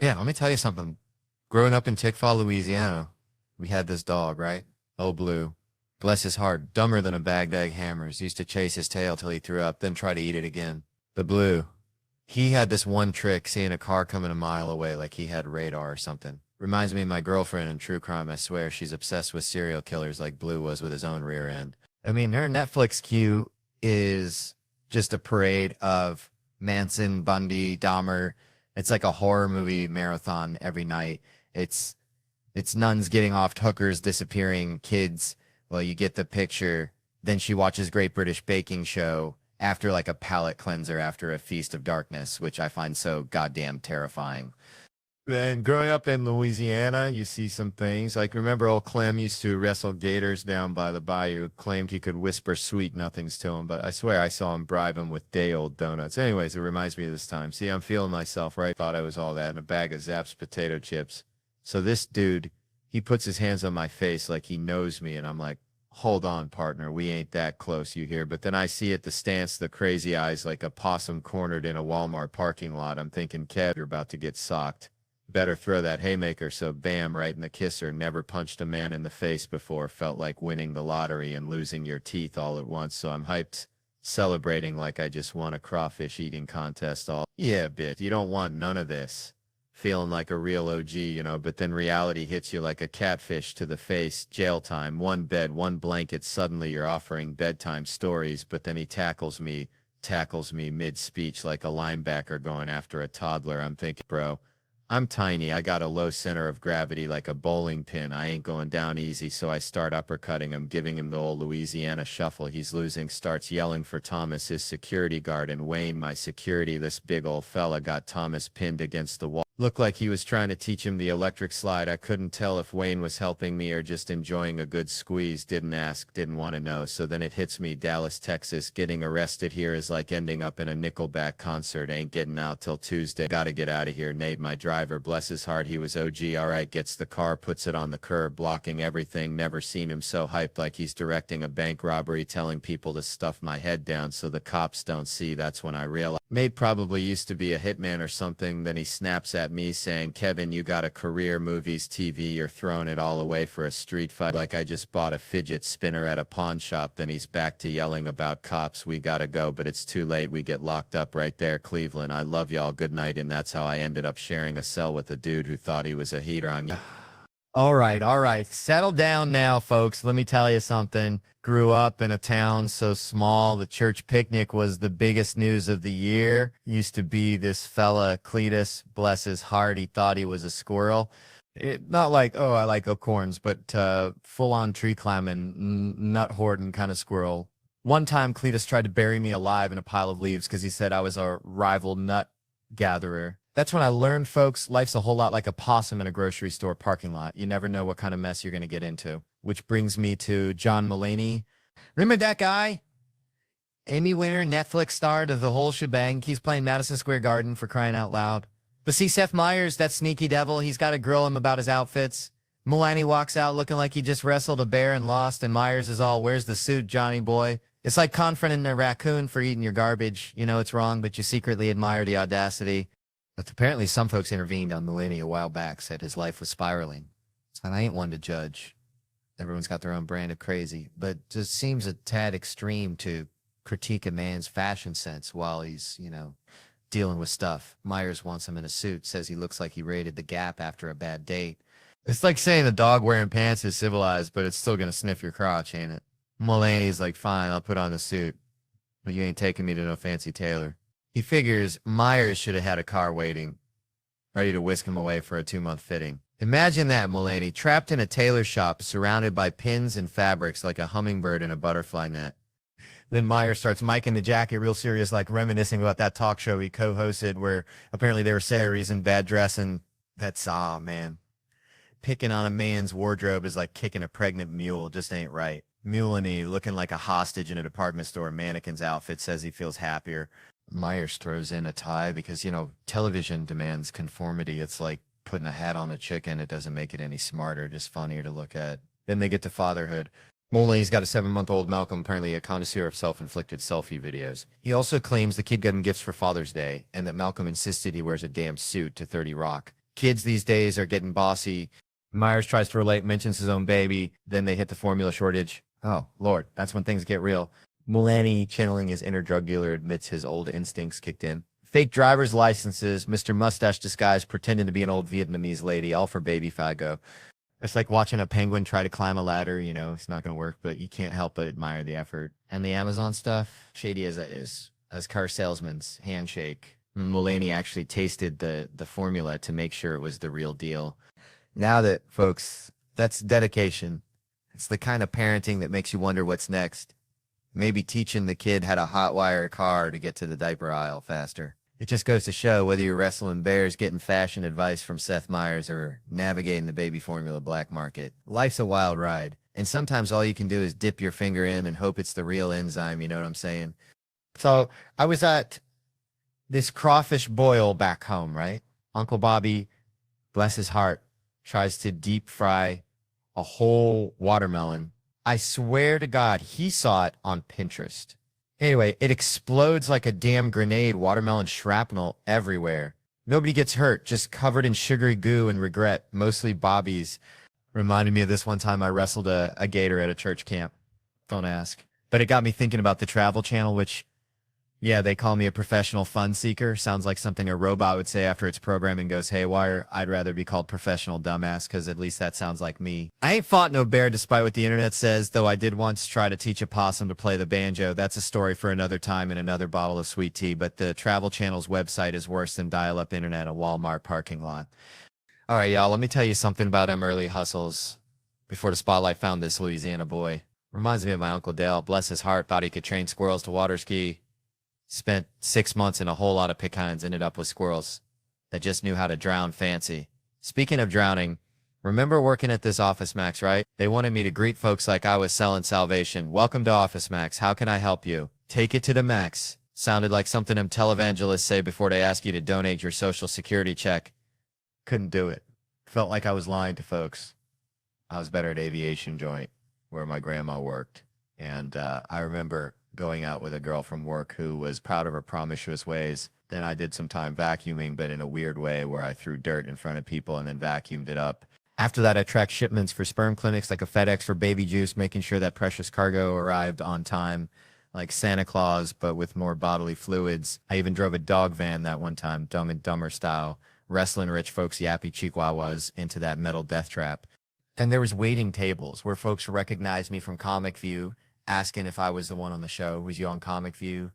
Yeah, let me tell you something. Growing up in Tickfaw, Louisiana, we had this dog, right? Oh, Blue. Bless his heart, dumber than a bagged egg hammers. Used to chase his tail till he threw up, then try to eat it again. But Blue, he had this one trick, seeing a car coming a mile away like he had radar or something. Reminds me of my girlfriend in true crime, I swear. She's obsessed with serial killers like Blue was with his own rear end. I mean, her Netflix queue is just a parade of Manson, Bundy, Dahmer. It's like a horror movie marathon every night. It's it's nuns getting off hookers, disappearing kids. Well, you get the picture. Then she watches Great British Baking Show after like a palate cleanser after a feast of darkness, which I find so goddamn terrifying. Then growing up in Louisiana, you see some things. Like remember old Clem used to wrestle gators down by the bayou, claimed he could whisper sweet nothings to him, but I swear I saw him bribe him with day-old donuts. Anyways, it reminds me of this time. See, I'm feeling myself, right? Thought I was all that in a bag of Zapp's potato chips. So this dude, he puts his hands on my face like he knows me, and I'm like, hold on, partner, we ain't that close, you hear? But then I see at the stance the crazy eyes like a possum cornered in a Walmart parking lot. I'm thinking, Kev, you're about to get socked. Better throw that haymaker, so bam, right in the kisser. Never punched a man in the face before. Felt like winning the lottery and losing your teeth all at once, so I'm hyped, celebrating like I just won a crawfish eating contest. All yeah, bit, you don't want none of this. Feeling like a real OG, but then reality hits you like a catfish to the face. Jail time, one bed, one blanket. Suddenly you're offering bedtime stories, but then he tackles me mid-speech like a linebacker going after a toddler. I'm thinking, bro, I'm tiny. I got a low center of gravity like a bowling pin. I ain't going down easy, so I start uppercutting him, giving him the old Louisiana shuffle. He's losing, starts yelling for Thomas, his security guard, and Wayne, my security. This big old fella got Thomas pinned against the wall. Looked like he was trying to teach him the electric slide. I couldn't tell if Wayne was helping me or just enjoying a good squeeze. Didn't ask, didn't want to know. So then it hits me, Dallas, Texas. Getting arrested here is like ending up in a Nickelback concert. Ain't getting out till Tuesday. Gotta get out of here. Nate, my driver, bless his heart, he was OG. All right, gets the car, puts it on the curb, blocking everything. Never seen him so hyped like he's directing a bank robbery, telling people to stuff my head down so the cops don't see. That's when I realized Nate probably used to be a hitman or something. Then he snaps at me saying, Kevin, you got a career, movies, TV, you're throwing it all away for a street fight like I just bought a fidget spinner at a pawn shop. Then he's back to yelling about cops. We gotta go, but it's too late. We get locked up right there. Cleveland, I love y'all. Good night. And that's how I ended up sharing a cell with a dude who thought he was a heater on you. All right, all right. Settle down now, folks. Let me tell you something. Grew up in a town so small, the church picnic was the biggest news of the year. Used to be this fella, Cletus, bless his heart. He thought he was a squirrel. Not like, oh, I like acorns, but full-on tree climbing, nut hoarding kind of squirrel. One time, Cletus tried to bury me alive in a pile of leaves because he said I was a rival nut gatherer. That's when I learned, folks, life's a whole lot like a possum in a grocery store parking lot. You never know what kind of mess you're going to get into. Which brings me to John Mulaney. Remember that guy? Emmy winner, Netflix star to the whole shebang. He's playing Madison Square Garden for crying out loud. But see, Seth Meyers, that sneaky devil, he's got to grill him about his outfits. Mulaney walks out looking like he just wrestled a bear and lost, and Myers is all, where's the suit, Johnny boy? It's like confronting a raccoon for eating your garbage. You know it's wrong, but you secretly admire the audacity. But apparently some folks intervened on Mulaney a while back, said his life was spiraling. And I ain't one to judge. Everyone's got their own brand of crazy, but just seems a tad extreme to critique a man's fashion sense while he's, dealing with stuff. Myers wants him in a suit, says he looks like he raided the Gap after a bad date. It's like saying a dog wearing pants is civilized, but it's still going to sniff your crotch, ain't it? Mulaney's like, fine, I'll put on the suit, but you ain't taking me to no fancy tailor. He figures Myers should have had a car waiting, ready to whisk him away for a 2-month fitting. Imagine that, Mulaney, trapped in a tailor shop, surrounded by pins and fabrics like a hummingbird in a butterfly net. Then Myers starts miking the jacket real serious, like reminiscing about that talk show he co-hosted where apparently they were salaries and bad dressing. That's, man. Picking on a man's wardrobe is like kicking a pregnant mule, just ain't right. Mulaney, looking like a hostage in a department store mannequin's outfit, says he feels happier. Myers throws in a tie because, television demands conformity. It's like putting a hat on a chicken. It doesn't make it any smarter, just funnier to look at. Then they get to fatherhood. Mulaney's got a 7-month-old Malcolm, apparently a connoisseur of self-inflicted selfie videos. He also claims the kid got him gifts for Father's Day, and that Malcolm insisted he wears a damn suit to 30 Rock. Kids these days are getting bossy. Myers tries to relate, mentions his own baby, then they hit the formula shortage. Oh, Lord, that's when things get real. Mulaney, channeling his inner drug dealer, admits his old instincts kicked in. Fake driver's licenses, Mr. Mustache disguise pretending to be an old Vietnamese lady, all for baby Fago. It's like watching a penguin try to climb a ladder, you know, it's not going to work, but you can't help but admire the effort. And the Amazon stuff, shady as that is, as car salesman's handshake. Mulaney actually tasted the formula to make sure it was the real deal. Now that, folks, that's dedication. It's the kind of parenting that makes you wonder what's next. Maybe teaching the kid how to hotwire a car to get to the diaper aisle faster. It just goes to show whether you're wrestling bears, getting fashion advice from Seth Meyers, or navigating the baby formula black market. Life's a wild ride, and sometimes all you can do is dip your finger in and hope it's the real enzyme, you know what I'm saying? So I was at this crawfish boil back home, right? Uncle Bobby, bless his heart, tries to deep fry a whole watermelon. I swear to God, he saw it on Pinterest. Anyway, it explodes like a damn grenade, watermelon shrapnel everywhere. Nobody gets hurt, just covered in sugary goo and regret, mostly Bobby's. Reminded me of this one time I wrestled a gator at a church camp. Don't ask. But it got me thinking about the Travel Channel, which, yeah, they call me a professional fun seeker. Sounds like something a robot would say after its programming goes haywire. I'd rather be called professional dumbass, because at least that sounds like me. I ain't fought no bear despite what the internet says, though I did once try to teach a possum to play the banjo. That's a story for another time and another bottle of sweet tea, but the Travel Channel's website is worse than dial-up internet at a Walmart parking lot. All right, y'all, let me tell you something about them early hustles before the spotlight found this Louisiana boy. Reminds me of my Uncle Dale. Bless his heart, thought he could train squirrels to water ski. Spent 6 months in a whole lot of pecans, ended up with squirrels that just knew how to drown fancy. Speaking of drowning, remember working at this Office Max, right? They wanted me to greet folks like I was selling salvation. Welcome to Office Max. How can I help you? Take it to the max. Sounded like something them televangelists say before they ask you to donate your social security check. Couldn't do it. Felt like I was lying to folks. I was better at Aviation Joint, where my grandma worked. And I remember going out with a girl from work who was proud of her promiscuous ways. Then I did some time vacuuming, but in a weird way where I threw dirt in front of people and then vacuumed it up. After that, I tracked shipments for sperm clinics like a FedEx for baby juice, making sure that precious cargo arrived on time, like Santa Claus, but with more bodily fluids. I even drove a dog van that one time, Dumb and Dumber style, wrestling rich folks' yappy chihuahuas into that metal death trap. And there was waiting tables where folks recognized me from Comic View, asking if I was the one on the show. Was you on Comic View?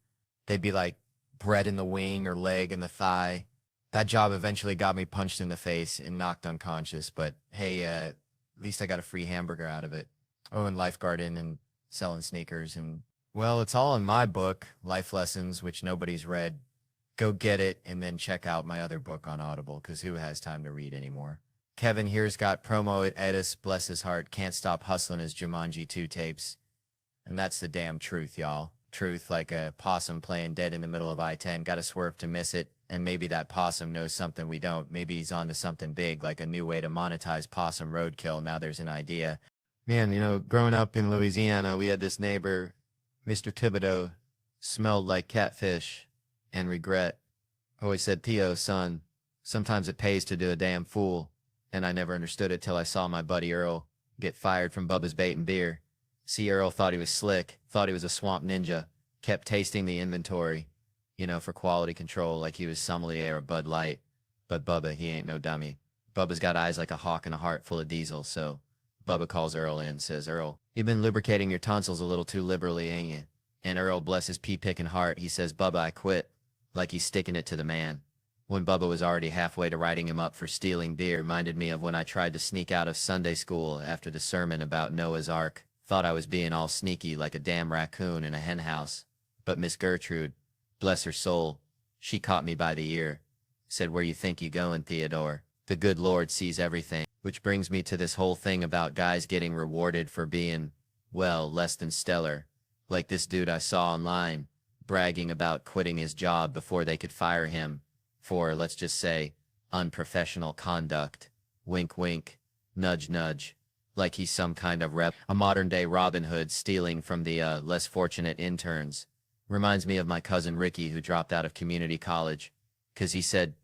They'd be like, bread in the wing or leg in the thigh. That job eventually got me punched in the face and knocked unconscious, but hey, at least I got a free hamburger out of it. Oh, and lifeguarding and selling sneakers. And, well, it's all in my book, Life Lessons, which nobody's read. Go get it and then check out my other book on Audible, because who has time to read anymore? Kevin here's got promo at Edis, bless his heart, can't stop hustling his Jumanji 2 tapes. And that's the damn truth, y'all. Truth, like a possum playing dead in the middle of I-10. Gotta swerve to miss it. And maybe that possum knows something we don't. Maybe he's onto something big, like a new way to monetize possum roadkill. Now there's an idea. Man, you know, growing up in Louisiana, we had this neighbor, Mr. Thibodeau, smelled like catfish and regret. Always said, Theo, son, sometimes it pays to do a damn fool. And I never understood it till I saw my buddy Earl get fired from Bubba's Bait and Beer. See, Earl thought he was slick, thought he was a swamp ninja, kept tasting the inventory, you know, for quality control like he was sommelier or Bud Light. But Bubba, he ain't no dummy. Bubba's got eyes like a hawk and a heart full of diesel, so Bubba calls Earl in and says, Earl, you've been lubricating your tonsils a little too liberally, ain't you? And Earl, bless his pea-picking heart, he says, Bubba, I quit, like he's sticking it to the man. When Bubba was already halfway to writing him up for stealing beer, reminded me of when I tried to sneak out of Sunday school after the sermon about Noah's Ark. Thought I was being all sneaky like a damn raccoon in a hen house. But Miss Gertrude, bless her soul, she caught me by the ear. Said, where you think you going, Theodore? The good Lord sees everything. Which brings me to this whole thing about guys getting rewarded for being, well, less than stellar. Like this dude I saw online, bragging about quitting his job before they could fire him for, let's just say, unprofessional conduct. Wink, wink, nudge, nudge. Like he's some kind of rep, a modern-day Robin Hood stealing from the less fortunate interns. Reminds me of my cousin Ricky, who dropped out of community college, 'cause he said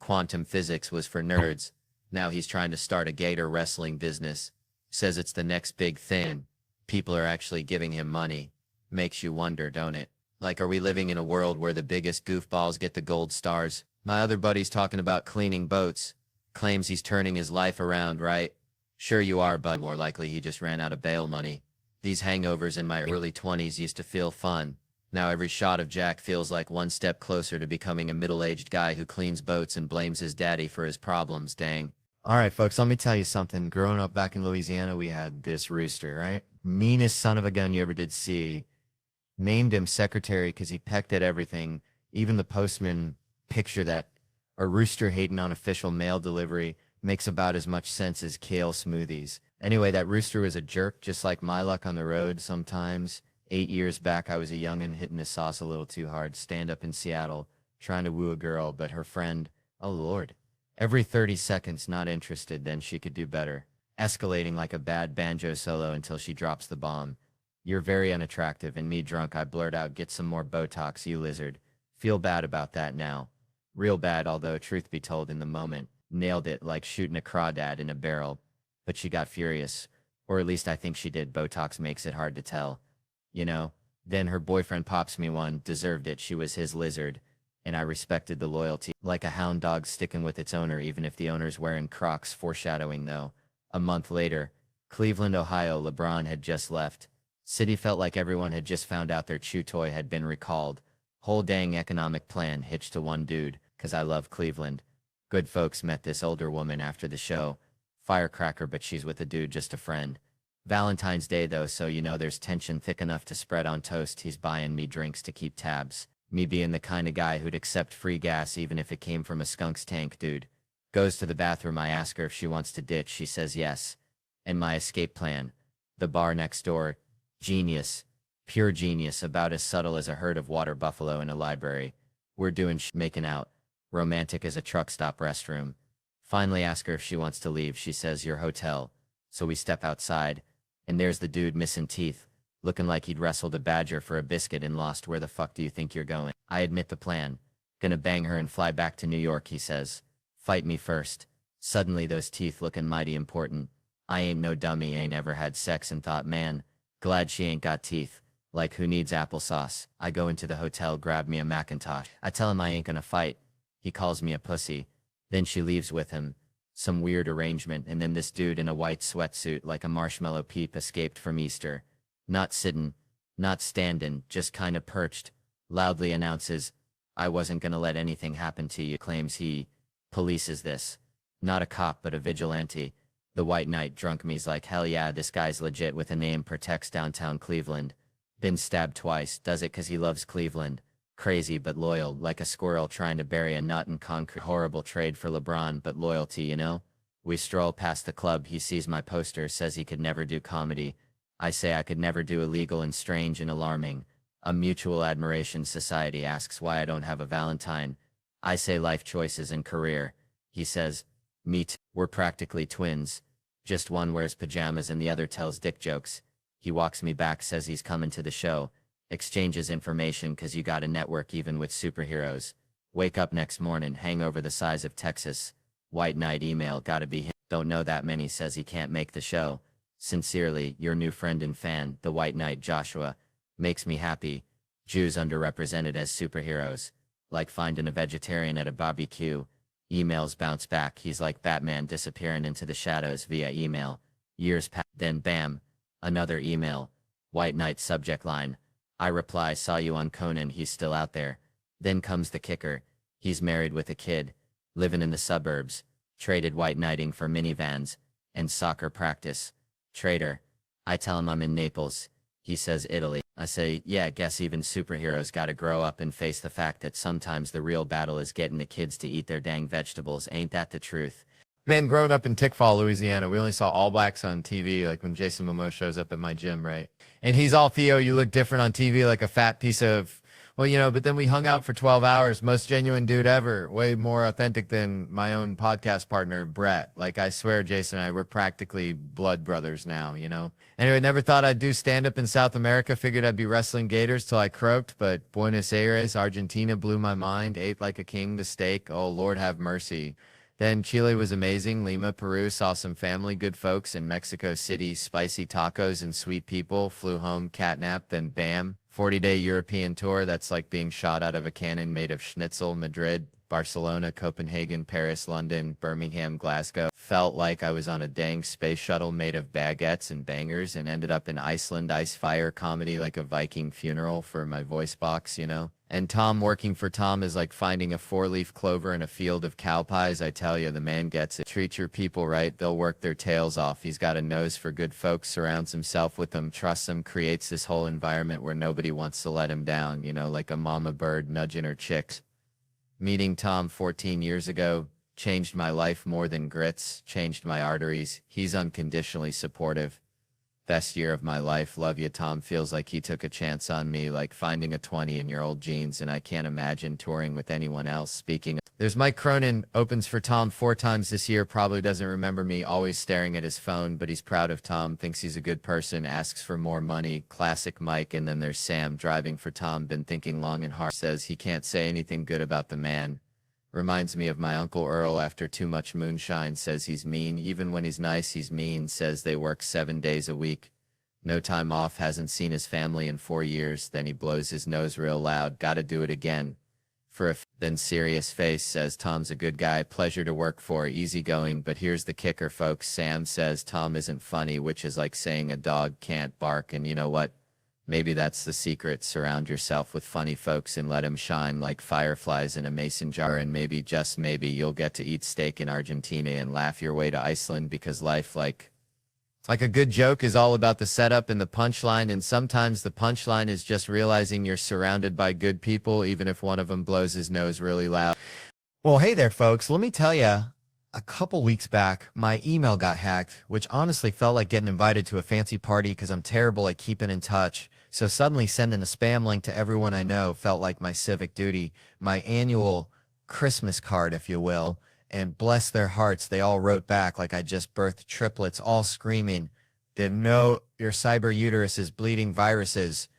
quantum physics was for nerds, Now he's trying to start a gator wrestling business. Says it's the next big thing. People are actually giving him money. Makes you wonder, don't it? Like, are we living in a world where the biggest goofballs get the gold stars? My other buddy's talking about cleaning boats. Claims he's turning his life around, right? Sure you are, but more likely he just ran out of bail money. These hangovers in my early 20s used to feel fun. Now every shot of Jack feels like one step closer to becoming a middle-aged guy who cleans boats and blames his daddy for his problems, dang. All right, folks, let me tell you something. Growing up back in Louisiana, we had this rooster, right? Meanest son of a gun you ever did see. Named him Secretary because he pecked at everything. Even the postman picture that a rooster hating on official mail delivery makes about as much sense as kale smoothies. Anyway, that rooster was a jerk, just like my luck on the road sometimes. 8 years back, I was a youngin' hitting the sauce a little too hard, stand up in Seattle, trying to woo a girl, but her friend, oh Lord, every 30 seconds not interested, then she could do better. Escalating like a bad banjo solo until she drops the bomb. You're very unattractive, and me drunk, I blurt out, get some more Botox, you lizard. Feel bad about that now. Real bad, although truth be told in the moment. Nailed it like shooting a crawdad in a barrel. But she got furious. Or at least I think she did. Botox makes it hard to tell. You know? Then her boyfriend pops me one. Deserved it. She was his lizard. And I respected the loyalty. Like a hound dog sticking with its owner, even if the owner's wearing Crocs, foreshadowing though. A month later, Cleveland, Ohio, LeBron had just left. City felt like everyone had just found out their chew toy had been recalled. Whole dang economic plan hitched to one dude, 'cause I love Cleveland. Good folks met this older woman after the show. Firecracker, but she's with a dude, just a friend. Valentine's Day though, so you know there's tension thick enough to spread on toast. He's buying me drinks to keep tabs. Me being the kind of guy who'd accept free gas even if it came from a skunk's tank, dude. Goes to the bathroom, I ask her if she wants to ditch, she says yes. And my escape plan. The bar next door. Genius. Pure genius, about as subtle as a herd of water buffalo in a library. We're doing making out. Romantic as a truck stop restroom. Finally ask her if she wants to leave, she says your hotel. So we step outside, and there's the dude missing teeth, looking like he'd wrestled a badger for a biscuit and lost. Where the fuck do you think you're going? I admit the plan. Gonna bang her and fly back to New York, he says. Fight me first. Suddenly those teeth looking mighty important. I ain't no dummy, ain't ever had sex and thought, man, glad she ain't got teeth. Like who needs applesauce? I go into the hotel, grab me a Macintosh. I tell him I ain't gonna fight. He calls me a pussy. Then she leaves with him. Some weird arrangement, and then this dude in a white sweatsuit like a marshmallow peep escaped from Easter. Not sittin', not standin', just kinda perched. Loudly announces, I wasn't gonna let anything happen to you. Claims he polices this. Not a cop, but a vigilante. The white knight drunk me's like, hell yeah, this guy's legit with a name, protects downtown Cleveland. Been stabbed twice, does it 'cause he loves Cleveland. Crazy but loyal, like a squirrel trying to bury a nut in concrete. Horrible trade for LeBron, but loyalty, you know? We stroll past the club, he sees my poster, says he could never do comedy. I say I could never do illegal and strange and alarming. A mutual admiration society asks why I don't have a Valentine. I say life choices and career. He says, me too. We're practically twins. Just one wears pajamas and the other tells dick jokes. He walks me back, says he's coming to the show. Exchanges information 'cause you gotta network even with superheroes. Wake up next morning, hangover the size of Texas. White knight email, gotta be him. Don't know that many, says he can't make the show. Sincerely, your new friend and fan, the White Knight Joshua. Makes me happy. Jews underrepresented as superheroes. Like finding a vegetarian at a barbecue. Emails bounce back, he's like Batman disappearing into the shadows via email. Years pass, then bam. Another email. White Knight subject line. I reply, saw you on Conan, he's still out there. Then comes the kicker. He's married with a kid. Living in the suburbs. Traded white knighting for minivans. And soccer practice. Traitor. I tell him I'm in Naples. He says Italy. I say, yeah, guess even superheroes gotta grow up and face the fact that sometimes the real battle is getting the kids to eat their dang vegetables. Ain't that the truth? Man, growing up in Tickfall, Louisiana, we only saw All Blacks on TV, like when Jason Momoa shows up at my gym, right? And he's all, Theo, you look different on TV, like a fat piece of, well, you know, but then we hung out for 12 hours, most genuine dude ever, way more authentic than my own podcast partner, Brett. Like, I swear, Jason and I, we're practically blood brothers now, you know? Anyway, never thought I'd do stand-up in South America, figured I'd be wrestling gators till I croaked, but Buenos Aires, Argentina blew my mind, ate like a king the steak, oh, Lord have mercy. Then Chile was amazing. Lima, Peru, saw some family, good folks. In Mexico City, spicy tacos and sweet people. Flew home, catnap, then bam. 40-day European tour. That's like being shot out of a cannon made of schnitzel. Madrid, Barcelona, Copenhagen, Paris, London, Birmingham, Glasgow. Felt like I was on a dang space shuttle made of baguettes and bangers and ended up in Iceland. Ice fire comedy like a Viking funeral for my voice box, you know? And Tom, working for Tom is like finding a four-leaf clover in a field of cow pies. I tell you, the man gets it. Treat your people right, they'll work their tails off. He's got a nose for good folks, surrounds himself with them, trusts them, creates this whole environment where nobody wants to let him down, you know, like a mama bird nudging her chicks. Meeting Tom 14 years ago changed my life more than grits, changed my arteries. He's unconditionally supportive. Best year of my life. Love you, Tom. Feels like he took a chance on me, like finding a 20-year-old jeans, and I can't imagine touring with anyone else. Speaking of, there's Mike Cronin, opens for Tom 4 times this year, probably doesn't remember me, always staring at his phone, but he's proud of Tom, thinks he's a good person, asks for more money. Classic Mike. And then there's Sam, driving for Tom, been thinking long and hard, says he can't say anything good about the man. Reminds me of my Uncle Earl after too much moonshine, says he's mean. Even when he's nice, he's mean, says they work 7 days a week. No time off, hasn't seen his family in 4 years, then he blows his nose real loud, gotta do it again. For a then serious face, says Tom's a good guy, pleasure to work for, easygoing, but here's the kicker, folks. Sam says Tom isn't funny, which is like saying a dog can't bark, and you know what? Maybe that's the secret. Surround yourself with funny folks and let them shine like fireflies in a mason jar, and maybe, just maybe, you'll get to eat steak in Argentina and laugh your way to Iceland, because life, like a good joke, is all about the setup and the punchline, and sometimes the punchline is just realizing you're surrounded by good people, even if one of them blows his nose really loud. Well, hey there, folks. Let me tell you, a couple weeks back, my email got hacked, which honestly felt like getting invited to a fancy party because I'm terrible at keeping in touch. So suddenly sending a spam link to everyone I know felt like my civic duty, my annual Christmas card, if you will. And bless their hearts, they all wrote back like I just birthed triplets, all screaming, "Didn't know your cyber uterus is bleeding viruses.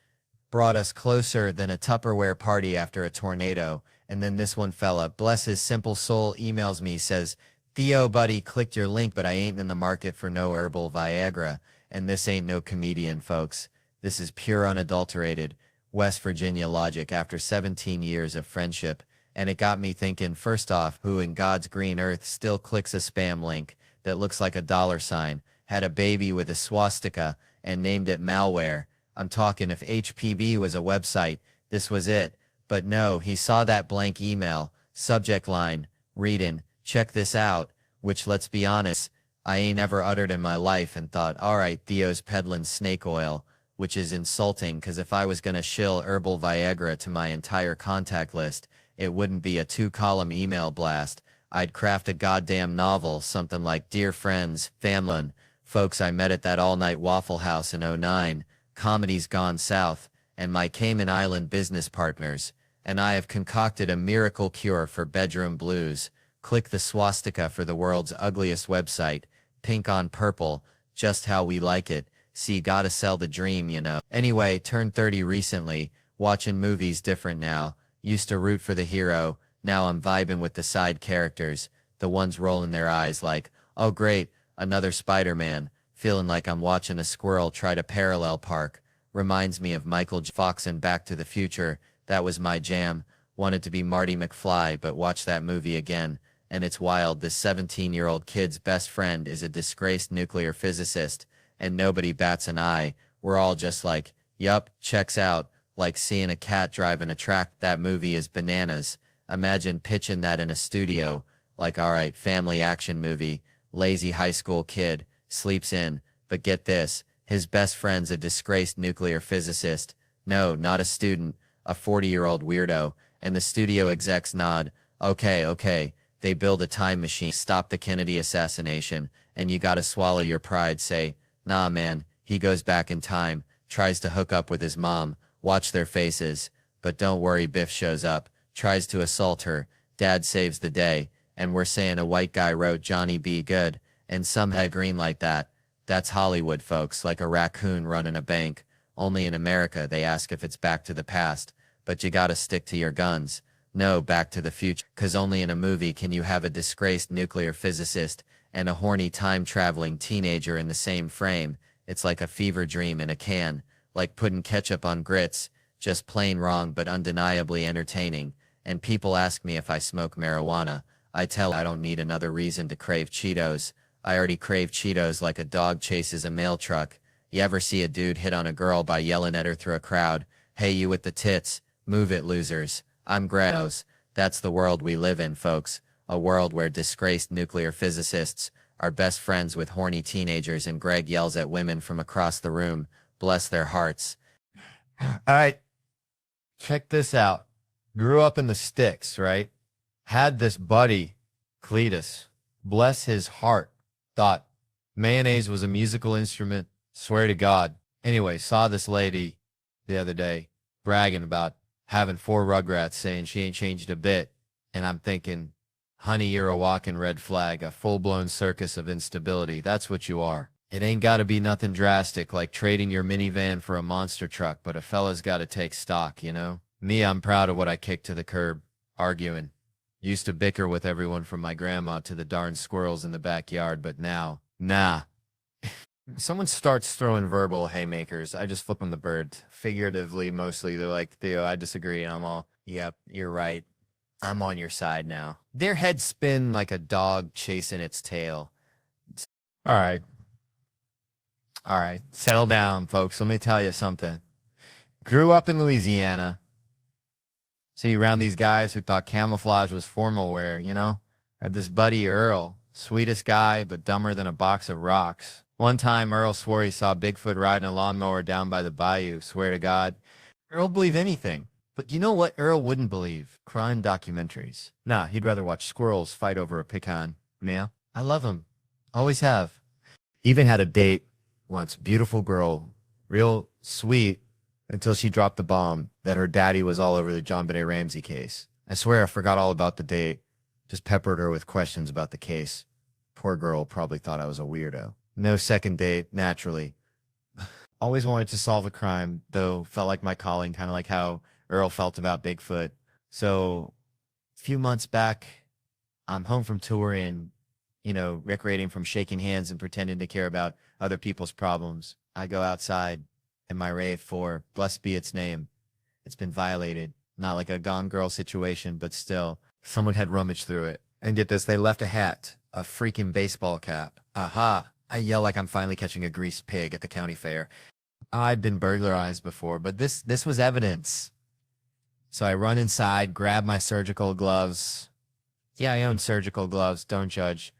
Brought us closer than a Tupperware party after a tornado." And then this one fella, bless his simple soul, emails me, says, "Theo, buddy, clicked your link, but I ain't in the market for no herbal Viagra." And this ain't no comedian, folks. This is pure unadulterated West Virginia logic after 17 years of friendship. And it got me thinking, first off, who in God's green earth still clicks a spam link that looks like a $, had a baby with a swastika, and named it malware? I'm talking, if HPV was a website, this was it. But no, he saw that blank email, subject line, reading, "Check this out," which, let's be honest, I ain't ever uttered in my life, and thought, all right, Theo's peddling snake oil, which is insulting, because if I was gonna shill herbal Viagra to my entire contact list, it wouldn't be a 2-column email blast. I'd craft a goddamn novel, something like Dear Friends, Famlin, folks I met at that all-night Waffle House in '09, comedy's gone south, and my Cayman Island business partners, and I have concocted a miracle cure for bedroom blues. Click the swastika for the world's ugliest website, pink on purple, just how we like it. See, gotta sell the dream, you know. Anyway, turned 30 recently, watching movies different now. Used to root for the hero, now I'm vibing with the side characters, the ones rolling their eyes like, oh great, another Spider-Man, feeling like I'm watching a squirrel try to parallel park. Reminds me of Michael J. Fox in Back to the Future. That was my jam. Wanted to be Marty McFly, but watched that movie again, and it's wild. This 17-year-old kid's best friend is a disgraced nuclear physicist, and nobody bats an eye. We're all just like, yup, checks out. Like seeing a cat driving a track. That movie is bananas. Imagine pitching that in a studio. Like, alright, family action movie. Lazy high school kid. Sleeps in. But get this. His best friend's a disgraced nuclear physicist. No, not a student. A 40-year-old weirdo. And the studio execs nod. Okay. They build a time machine. Stop the Kennedy assassination. And you gotta swallow your pride. Say, nah man. He goes back in time. Tries to hook up with his mom. Watch their faces. But don't worry, Biff shows up, tries to assault her, Dad saves the day, and we're saying a white guy wrote Johnny B. Good, and some head green like that. That's Hollywood, folks, like a raccoon running a bank. Only in America they ask if it's Back to the Past, but you gotta stick to your guns. No, Back to the Future, 'cause only in a movie can you have a disgraced nuclear physicist and a horny time-traveling teenager in the same frame. It's like a fever dream in a can, like putting ketchup on grits, just plain wrong but undeniably entertaining. And people ask me if I smoke marijuana. I tell I don't need another reason to crave Cheetos. I already crave Cheetos like a dog chases a mail truck. You ever see a dude hit on a girl by yelling at her through a crowd? Hey, you with the tits, move it, losers. I'm Grados. That's the world we live in, folks. A world where disgraced nuclear physicists are best friends with horny teenagers and Greg yells at women from across the room. Bless their hearts. All right, check this out. Grew up in the sticks, right? Had this buddy, Cletus. Bless his heart. Thought mayonnaise was a musical instrument. Swear to God. Anyway, saw this lady the other day bragging about having 4 Rugrats, saying she ain't changed a bit. And I'm thinking, honey, you're a walking red flag, a full-blown circus of instability. That's what you are. It ain't got to be nothing drastic like trading your minivan for a monster truck, but a fella's got to take stock, you know? Me, I'm proud of what I kicked to the curb, arguing. Used to bicker with everyone from my grandma to the darn squirrels in the backyard, but now, nah. Someone starts throwing verbal haymakers, I just flip them the bird. Figuratively, mostly, they're like, Theo, I disagree. And I'm all, yep, you're right. I'm on your side now. Their heads spin like a dog chasing its tail. All right. All right. Settle down, folks. Let me tell you something. Grew up in Louisiana. See, around these guys who thought camouflage was formal wear, you know? I had this buddy, Earl. Sweetest guy, but dumber than a box of rocks. One time, Earl swore he saw Bigfoot riding a lawnmower down by the bayou. Swear to God. Earl believe anything. But you know what Earl wouldn't believe? Crime documentaries. Nah, he'd rather watch squirrels fight over a pecan. Yeah, I love him. Always have. Even had a date once. Beautiful girl. Real sweet. Until she dropped the bomb that her daddy was all over the John Benet Ramsey case. I swear I forgot all about the date. Just peppered her with questions about the case. Poor girl probably thought I was a weirdo. No second date, naturally. Always wanted to solve a crime, though felt like my calling, kind of like how Earl felt about Bigfoot. So, a few months back, I'm home from tour and, recreating from shaking hands and pretending to care about other people's problems. I go outside and my rave for, blessed be its name. It's been violated. Not like a Gone Girl situation, but still, someone had rummaged through it. And get this, they left a hat, a freaking baseball cap. Aha! I yell like I'm finally catching a greased pig at the county fair. I'd been burglarized before, but this was evidence. So I run inside, grab my surgical gloves. Yeah, I own surgical gloves, don't judge.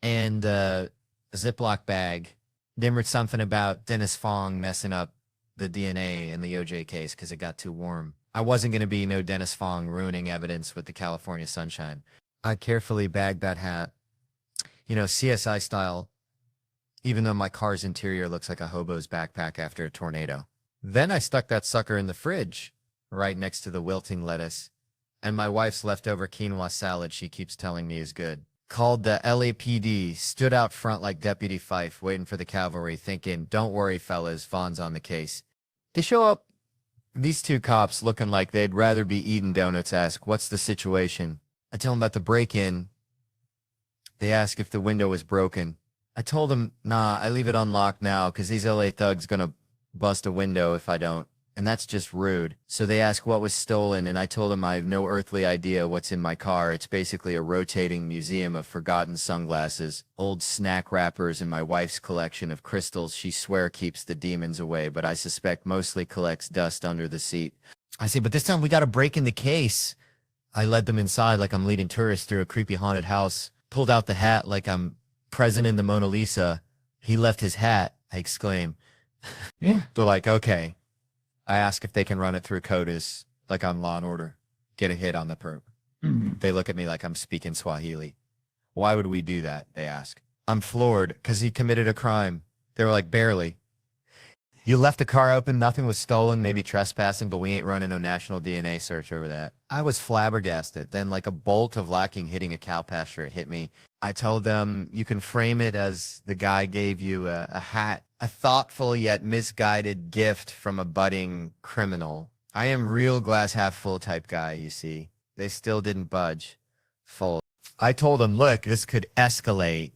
And a Ziploc bag. Dimmered something about Dennis Fong messing up the DNA in the OJ case because it got too warm. I wasn't going to be no Dennis Fong ruining evidence with the California sunshine. I carefully bagged that hat, CSI style, even though my car's interior looks like a hobo's backpack after a tornado. Then I stuck that sucker in the fridge, right next to the wilting lettuce, and my wife's leftover quinoa salad she keeps telling me is good. Called the LAPD, stood out front like Deputy Fife, waiting for the cavalry, thinking, don't worry, fellas, Vaughn's on the case. They show up, these 2 cops looking like they'd rather be eating donuts, ask, what's the situation? I tell them about the break-in. They ask if the window was broken. I told them, nah, I leave it unlocked now because these LA thugs gonna bust a window if I don't. And that's just rude. So they ask what was stolen, and I told them I have no earthly idea what's in my car. It's basically a rotating museum of forgotten sunglasses, old snack wrappers, and my wife's collection of crystals she swear keeps the demons away, but I suspect mostly collects dust under the seat. I say, but this time we gotta break in the case. I led them inside like I'm leading tourists through a creepy haunted house, pulled out the hat like I'm present in the Mona Lisa. He left his hat, I exclaim. Yeah. They're like, okay. I ask if they can run it through CODIS, like on Law & Order. Get a hit on the perp. They look at me like I'm speaking Swahili. Why would we do that, they ask. I'm floored, because he committed a crime. They were like, barely. You left the car open, nothing was stolen, maybe trespassing, but we ain't running no national DNA search over that. I was flabbergasted. Then like a bolt of lightning hitting a cow pasture, it hit me. I told them, you can frame it as the guy gave you a hat. A thoughtful yet misguided gift from a budding criminal. I am real glass half full type guy, you see. They still didn't budge. Full. I told them, look, this could escalate.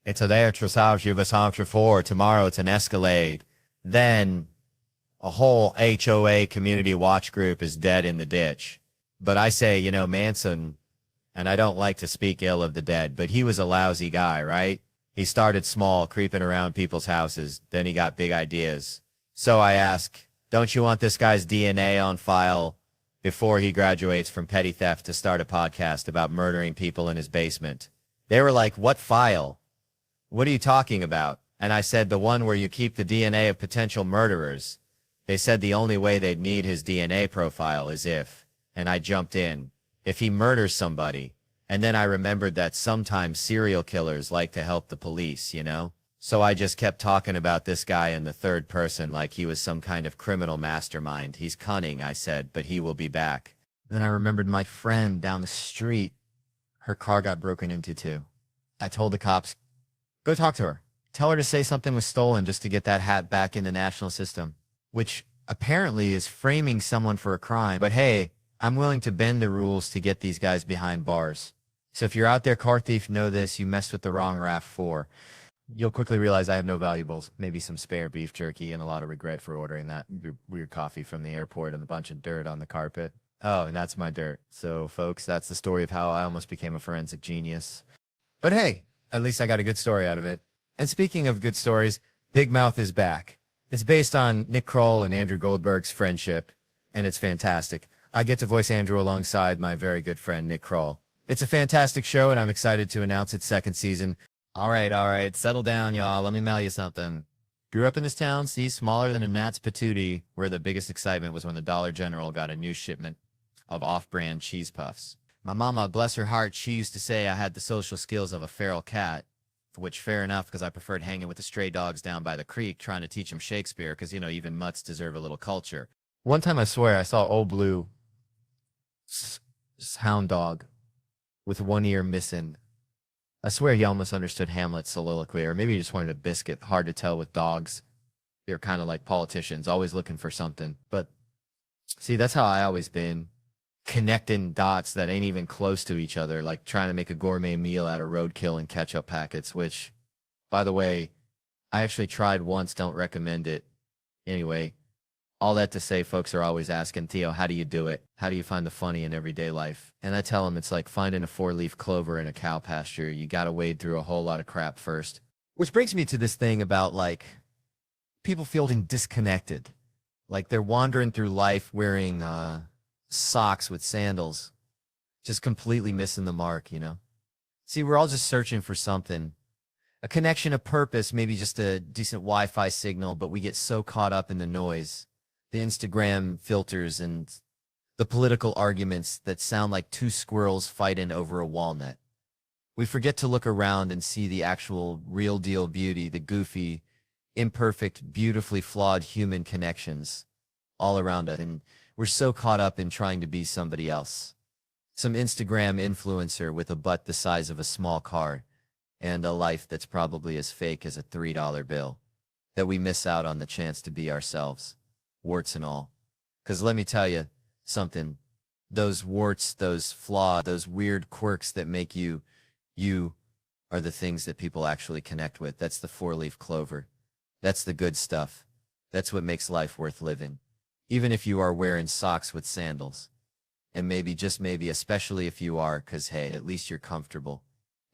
It's a there for tomorrow. It's an escalade. Then a whole HOA community watch group is dead in the ditch. But I say, Manson, and I don't like to speak ill of the dead, but he was a lousy guy, right? He started small, creeping around people's houses. Then he got big ideas. So I ask, don't you want this guy's DNA on file before he graduates from petty theft to start a podcast about murdering people in his basement? They were like, what file? What are you talking about? And I said, the one where you keep the DNA of potential murderers. They said the only way they'd need his DNA profile is if, and I jumped in, if he murders somebody. And then I remembered that sometimes serial killers like to help the police, So I just kept talking about this guy in the third person like he was some kind of criminal mastermind. He's cunning, I said, but he will be back. Then I remembered my friend down the street. Her car got broken into too. I told the cops, go talk to her. Tell her to say something was stolen just to get that hat back in the national system, which apparently is framing someone for a crime. But hey, I'm willing to bend the rules to get these guys behind bars. So if you're out there, car thief, know this, you messed with the wrong RAV4. You'll quickly realize I have no valuables, maybe some spare beef jerky and a lot of regret for ordering that weird coffee from the airport and a bunch of dirt on the carpet. Oh, and that's my dirt. So folks, that's the story of how I almost became a forensic genius. But hey, at least I got a good story out of it. And speaking of good stories, Big Mouth is back. It's based on Nick Kroll and Andrew Goldberg's friendship, and it's fantastic. I get to voice Andrew alongside my very good friend Nick Kroll. It's a fantastic show, and I'm excited to announce its second season. All right, settle down, y'all. Let me mail you something. Grew up in this town, smaller than a gnat's patootie, where the biggest excitement was when the Dollar General got a new shipment of off-brand cheese puffs. My mama, bless her heart, she used to say I had the social skills of a feral cat, for which fair enough, because I preferred hanging with the stray dogs down by the creek, trying to teach them Shakespeare, because, even mutts deserve a little culture. One time, I swear, I saw Old Blue, hound dog, with one ear missing. I swear he almost understood Hamlet's soliloquy, or maybe he just wanted a biscuit. Hard to tell with dogs. They're kind of like politicians, always looking for something. But, see, that's how I always been. Connecting dots that ain't even close to each other, like trying to make a gourmet meal out of roadkill and ketchup packets, which, by the way, I actually tried once, don't recommend it. Anyway, all that to say, folks are always asking, Theo, how do you do it? How do you find the funny in everyday life? And I tell them it's like finding a four-leaf clover in a cow pasture. You gotta wade through a whole lot of crap first. Which brings me to this thing about, like, people feeling disconnected. Like they're wandering through life wearing, socks with sandals, just completely missing the mark, See, we're all just searching for something, a connection, a purpose, maybe just a decent Wi-Fi signal, but we get so caught up in the noise, the Instagram filters and the political arguments that sound like two squirrels fighting over a walnut. We forget to look around and see the actual real deal beauty, the goofy, imperfect, beautifully flawed human connections all around us. And we're so caught up in trying to be somebody else. Some Instagram influencer with a butt the size of a small car and a life that's probably as fake as a $3 bill, that we miss out on the chance to be ourselves, warts and all. Because let me tell you something, those warts, those flaws, those weird quirks that make you, you are the things that people actually connect with. That's the four-leaf clover. That's the good stuff. That's what makes life worth living. Even if you are wearing socks with sandals. And maybe, just maybe, especially if you are, because hey, at least you're comfortable.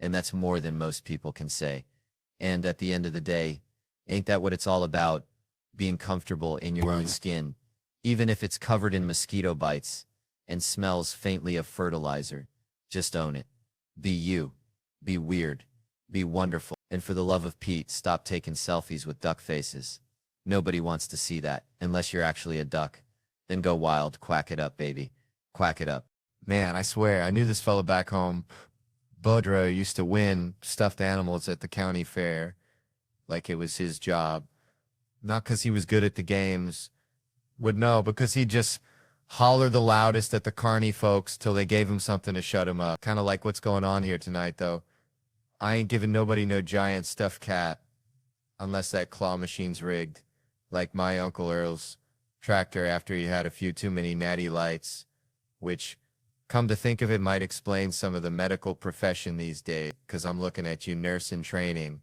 And that's more than most people can say. And at the end of the day, ain't that what it's all about? Being comfortable in your own skin, even if it's covered in mosquito bites and smells faintly of fertilizer. Just own it. Be you. Be weird. Be wonderful. And for the love of Pete, stop taking selfies with duck faces. Nobody wants to see that, unless you're actually a duck. Then go wild, quack it up, baby. Quack it up. Man, I swear, I knew this fella back home. Budro used to win stuffed animals at the county fair, like it was his job. Not because he was good at the games, because he just hollered the loudest at the carny folks till they gave him something to shut him up. Kind of like what's going on here tonight, though. I ain't giving nobody no giant stuffed cat, unless that claw machine's rigged. Like my Uncle Earl's tractor after he had a few too many natty lights, which Come to think of it, might explain some of the medical profession these days, because I'm looking at you, nurse in training,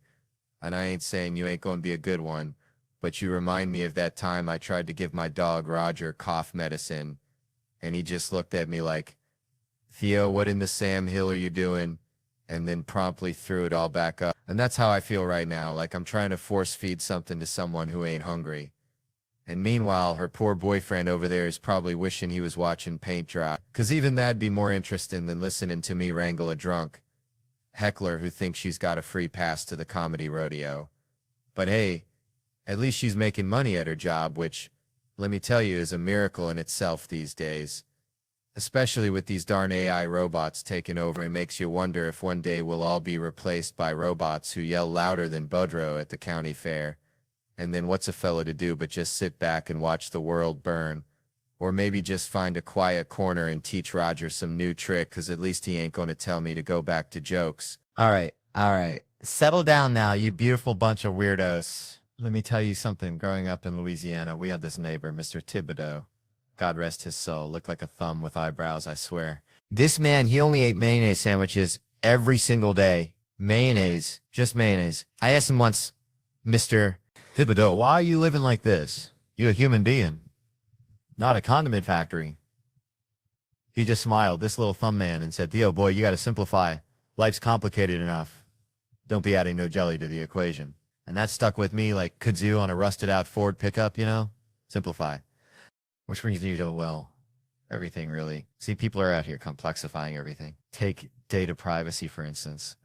and I ain't saying you ain't going to be a good one, but you remind me of that time I tried to give my dog Roger cough medicine, and he just looked at me like, Theo, what in the Sam Hill are you doing? And then promptly threw it all back up. And that's how I feel right now, like I'm trying to force feed something to someone who ain't hungry. And meanwhile, her poor boyfriend over there is probably wishing he was watching paint dry. 'Cause even that'd be more interesting than listening to me wrangle a drunk heckler who thinks she's got a free pass to the comedy rodeo. But hey, at least she's making money at her job, which, let me tell you, is a miracle in itself these days. Especially with these darn AI robots taking over, it makes you wonder if one day we'll all be replaced by robots who yell louder than Budrow at the county fair. And then what's a fella to do but just sit back and watch the world burn? Or maybe just find a quiet corner and teach Roger some new trick, 'cause at least he ain't going to tell me to go back to jokes. All right. Settle down now, you beautiful bunch of weirdos. Let me tell you something. Growing up in Louisiana, we had this neighbor, Mr. Thibodeau. God rest his soul. Looked like a thumb with eyebrows, I swear. This man, he only ate mayonnaise sandwiches every single day. Mayonnaise. Just mayonnaise. I asked him once, Mr. Thibodeau, why are you living like this? You're a human being, not a condiment factory. He just smiled, this little thumb man, and said, Theo, boy, you got to simplify. Life's complicated enough. Don't be adding no jelly to the equation. And that stuck with me like kudzu on a rusted out Ford pickup, you know? Simplify. Which brings you to, well, everything really. See, people are out here complexifying everything. Take data privacy, for instance.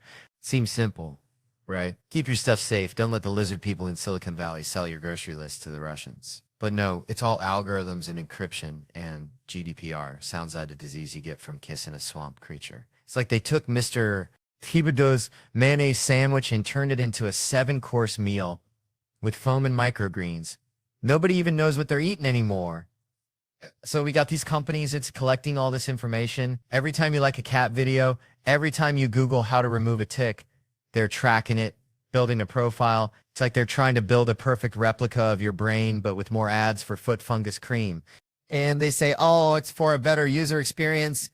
Seems simple, right? Keep your stuff safe. Don't let the lizard people in Silicon Valley sell your grocery list to the Russians. But no, it's all algorithms and encryption and GDPR. Sounds like a disease you get from kissing a swamp creature. It's like they took Mr. Thibodeau's mayonnaise sandwich and turned it into a 7-course meal with foam and microgreens. Nobody even knows what they're eating anymore. So we got these companies, it's collecting all this information. Every time you like a cat video, every time you Google how to remove a tick, they're tracking it, building a profile. It's like they're trying to build a perfect replica of your brain, but with more ads for foot fungus cream. And they say, oh, it's for a better user experience.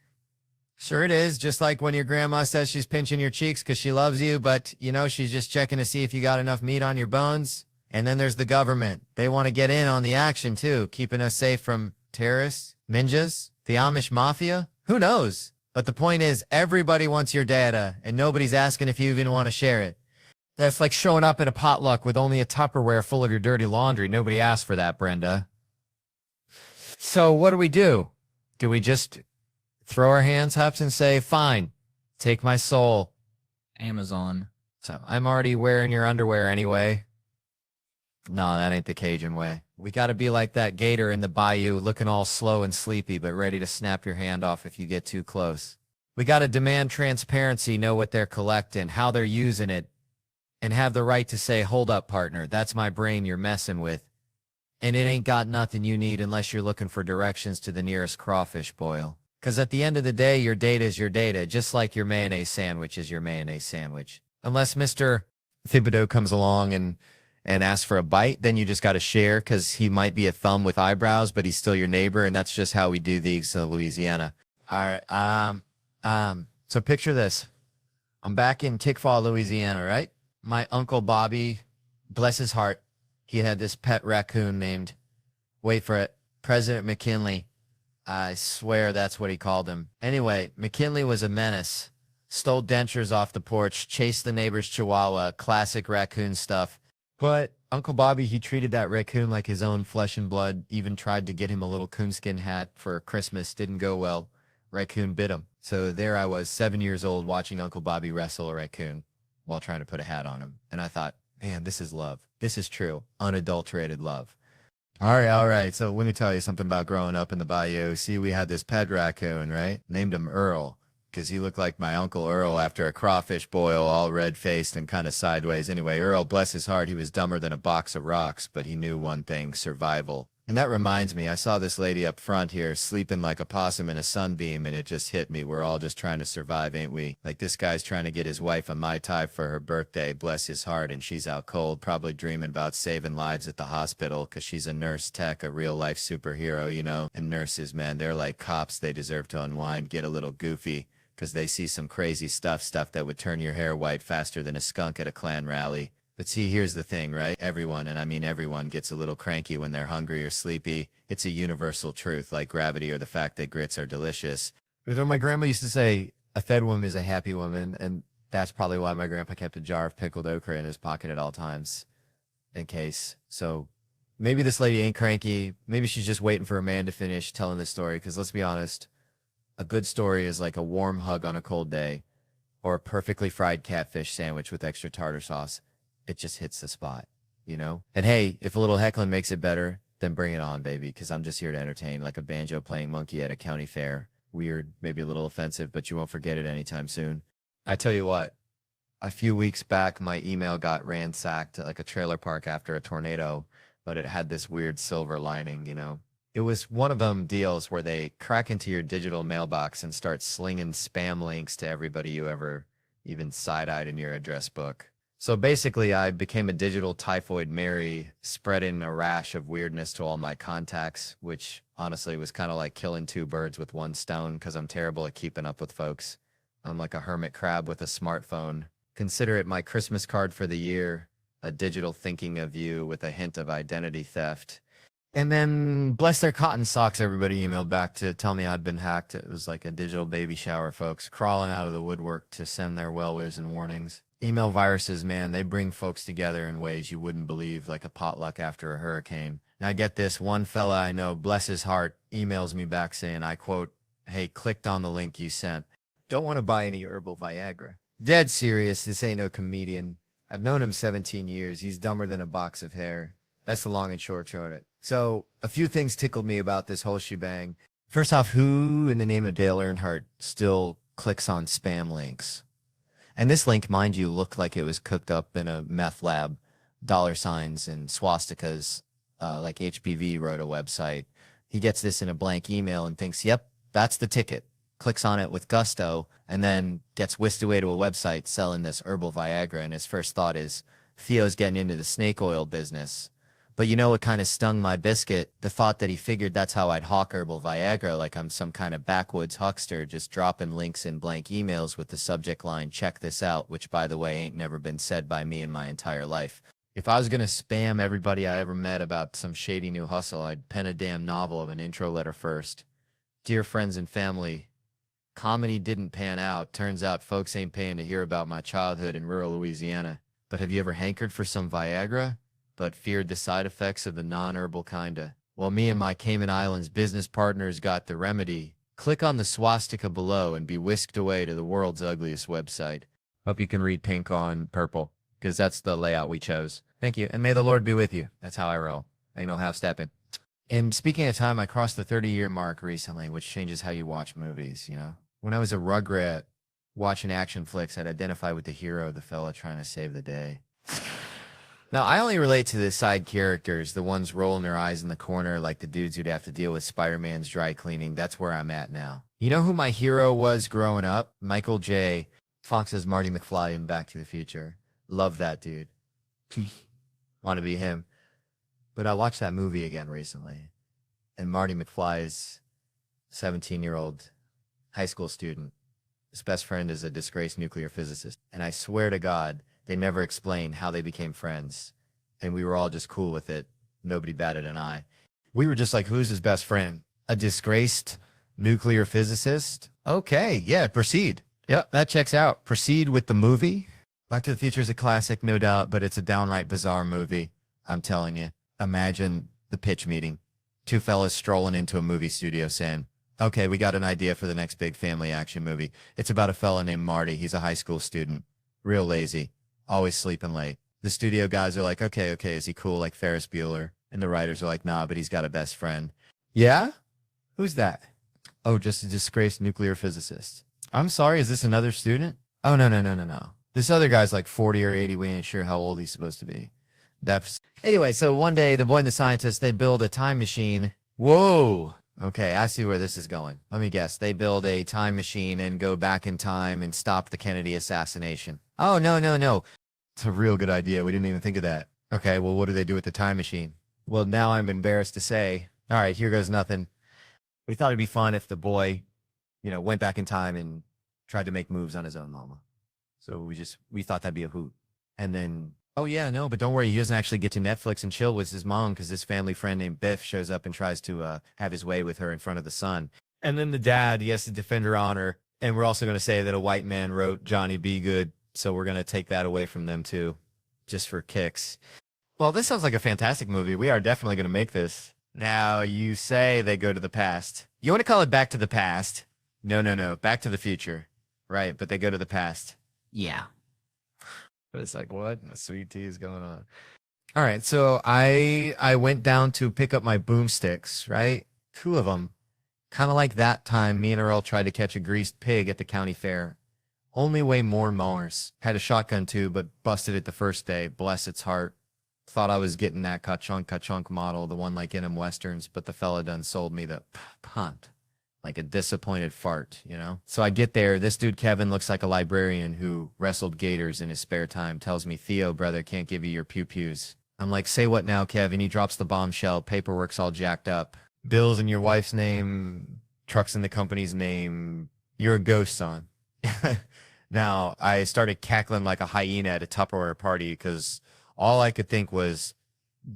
Sure it is, just like when your grandma says she's pinching your cheeks because she loves you, but, you know, she's just checking to see if you got enough meat on your bones. And then there's the government. They want to get in on the action, too, keeping us safe from terrorists, ninjas, the Amish mafia. Who knows? But the point is, everybody wants your data, and nobody's asking if you even want to share it. That's like showing up at a potluck with only a Tupperware full of your dirty laundry. Nobody asked for that, Brenda. So what do? Do we just throw our hands up and say, fine, take my soul? Amazon. So I'm already wearing your underwear anyway. No, that ain't the Cajun way. We gotta be like that gator in the bayou, looking all slow and sleepy, but ready to snap your hand off if you get too close. We gotta demand transparency, know what they're collecting, how they're using it, and have the right to say, hold up, partner, that's my brain you're messing with. And it ain't got nothing you need unless you're looking for directions to the nearest crawfish boil. 'Cause at the end of the day, your data is your data, just like your mayonnaise sandwich is your mayonnaise sandwich. Unless Mr. Thibodeau comes along and asks for a bite, then you just got to share, because he might be a thumb with eyebrows, but he's still your neighbor, and that's just how we do these in Louisiana. All right, so picture this. I'm back in Tickfaw, Louisiana, right? My Uncle Bobby, bless his heart, he had this pet raccoon named, wait for it, President McKinley. I swear that's what he called him. Anyway, McKinley was a menace. Stole dentures off the porch, chased the neighbor's chihuahua, classic raccoon stuff. But Uncle Bobby, he treated that raccoon like his own flesh and blood, even tried to get him a little coonskin hat for Christmas. Didn't go well. Raccoon bit him. So there I was, 7 years old, watching Uncle Bobby wrestle a raccoon while trying to put a hat on him. And I thought, man, this is love. This is true, unadulterated love. All right. So let me tell you something about growing up in the bayou. See, we had this pet raccoon, right? Named him Earl, because he looked like my Uncle Earl after a crawfish boil, all red-faced and kind of sideways. Anyway, Earl, bless his heart, he was dumber than a box of rocks, but he knew one thing, survival. And that reminds me, I saw this lady up front here sleeping like a possum in a sunbeam, and it just hit me. We're all just trying to survive, ain't we? Like this guy's trying to get his wife a Mai Tai for her birthday, bless his heart, and she's out cold, probably dreaming about saving lives at the hospital because she's a nurse tech, a real-life superhero, you know? And nurses, man, they're like cops. They deserve to unwind, get a little goofy because they see some crazy stuff that would turn your hair white faster than a skunk at a Klan rally. But see, here's the thing, right? Everyone, and I mean everyone, gets a little cranky when they're hungry or sleepy. It's a universal truth, like gravity or the fact that grits are delicious. But my grandma used to say, a fed woman is a happy woman, and that's probably why my grandpa kept a jar of pickled okra in his pocket at all times, in case. So maybe this lady ain't cranky. Maybe she's just waiting for a man to finish telling the story, because let's be honest, a good story is like a warm hug on a cold day, or a perfectly fried catfish sandwich with extra tartar sauce. It just hits the spot, you know? And hey, if a little heckling makes it better, then bring it on, baby, because I'm just here to entertain like a banjo-playing monkey at a county fair. Weird, maybe a little offensive, but you won't forget it anytime soon. I tell you what, a few weeks back, my email got ransacked at like a trailer park after a tornado, but it had this weird silver lining, you know? It was one of them deals where they crack into your digital mailbox and start slinging spam links to everybody you ever even side-eyed in your address book. So basically, I became a digital typhoid Mary, spreading a rash of weirdness to all my contacts, which honestly was kind of like killing two birds with one stone because I'm terrible at keeping up with folks. I'm like a hermit crab with a smartphone. Consider it my Christmas card for the year, a digital thinking of you with a hint of identity theft. And then, bless their cotton socks, everybody emailed back to tell me I'd been hacked. It was like a digital baby shower, folks, crawling out of the woodwork to send their well wishes and warnings. Email viruses, man, they bring folks together in ways you wouldn't believe, like a potluck after a hurricane. Now, get this, one fella I know, bless his heart, emails me back saying, I quote, hey, clicked on the link you sent. Don't want to buy any herbal Viagra. Dead serious, this ain't no comedian. I've known him 17 years. He's dumber than a box of hair. That's the long and short of it. So, a few things tickled me about this whole shebang. First off, who in the name of Dale Earnhardt still clicks on spam links? And this link, mind you, looked like it was cooked up in a meth lab, dollar signs and swastikas, like HPV wrote a website. He gets this in a blank email and thinks, yep, that's the ticket. Clicks on it with gusto and then gets whisked away to a website selling this herbal Viagra. And his first thought is, Theo's getting into the snake oil business. But you know what kind of stung my biscuit? The thought that he figured that's how I'd hawk herbal Viagra, like I'm some kind of backwoods huckster just dropping links in blank emails with the subject line, check this out, which, by the way, ain't never been said by me in my entire life. If I was going to spam everybody I ever met about some shady new hustle, I'd pen a damn novel of an intro letter first. Dear friends and family, comedy didn't pan out. Turns out folks ain't paying to hear about my childhood in rural Louisiana. But have you ever hankered for some Viagra? But feared the side effects of the non-herbal kinda? Well, me and my Cayman Islands business partners got the remedy. Click on the swastika below and be whisked away to the world's ugliest website. Hope you can read pink on purple, because that's the layout we chose. Thank you, and may the Lord be with you. That's how I roll. Ain't no half-stepping. And speaking of time, I crossed the 30-year mark recently, which changes how you watch movies, you know? When I was a rugrat watching action flicks, I'd identify with the hero, the fella trying to save the day. Now, I only relate to the side characters, the ones rolling their eyes in the corner like the dudes who'd have to deal with Spider-Man's dry cleaning. That's where I'm at now. You know who my hero was growing up? Michael J. Fox's Marty McFly in Back to the Future. Love that dude. Want to be him. But I watched that movie again recently, and Marty McFly's 17-year-old high school student. His best friend is a disgraced nuclear physicist, and I swear to God, they never explained how they became friends, and we were all just cool with it. Nobody batted an eye. We were just like, who's his best friend? A disgraced nuclear physicist? Okay, yeah, proceed. Yep, that checks out. Proceed with the movie. Back to the Future is a classic, no doubt, but it's a downright bizarre movie. I'm telling you. Imagine the pitch meeting. Two fellas strolling into a movie studio saying, okay, we got an idea for the next big family action movie. It's about a fella named Marty. He's a high school student. Real lazy. Always sleeping late. The studio guys are like, okay, is he cool like Ferris Bueller? And the writers are like, nah, but he's got a best friend. Yeah? Who's that? Oh, just a disgraced nuclear physicist. I'm sorry, is this another student? Oh, no. This other guy's like 40 or 80. We ain't sure how old he's supposed to be. That's anyway. So one day, the boy and the scientist they build a time machine. Whoa. Okay, I see where this is going. Let me guess. They build a time machine and go back in time and stop the Kennedy assassination. Oh no, no, no. It's a real good idea. We didn't even think of that. Okay, well, what do they do with the time machine? Well, now I'm embarrassed to say. All right, here goes nothing. We thought it'd be fun if the boy, went back in time and tried to make moves on his own mama. So we thought that'd be a hoot. And then, oh yeah, no, but don't worry, he doesn't actually get to Netflix and chill with his mom because this family friend named Biff shows up and tries to have his way with her in front of the son. And then the dad, he has to defend her honor. And we're also going to say that a white man wrote Johnny Be Good. So we're going to take that away from them too, just for kicks. Well, this sounds like a fantastic movie. We are definitely going to make this. Now, you say they go to the past. You want to call it Back to the Past? No, no, no. Back to the Future. Right, but they go to the past. Yeah. But it's like, what? Sweet tea is going on. All right, so I went down to pick up my boomsticks, right? 2 of them. Kind of like that time me and Earl tried to catch a greased pig at the county fair. Only way more Mars. Had a shotgun too, but busted it the first day. Bless its heart. Thought I was getting that ka-chunk model, the one like in them westerns, but the fella done sold me the punt. Like a disappointed fart, So I get there. This dude, Kevin, looks like a librarian who wrestled gators in his spare time. Tells me, Theo, brother, can't give you your pew-pews. I'm like, say what now, Kevin? He drops the bombshell. Paperwork's all jacked up. Bills in your wife's name. Trucks in the company's name. You're a ghost, son. Now, I started cackling like a hyena at a Tupperware party because all I could think was,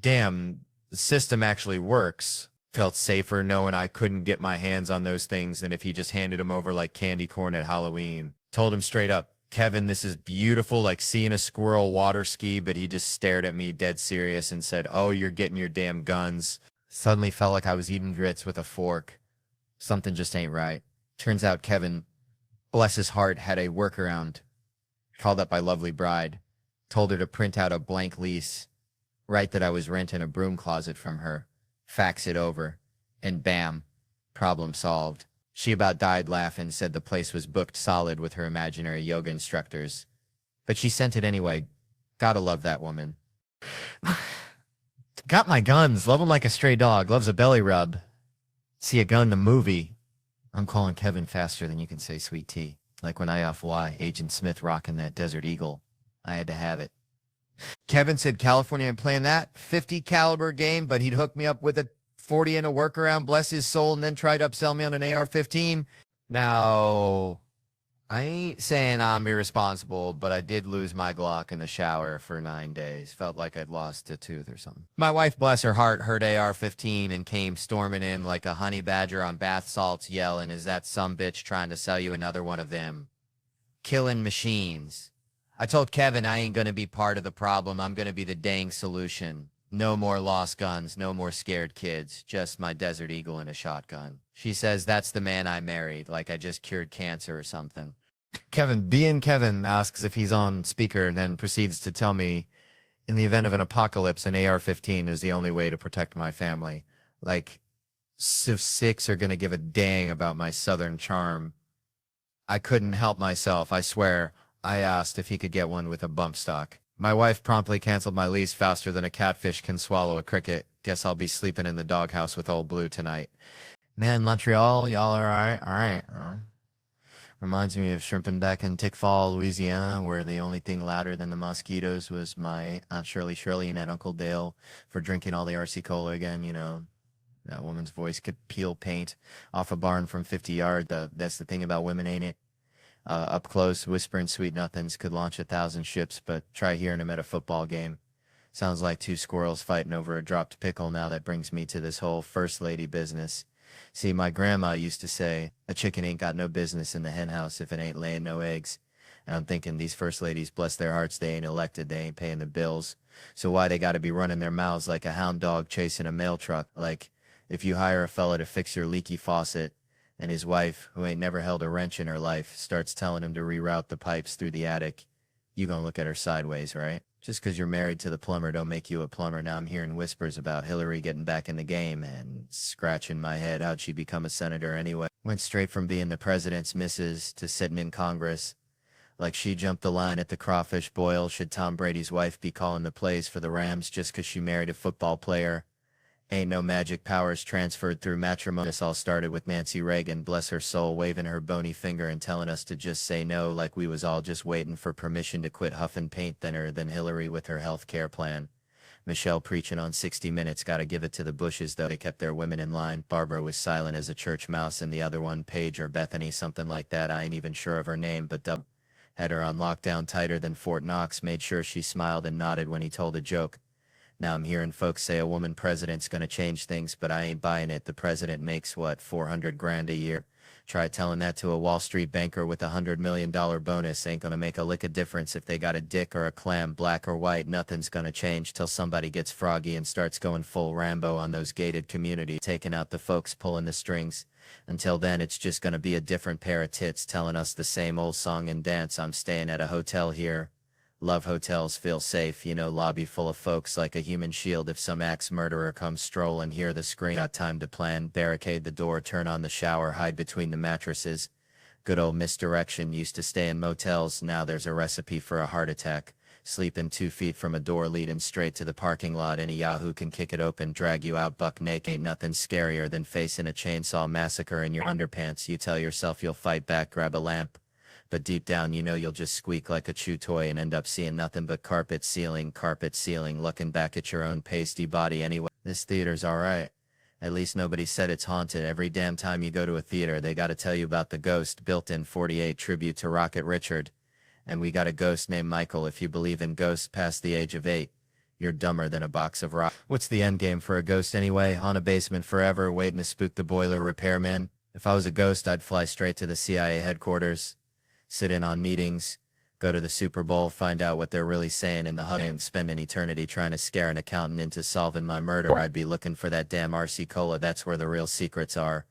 damn, the system actually works. Felt safer knowing I couldn't get my hands on those things than if he just handed them over like candy corn at Halloween. Told him straight up, Kevin, this is beautiful, like seeing a squirrel water ski, but he just stared at me dead serious and said, oh, you're getting your damn guns. Suddenly felt like I was eating grits with a fork. Something just ain't right. Turns out Kevin, bless his heart, had a workaround. Called up my lovely bride. Told her to print out a blank lease. Write that I was renting a broom closet from her. Fax it over, and bam, problem solved. She about died laughing, said the place was booked solid with her imaginary yoga instructors. But she sent it anyway. Gotta love that woman. Got my guns, love 'em like a stray dog, loves a belly rub. See a gun in the movie. I'm calling Kevin faster than you can say sweet tea. Like when I FY, Agent Smith rocking that Desert Eagle. I had to have it. Kevin said California ain't playing that 50 caliber game, but he'd hook me up with a 40 and a workaround, bless his soul, and then try to upsell me on an AR-15. Now, I ain't saying I'm irresponsible, but I did lose my Glock in the shower for 9 days. Felt like I'd lost a tooth or something. My wife, bless her heart, heard AR-15 and came storming in like a honey badger on bath salts yelling, is that some bitch trying to sell you another one of them? Killing machines. I told Kevin I ain't gonna be part of the problem. I'm gonna be the dang solution. No more lost guns, no more scared kids, just my Desert Eagle and a shotgun. She says that's the man I married, like I just cured cancer or something. Kevin asks if he's on speaker and then proceeds to tell me, in the event of an apocalypse, an AR-15 is the only way to protect my family. Like, Civ 6 are gonna give a dang about my southern charm. I couldn't help myself, I swear. I asked if he could get one with a bump stock. My wife promptly canceled my lease faster than a catfish can swallow a cricket. Guess I'll be sleeping in the doghouse with old Blue tonight. Man, Montreal, y'all are alright. Reminds me of shrimping back in Tickfall, Louisiana, where the only thing louder than the mosquitoes was my Aunt Shirley and Aunt Uncle Dale for drinking all the RC Cola again, That woman's voice could peel paint off a barn from 50 yards. That's the thing about women, ain't it? Up close, whispering sweet nothings could launch 1,000 ships, but try hearing them at a football game. Sounds like 2 squirrels fighting over a dropped pickle. Now that brings me to this whole first lady business. See, my grandma used to say, a chicken ain't got no business in the hen house if it ain't laying no eggs. And I'm thinking these first ladies, bless their hearts, they ain't elected, they ain't paying the bills. So why they gotta be running their mouths like a hound dog chasing a mail truck? Like, if you hire a fella to fix your leaky faucet, and his wife, who ain't never held a wrench in her life, starts telling him to reroute the pipes through the attic, you gonna look at her sideways, right? Just 'cause you're married to the plumber don't make you a plumber. Now I'm hearing whispers about Hillary getting back in the game and scratching my head. How'd she become a senator anyway? Went straight from being the president's missus to sitting in Congress. Like she jumped the line at the crawfish boil. Should Tom Brady's wife be calling the plays for the Rams just 'cause she married a football player? Ain't no magic powers transferred through matrimony. This all started with Nancy Reagan, bless her soul, waving her bony finger and telling us to just say no, like we was all just waiting for permission to quit huffing paint thinner. Than Hillary with her health care plan. Michelle preaching on 60 Minutes, gotta give it to the Bushes though, they kept their women in line. Barbara was silent as a church mouse, and the other one, Paige or Bethany, something like that, I ain't even sure of her name, but Dub had her on lockdown tighter than Fort Knox, made sure she smiled and nodded when he told a joke. Now I'm hearing folks say a woman president's gonna change things, but I ain't buying it. The president makes, what, 400 grand a year? Try telling that to a Wall Street banker with $100 million bonus. Ain't gonna make a lick of difference if they got a dick or a clam, black or white. Nothing's gonna change till somebody gets froggy and starts going full Rambo on those gated communities, taking out the folks pulling the strings. Until then, it's just gonna be a different pair of tits telling us the same old song and dance. I'm staying at a hotel here. Love hotels, feel safe, you know, lobby full of folks like a human shield if some axe murderer comes strolling. Hear the scream, got time to plan, barricade the door, turn on the shower, hide between the mattresses. Good old misdirection, used to stay in motels, now there's a recipe for a heart attack. Sleeping 2 feet from a door leading straight to the parking lot, any yahoo can kick it open, drag you out buck naked. Ain't nothing scarier than facing a chainsaw massacre in your underpants. You tell yourself you'll fight back, grab a lamp. But deep down you know you'll just squeak like a chew toy and end up seeing nothing but carpet ceiling, looking back at your own pasty body anyway. This theater's alright. At least nobody said it's haunted. Every damn time you go to a theater they gotta tell you about the ghost. Built-in 48 tribute to Rocket Richard. And we got a ghost named Michael. If you believe in ghosts past the age of 8, you're dumber than a box of rock. What's the end game for a ghost anyway? On a basement forever, waiting to spook the boiler repairman? If I was a ghost I'd fly straight to the CIA headquarters. Sit in on meetings, go to the Super Bowl, find out what they're really saying in the HUD, and spend an eternity trying to scare an accountant into solving my murder. I'd be looking for that damn RC Cola. That's where the real secrets are.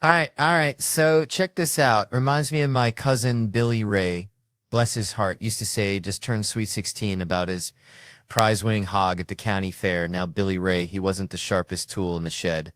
Alright, so check this out. Reminds me of my cousin Billy Ray, bless his heart, used to say just turned sweet 16 about his prize-winning hog at the county fair. Now Billy Ray, he wasn't the sharpest tool in the shed.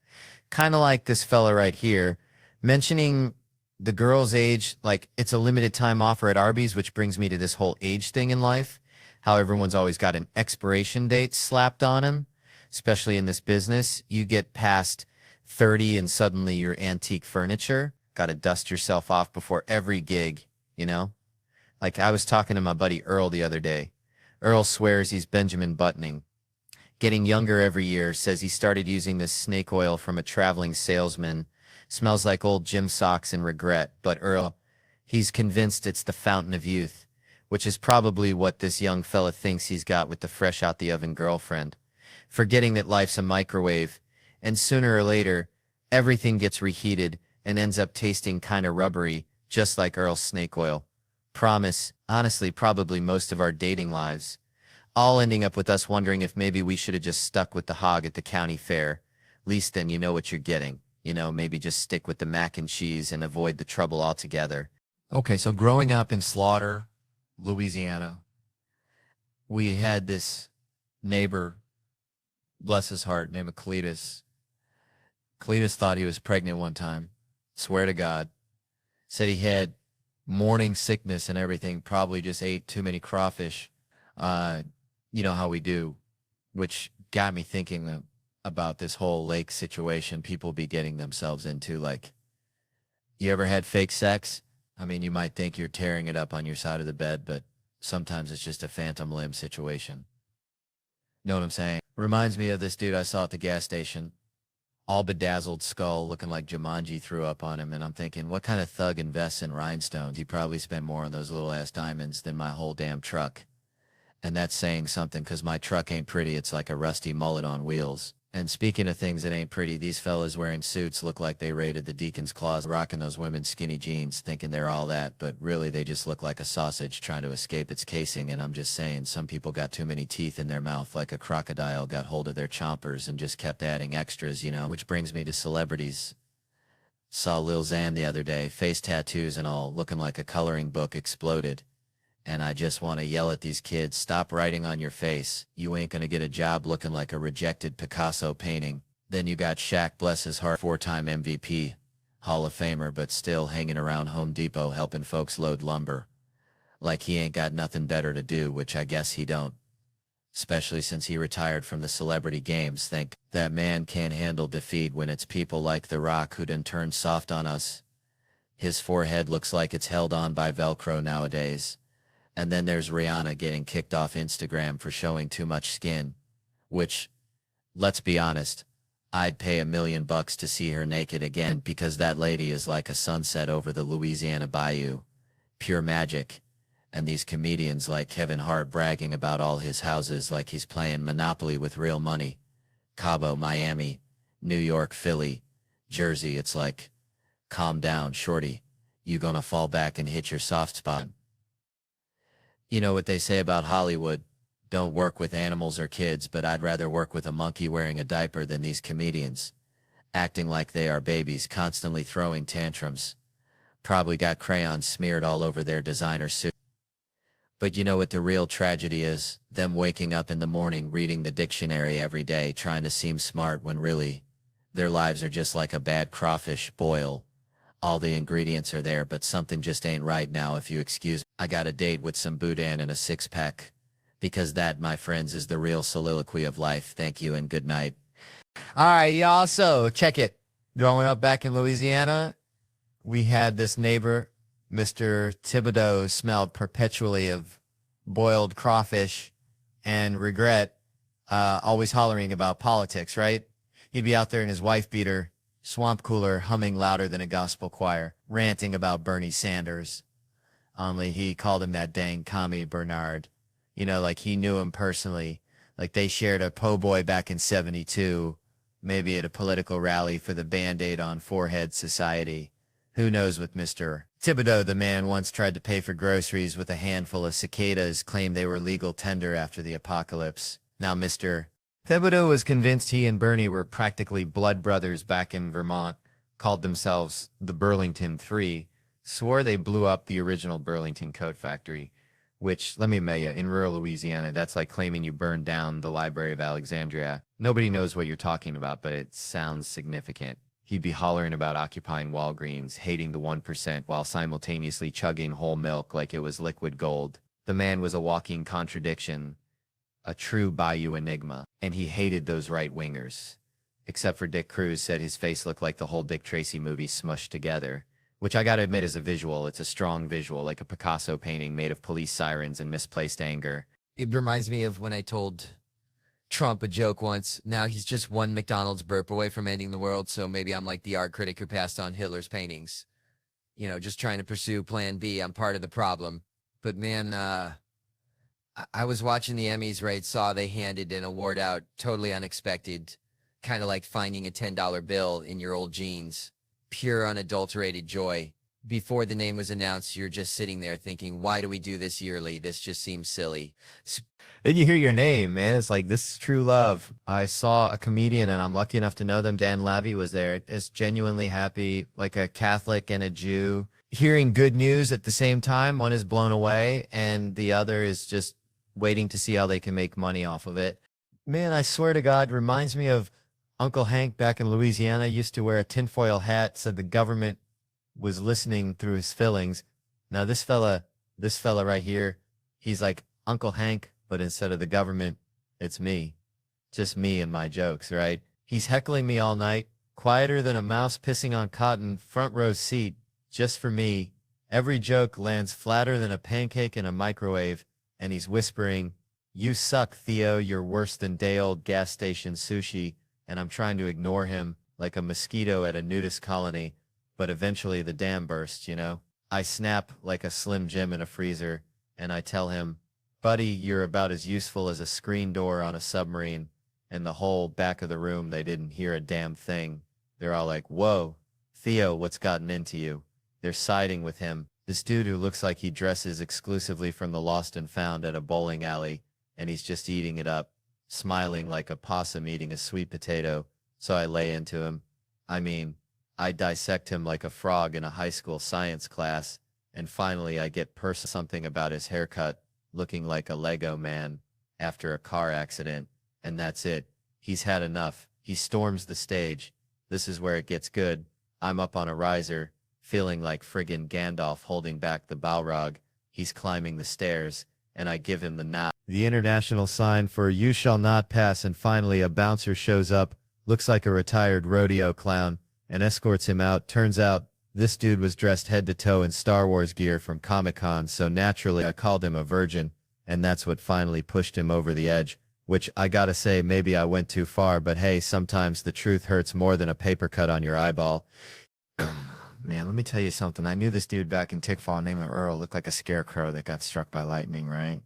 Kind of like this fella right here, mentioning the girl's age, like it's a limited time offer at Arby's, which brings me to this whole age thing in life. How everyone's always got an expiration date slapped on them, especially in this business. You get past 30 and suddenly you're antique furniture. Got to dust yourself off before every gig, you know? Like I was talking to my buddy Earl the other day. Earl swears he's Benjamin Buttoning. Getting younger every year, says he started using this snake oil from a traveling salesman. Smells like old gym socks and regret, but Earl, he's convinced it's the fountain of youth, which is probably what this young fella thinks he's got with the fresh out the oven girlfriend. Forgetting that life's a microwave, and sooner or later, everything gets reheated and ends up tasting kinda rubbery, just like Earl's snake oil. Promise, honestly, probably most of our dating lives. All ending up with us wondering if maybe we should have just stuck with the hog at the county fair. Least then you know what you're getting. You know, maybe just stick with the mac and cheese and avoid the trouble altogether. Okay, so growing up in Slaughter, Louisiana, we had this neighbor, bless his heart, named Cletus. Cletus thought he was pregnant one time. Swear to God. Said he had morning sickness and everything, probably just ate too many crawfish. You know how we do, which got me thinking about this whole lake situation people be getting themselves into. Like, you ever had fake sex? I mean, you might think you're tearing it up on your side of the bed, but sometimes it's just a phantom limb situation. Know what I'm saying? Reminds me of this dude I saw at the gas station. All bedazzled skull, looking like Jumanji threw up on him, and I'm thinking, what kind of thug invests in rhinestones? He probably spent more on those little-ass diamonds than my whole damn truck. And that's saying something, because my truck ain't pretty. It's like a rusty mullet on wheels. And speaking of things that ain't pretty, these fellas wearing suits look like they raided the deacon's closet, rocking those women's skinny jeans, thinking they're all that, but really they just look like a sausage trying to escape its casing. And I'm just saying, some people got too many teeth in their mouth, like a crocodile got hold of their chompers and just kept adding extras, you know. Which brings me to celebrities. Saw Lil Xan the other day, face tattoos and all, looking like a coloring book exploded. And I just want to yell at these kids, stop writing on your face. You ain't gonna get a job looking like a rejected Picasso painting. Then you got Shaq, bless his heart, 4-time MVP, Hall of Famer, but still hanging around Home Depot helping folks load lumber. Like he ain't got nothing better to do, which I guess he don't. Especially since he retired from the celebrity games. Think that man can't handle defeat when it's people like The Rock who done turned soft on us. His forehead looks like it's held on by Velcro nowadays. And then there's Rihanna getting kicked off Instagram for showing too much skin. Which, let's be honest, I'd pay $1,000,000 to see her naked again because that lady is like a sunset over the Louisiana bayou. Pure magic. And these comedians like Kevin Hart bragging about all his houses like he's playing Monopoly with real money. Cabo, Miami, New York, Philly, Jersey, it's like, calm down, shorty. You gonna fall back and hit your soft spot. You know what they say about Hollywood? Don't work with animals or kids, but I'd rather work with a monkey wearing a diaper than these comedians. Acting like they are babies, constantly throwing tantrums. Probably got crayons smeared all over their designer suit. But you know what the real tragedy is? Them waking up in the morning reading the dictionary every day trying to seem smart when really, their lives are just like a bad crawfish boil. All the ingredients are there, but something just ain't right now if you excuse me. I got a date with some boudin and a six-pack. Because that, my friends, is the real soliloquy of life. Thank you and good night. All right, y'all, so check it. Growing up back in Louisiana, we had this neighbor, Mr. Thibodeau, smelled perpetually of boiled crawfish and regret, always hollering about politics, right? He'd be out there in his wife beater, swamp cooler, humming louder than a gospel choir, ranting about Bernie Sanders. Only he called him that dang commie Bernard. You know, like he knew him personally. Like they shared a po' boy back in '72, maybe at a political rally for the Band-Aid on Forehead Society. Who knows with Mr. Thibodeau, the man once tried to pay for groceries with a handful of cicadas, claimed they were legal tender after the apocalypse. Now Mr. Thibodeau was convinced he and Bernie were practically blood brothers back in Vermont, called themselves the Burlington Three, swore they blew up the original Burlington Coat Factory, which, let me tell you, in rural Louisiana, that's like claiming you burned down the Library of Alexandria. Nobody knows what you're talking about, but it sounds significant. He'd be hollering about occupying Walgreens, hating the 1%, while simultaneously chugging whole milk like it was liquid gold. The man was a walking contradiction, a true bayou enigma, and he hated those right-wingers. Except for Dick Cruz said his face looked like the whole Dick Tracy movie smushed together. Which I gotta admit is a visual. It's a strong visual, like a Picasso painting made of police sirens and misplaced anger. It reminds me of when I told Trump a joke once. Now he's just one McDonald's burp away from ending the world, so maybe I'm like the art critic who passed on Hitler's paintings. You know, just trying to pursue plan B. I'm part of the problem. But man, I was watching the Emmys, right? Saw they handed an award out, totally unexpected. Kind of like finding a $10 bill in your old jeans. Pure unadulterated joy. Before the name was announced, you're just sitting there thinking, why do we do this yearly? This just seems silly. Then you hear your name, man. It's like, this is true love. I saw a comedian, and I'm lucky enough to know them. Dan Lavey was there. It's genuinely happy, like a Catholic and a Jew. Hearing good news at the same time. One is blown away, and the other is just waiting to see how they can make money off of it. Man, I swear to God, reminds me of Uncle Hank back in Louisiana. Used to wear a tinfoil hat, said the government was listening through his fillings. Now this fella right here, he's like Uncle Hank, but instead of the government, it's me. Just me and my jokes, right? He's heckling me all night, quieter than a mouse pissing on cotton, front row seat, just for me. Every joke lands flatter than a pancake in a microwave, and he's whispering, "You suck, Theo, you're worse than day-old gas station sushi." And I'm trying to ignore him like a mosquito at a nudist colony, but eventually the dam bursts, you know? I snap like a Slim Jim in a freezer, and I tell him, "Buddy, you're about as useful as a screen door on a submarine." And the whole back of the room, they didn't hear a damn thing. They're all like, "Whoa, Theo, what's gotten into you?" They're siding with him. This dude who looks like he dresses exclusively from the Lost and Found at a bowling alley, and he's just eating it up, smiling like a possum eating a sweet potato. So I lay into him. I mean, I dissect him like a frog in a high school science class, and finally I get something about his haircut, looking like a Lego man after a car accident, and that's it. He's had enough. He storms the stage. This is where it gets good. I'm up on a riser, feeling like friggin' Gandalf holding back the Balrog. He's climbing the stairs, and I give him the nod. The international sign for you shall not pass, and finally a bouncer shows up, looks like a retired rodeo clown, and escorts him out. Turns out, this dude was dressed head to toe in Star Wars gear from Comic-Con, so naturally I called him a virgin, and that's what finally pushed him over the edge. Which, I gotta say, maybe I went too far, but hey, sometimes the truth hurts more than a paper cut on your eyeball. Man, let me tell you something. I knew this dude back in Tickfall named Earl. Looked like a scarecrow that got struck by lightning, right?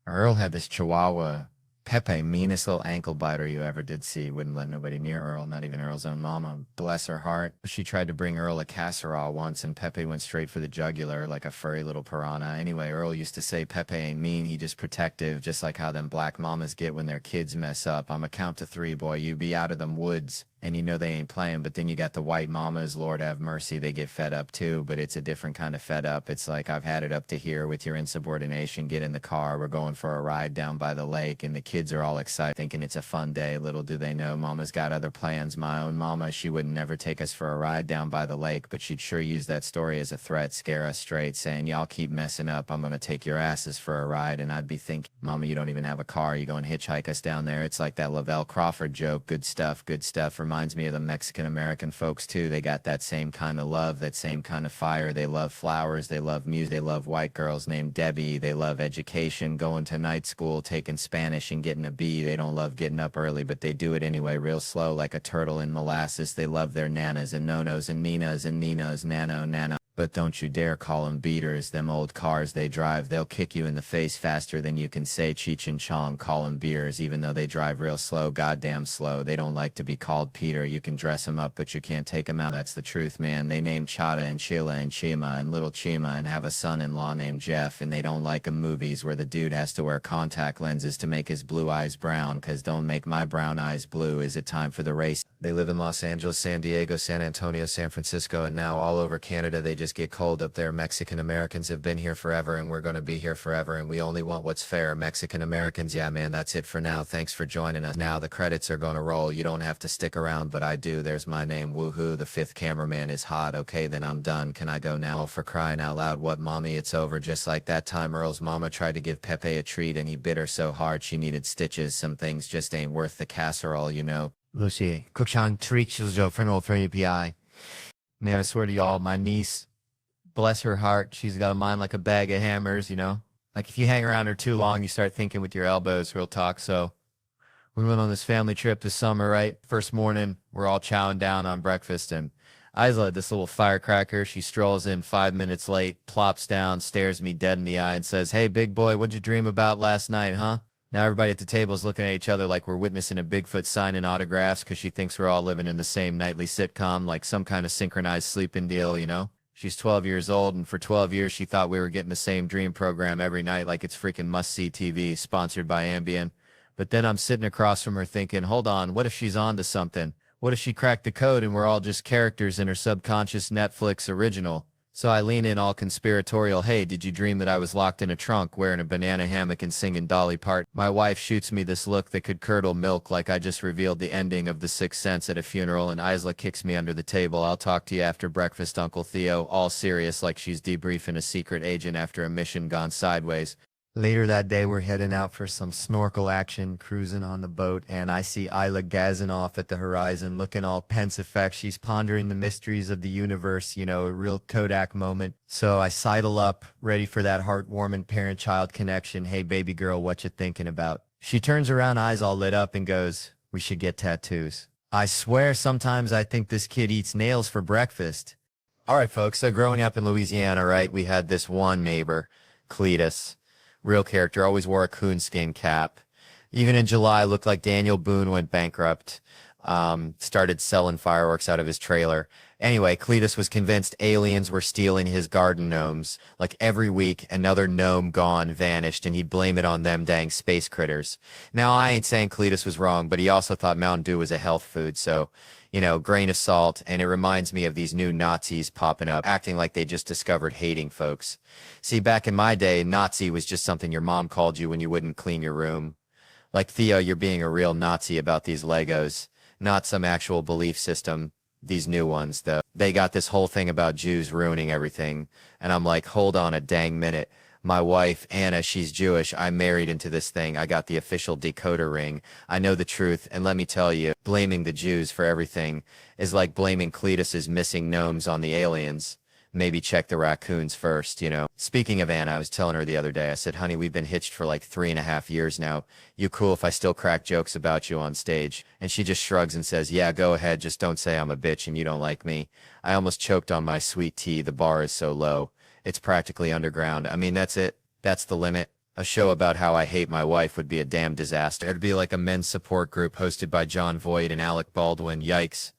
Earl had this chihuahua, Pepe, meanest little ankle biter you ever did see. Wouldn't let nobody near Earl, not even Earl's own mama. Bless her heart. She tried to bring Earl a casserole once, and Pepe went straight for the jugular like a furry little piranha. Anyway, Earl used to say Pepe ain't mean, he just protective, just like how them black mamas get when their kids mess up. I'ma count to 3, boy. You be out of them woods. And you know they ain't playing, but then you got the white mamas, Lord have mercy, they get fed up too, but it's a different kind of fed up. It's like, I've had it up to here with your insubordination, get in the car, we're going for a ride down by the lake, and the kids are all excited, thinking it's a fun day. Little do they know, mama's got other plans. My own mama, she would never take us for a ride down by the lake, but she'd sure use that story as a threat, scare us straight, saying, y'all keep messing up, I'm gonna take your asses for a ride. And I'd be thinking, mama, you don't even have a car, you go and hitchhike us down there. It's like that Lavelle Crawford joke, good stuff, good stuff. Reminds me of the Mexican-American folks too. They got that same kind of love, that same kind of fire. They love flowers, they love music, they love white girls named Debbie, they love education, going to night school, taking Spanish and getting a B. They don't love getting up early, but they do it anyway, real slow like a turtle in molasses. They love their nanas and nonos and ninas and ninos, nano. But don't you dare call them beaters. Them old cars they drive, they'll kick you in the face faster than you can say Cheech and Chong. Call them beers, even though they drive real slow, goddamn slow. They don't like to be called Peter. You can dress them up, but you can't take them out. That's the truth, man. They name Chata and Sheila and Chima and little Chima and have a son-in-law named Jeff, and they don't like 'em movies where the dude has to wear contact lenses to make his blue eyes brown, 'cause don't make my brown eyes blue. Is it time for the race? They live in Los Angeles, San Diego, San Antonio, San Francisco, and now all over Canada. They just get cold up there. Mexican Americans have been here forever, and we're going to be here forever, and we only want what's fair. Mexican Americans, yeah, man, that's it for now. Thanks for joining us. Now the credits are going to roll. You don't have to stick around, but I do. There's my name, woohoo. The 5th cameraman is hot. Okay, then I'm done. Can I go now? For crying out loud, what, mommy? It's over. Just like that time Earl's mama tried to give Pepe a treat, and he bit her so hard she needed stitches. Some things just ain't worth the casserole, you know. Lucy, Kukshan Trichiljo Frenol for API. Man, I swear to y'all, my niece, bless her heart, she's got a mind like a bag of hammers, you know? Like, if you hang around her too long, you start thinking with your elbows, real talk. So, we went on this family trip this summer, right? First morning, we're all chowing down on breakfast, and Isla, this little firecracker, she strolls in 5 minutes late, plops down, stares me dead in the eye, and says, hey, big boy, what'd you dream about last night, huh? Now everybody at the table is looking at each other like we're witnessing a Bigfoot signing autographs, because she thinks we're all living in the same nightly sitcom, like some kind of synchronized sleeping deal, you know? She's 12 years old, and for 12 years she thought we were getting the same dream program every night, like it's freaking must-see TV, sponsored by Ambien. But then I'm sitting across from her thinking, hold on, what if she's on to something? What if she cracked the code and we're all just characters in her subconscious Netflix original? So I lean in all conspiratorial, hey, did you dream that I was locked in a trunk wearing a banana hammock and singing Dolly Parton? My wife shoots me this look that could curdle milk, like I just revealed the ending of The Sixth Sense at a funeral, and Isla kicks me under the table. I'll talk to you after breakfast, Uncle Theo, all serious like she's debriefing a secret agent after a mission gone sideways. Later that day, we're heading out for some snorkel action, cruising on the boat, and I see Isla gazing off at the horizon, looking all pensive. She's pondering the mysteries of the universe, you know, a real Kodak moment. So I sidle up, ready for that heartwarming parent-child connection. Hey, baby girl, what you thinking about? She turns around, eyes all lit up, and goes, we should get tattoos. I swear sometimes I think this kid eats nails for breakfast. All right, folks, so growing up in Louisiana, right, we had this one neighbor, Cletus. Real character, always wore a coonskin cap. Even in July, looked like Daniel Boone went bankrupt. Started selling fireworks out of his trailer. Anyway, Cletus was convinced aliens were stealing his garden gnomes. Like every week, another gnome gone, vanished, and he'd blame it on them dang space critters. Now, I ain't saying Cletus was wrong, but he also thought Mountain Dew was a health food, so, you know, grain of salt, and it reminds me of these new Nazis popping up, acting like they just discovered hating folks. See, back in my day, Nazi was just something your mom called you when you wouldn't clean your room. Like, Theo, you're being a real Nazi about these Legos, not some actual belief system. These new ones, though. They got this whole thing about Jews ruining everything. And I'm like, hold on a dang minute. My wife, Anna, she's Jewish. I married into this thing. I got the official decoder ring. I know the truth. And let me tell you, blaming the Jews for everything is like blaming Cletus's missing gnomes on the aliens. Maybe check the raccoons first, you know. Speaking of Anna, I was telling her the other day, I said, honey, we've been hitched for like 3.5 years now. You cool if I still crack jokes about you on stage? And she just shrugs and says, yeah, go ahead. Just don't say I'm a bitch and you don't like me. I almost choked on my sweet tea. The bar is so low. It's practically underground. I mean, that's it. That's the limit. A show about how I hate my wife would be a damn disaster. It'd be like a men's support group hosted by John Voight and Alec Baldwin. Yikes.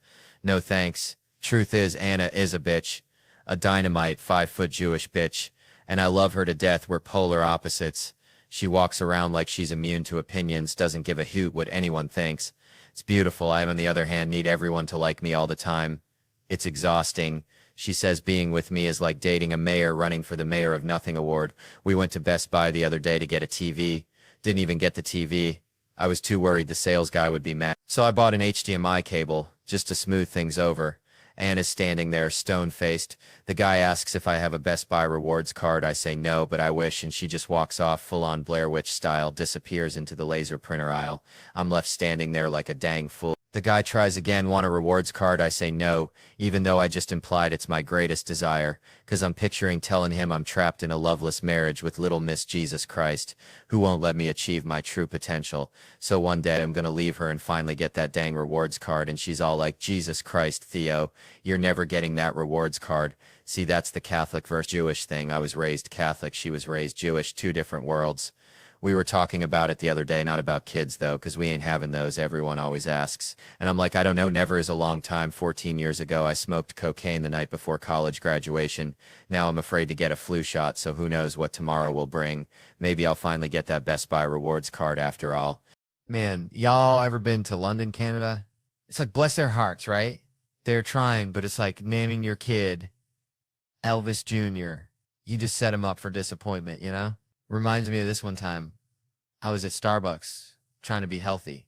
No thanks. Truth is, Anna is a bitch. A dynamite 5-foot Jewish bitch. And I love her to death. We're polar opposites. She walks around like she's immune to opinions, doesn't give a hoot what anyone thinks. It's beautiful. I, on the other hand, need everyone to like me all the time. It's exhausting. She says being with me is like dating a mayor running for the Mayor of Nothing award. We went to Best Buy the other day to get a TV. Didn't even get the TV. I was too worried the sales guy would be mad. So I bought an HDMI cable just to smooth things over. Anna's standing there, stone-faced. The guy asks if I have a Best Buy rewards card. I say no, but I wish, and she just walks off full-on Blair Witch style, disappears into the laser printer aisle. I'm left standing there like a dang fool. The guy tries again, want a rewards card? I say no, even though I just implied it's my greatest desire, 'cause I'm picturing telling him I'm trapped in a loveless marriage with little Miss Jesus Christ, who won't let me achieve my true potential. So one day I'm gonna leave her and finally get that dang rewards card, and she's all like, Jesus Christ, Theo, you're never getting that rewards card. See, that's the Catholic versus Jewish thing. I was raised Catholic, she was raised Jewish, two different worlds. We were talking about it the other day, not about kids though, 'cause we ain't having those, everyone always asks. And I'm like, I don't know, never is a long time. 14 years ago, I smoked cocaine the night before college graduation. Now I'm afraid to get a flu shot, so who knows what tomorrow will bring. Maybe I'll finally get that Best Buy rewards card after all. Man, y'all ever been to London, Canada? It's like, bless their hearts, right? They're trying, but it's like naming your kid Elvis Jr. You just set him up for disappointment, you know? Reminds me of this one time. I was at Starbucks trying to be healthy,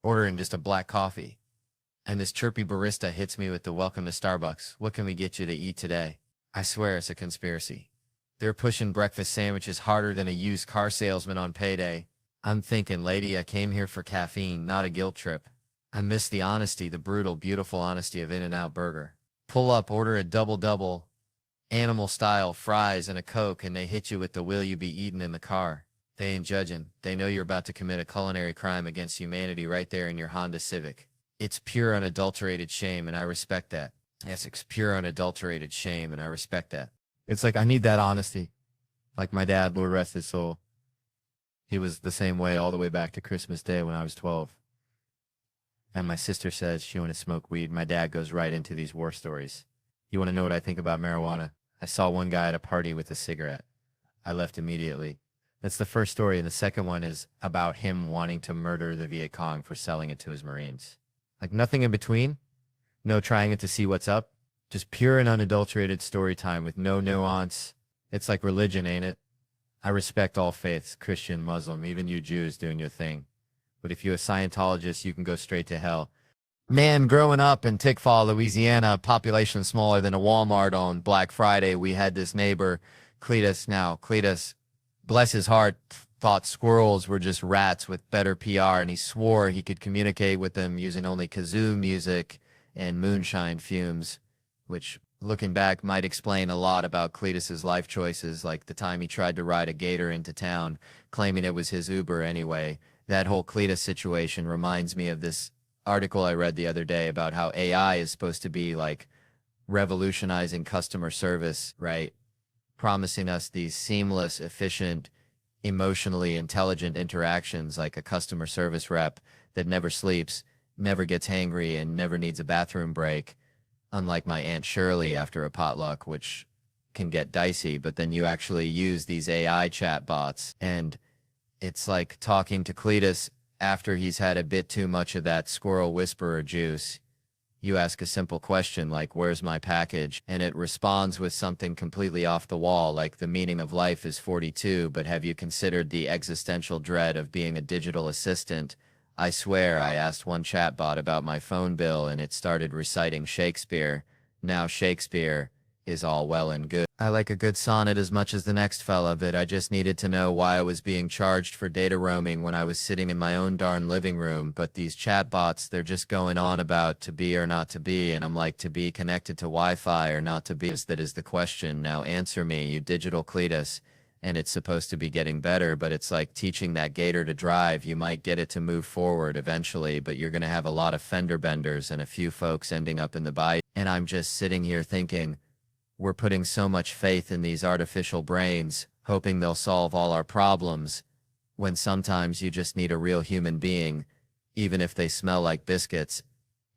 ordering just a black coffee. And this chirpy barista hits me with the welcome to Starbucks. What can we get you to eat today? I swear it's a conspiracy. They're pushing breakfast sandwiches harder than a used car salesman on payday. I'm thinking, lady, I came here for caffeine, not a guilt trip. I miss the honesty, the brutal, beautiful honesty of In-N-Out Burger. Pull up, order a double-double, animal style fries and a Coke, and they hit you with the will you be eating in the car. They ain't judging. They know you're about to commit a culinary crime against humanity right there in your Honda Civic. It's pure unadulterated shame, and I respect that. Yes, it's pure unadulterated shame, and I respect that. It's like, I need that honesty. Like my dad, Lord rest his soul. He was the same way all the way back to Christmas Day when I was 12. And my sister says she wanted to smoke weed. My dad goes right into these war stories. You want to know what I think about marijuana? I saw one guy at a party with a cigarette. I left immediately. That's the first story, and the second one is about him wanting to murder the Viet Cong for selling it to his Marines. Like nothing in between, no trying it to see what's up, just pure and unadulterated story time with no nuance. It's like religion, ain't it? I respect all faiths, Christian, Muslim, even you Jews doing your thing. But if you're a Scientologist, you can go straight to hell. Man, growing up in Tickfaw, Louisiana, population smaller than a Walmart on Black Friday, we had this neighbor, Cletus. Now, Cletus, bless his heart, thought squirrels were just rats with better PR, and he swore he could communicate with them using only kazoo music and moonshine fumes, which, looking back, might explain a lot about Cletus's life choices, like the time he tried to ride a gator into town, claiming it was his Uber anyway. That whole Cletus situation reminds me of this article I read the other day about how AI is supposed to be like revolutionizing customer service, right? Promising us these seamless, efficient, emotionally intelligent interactions like a customer service rep that never sleeps, never gets hangry, and never needs a bathroom break. Unlike my Aunt Shirley after a potluck, which can get dicey, but then you actually use these AI chatbots, and it's like talking to Cletus after he's had a bit too much of that squirrel whisperer juice. You ask a simple question like, where's my package? And it responds with something completely off the wall, like the meaning of life is 42, but have you considered the existential dread of being a digital assistant? I swear I asked one chatbot about my phone bill and it started reciting Shakespeare. Now Shakespeare is all well and good. I like a good sonnet as much as the next fella, but I just needed to know why I was being charged for data roaming when I was sitting in my own darn living room. But these chatbots, they're just going on about to be or not to be, and I'm like, to be connected to Wi-Fi or not to be? That is the question. Now answer me, you digital Cletus. And it's supposed to be getting better, but it's like teaching that gator to drive. You might get it to move forward eventually, but you're going to have a lot of fender benders and a few folks ending up in the bite. And I'm just sitting here thinking, we're putting so much faith in these artificial brains, hoping they'll solve all our problems, when sometimes you just need a real human being, even if they smell like biscuits,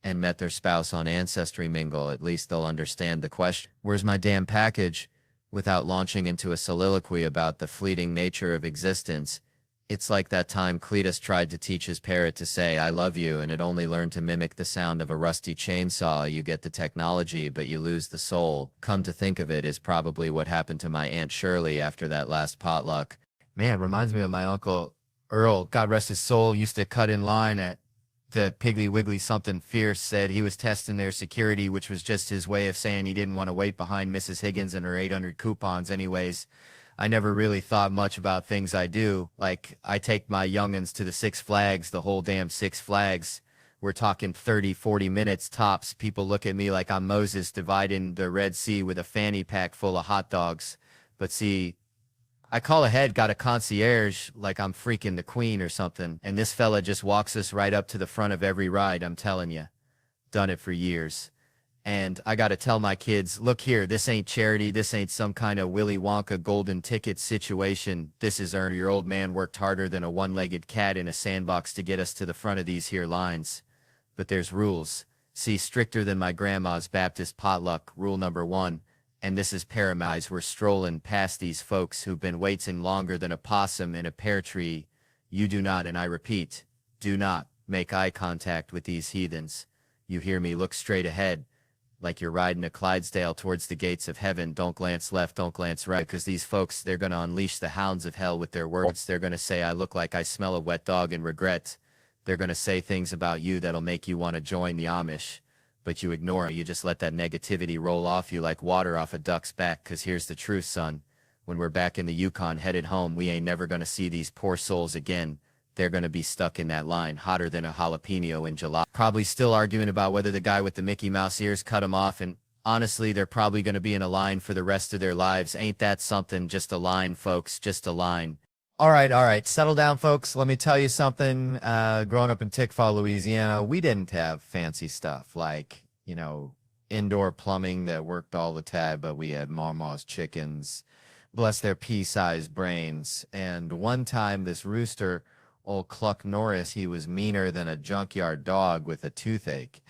and met their spouse on Ancestry Mingle. At least they'll understand the question, where's my damn package? Without launching into a soliloquy about the fleeting nature of existence. It's like that time Cletus tried to teach his parrot to say, I love you, and it only learned to mimic the sound of a rusty chainsaw. You get the technology, but you lose the soul. Come to think of it, is probably what happened to my Aunt Shirley after that last potluck. Man, reminds me of my Uncle Earl, God rest his soul, used to cut in line at the Piggly Wiggly something fierce. Said he was testing their security, which was just his way of saying he didn't want to wait behind Mrs. Higgins and her 800 coupons anyways. I never really thought much about things I do. Like, I take my youngins to the Six Flags, the whole damn Six Flags. We're talking 30, 40 minutes tops. People look at me like I'm Moses dividing the Red Sea with a fanny pack full of hot dogs. But see, I call ahead, got a concierge, like I'm freaking the queen or something, and this fella just walks us right up to the front of every ride, I'm telling you. Done it for years. And I gotta tell my kids, look here, this ain't charity, this ain't some kind of Willy Wonka golden ticket situation. This is your old man worked harder than a one-legged cat in a sandbox to get us to the front of these here lines. But there's rules. See, stricter than my grandma's Baptist potluck, rule number 1. And this is paramount. We're strolling past these folks who've been waiting longer than a possum in a pear tree. You do not, and I repeat, do not make eye contact with these heathens. You hear me? Look straight ahead, like you're riding a Clydesdale towards the gates of heaven. Don't glance left, don't glance right, because these folks, they're going to unleash the hounds of hell with their words. They're going to say, I look like I smell a wet dog and regret. They're going to say things about you that'll make you want to join the Amish. But you ignore it. You just let that negativity roll off you like water off a duck's back. Cause here's the truth, son. When we're back in the Yukon headed home, we ain't never gonna see these poor souls again. They're gonna be stuck in that line, hotter than a jalapeno in July. Probably still arguing about whether the guy with the Mickey Mouse ears cut him off, and honestly, they're probably gonna be in a line for the rest of their lives. Ain't that something? Just a line, folks, just a line. All right, settle down, folks. Let me tell you something. Growing up in Tickfaw, Louisiana, we didn't have fancy stuff like, indoor plumbing that worked all the time, but we had Mama's chickens, bless their pea-sized brains. And one time, this rooster, old Cluck Norris, he was meaner than a junkyard dog with a toothache.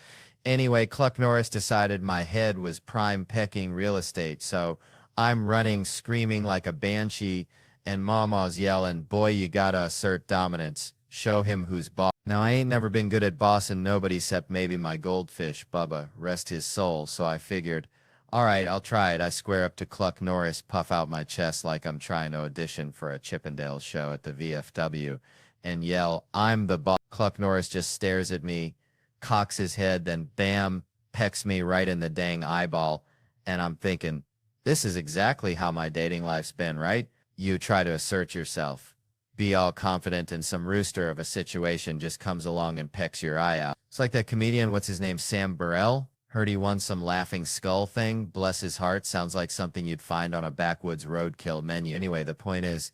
Anyway, Cluck Norris decided my head was prime pecking real estate, so I'm running, screaming like a banshee, and Mama's yelling, boy, you gotta assert dominance. Show him who's boss. Now, I ain't never been good at bossing nobody except maybe my goldfish, Bubba, rest his soul, so I figured, all right, I'll try it. I square up to Cluck Norris, puff out my chest like I'm trying to audition for a Chippendale show at the VFW, and yell, I'm the boss. Cluck Norris just stares at me, cocks his head, then bam, pecks me right in the dang eyeball, and I'm thinking, this is exactly how my dating life's been, right? You try to assert yourself, be all confident, and some rooster of a situation just comes along and pecks your eye out. It's like that comedian, what's his name, Sam Burrell? Heard he won some laughing skull thing. Bless his heart, sounds like something you'd find on a backwoods roadkill menu. Anyway, the point is,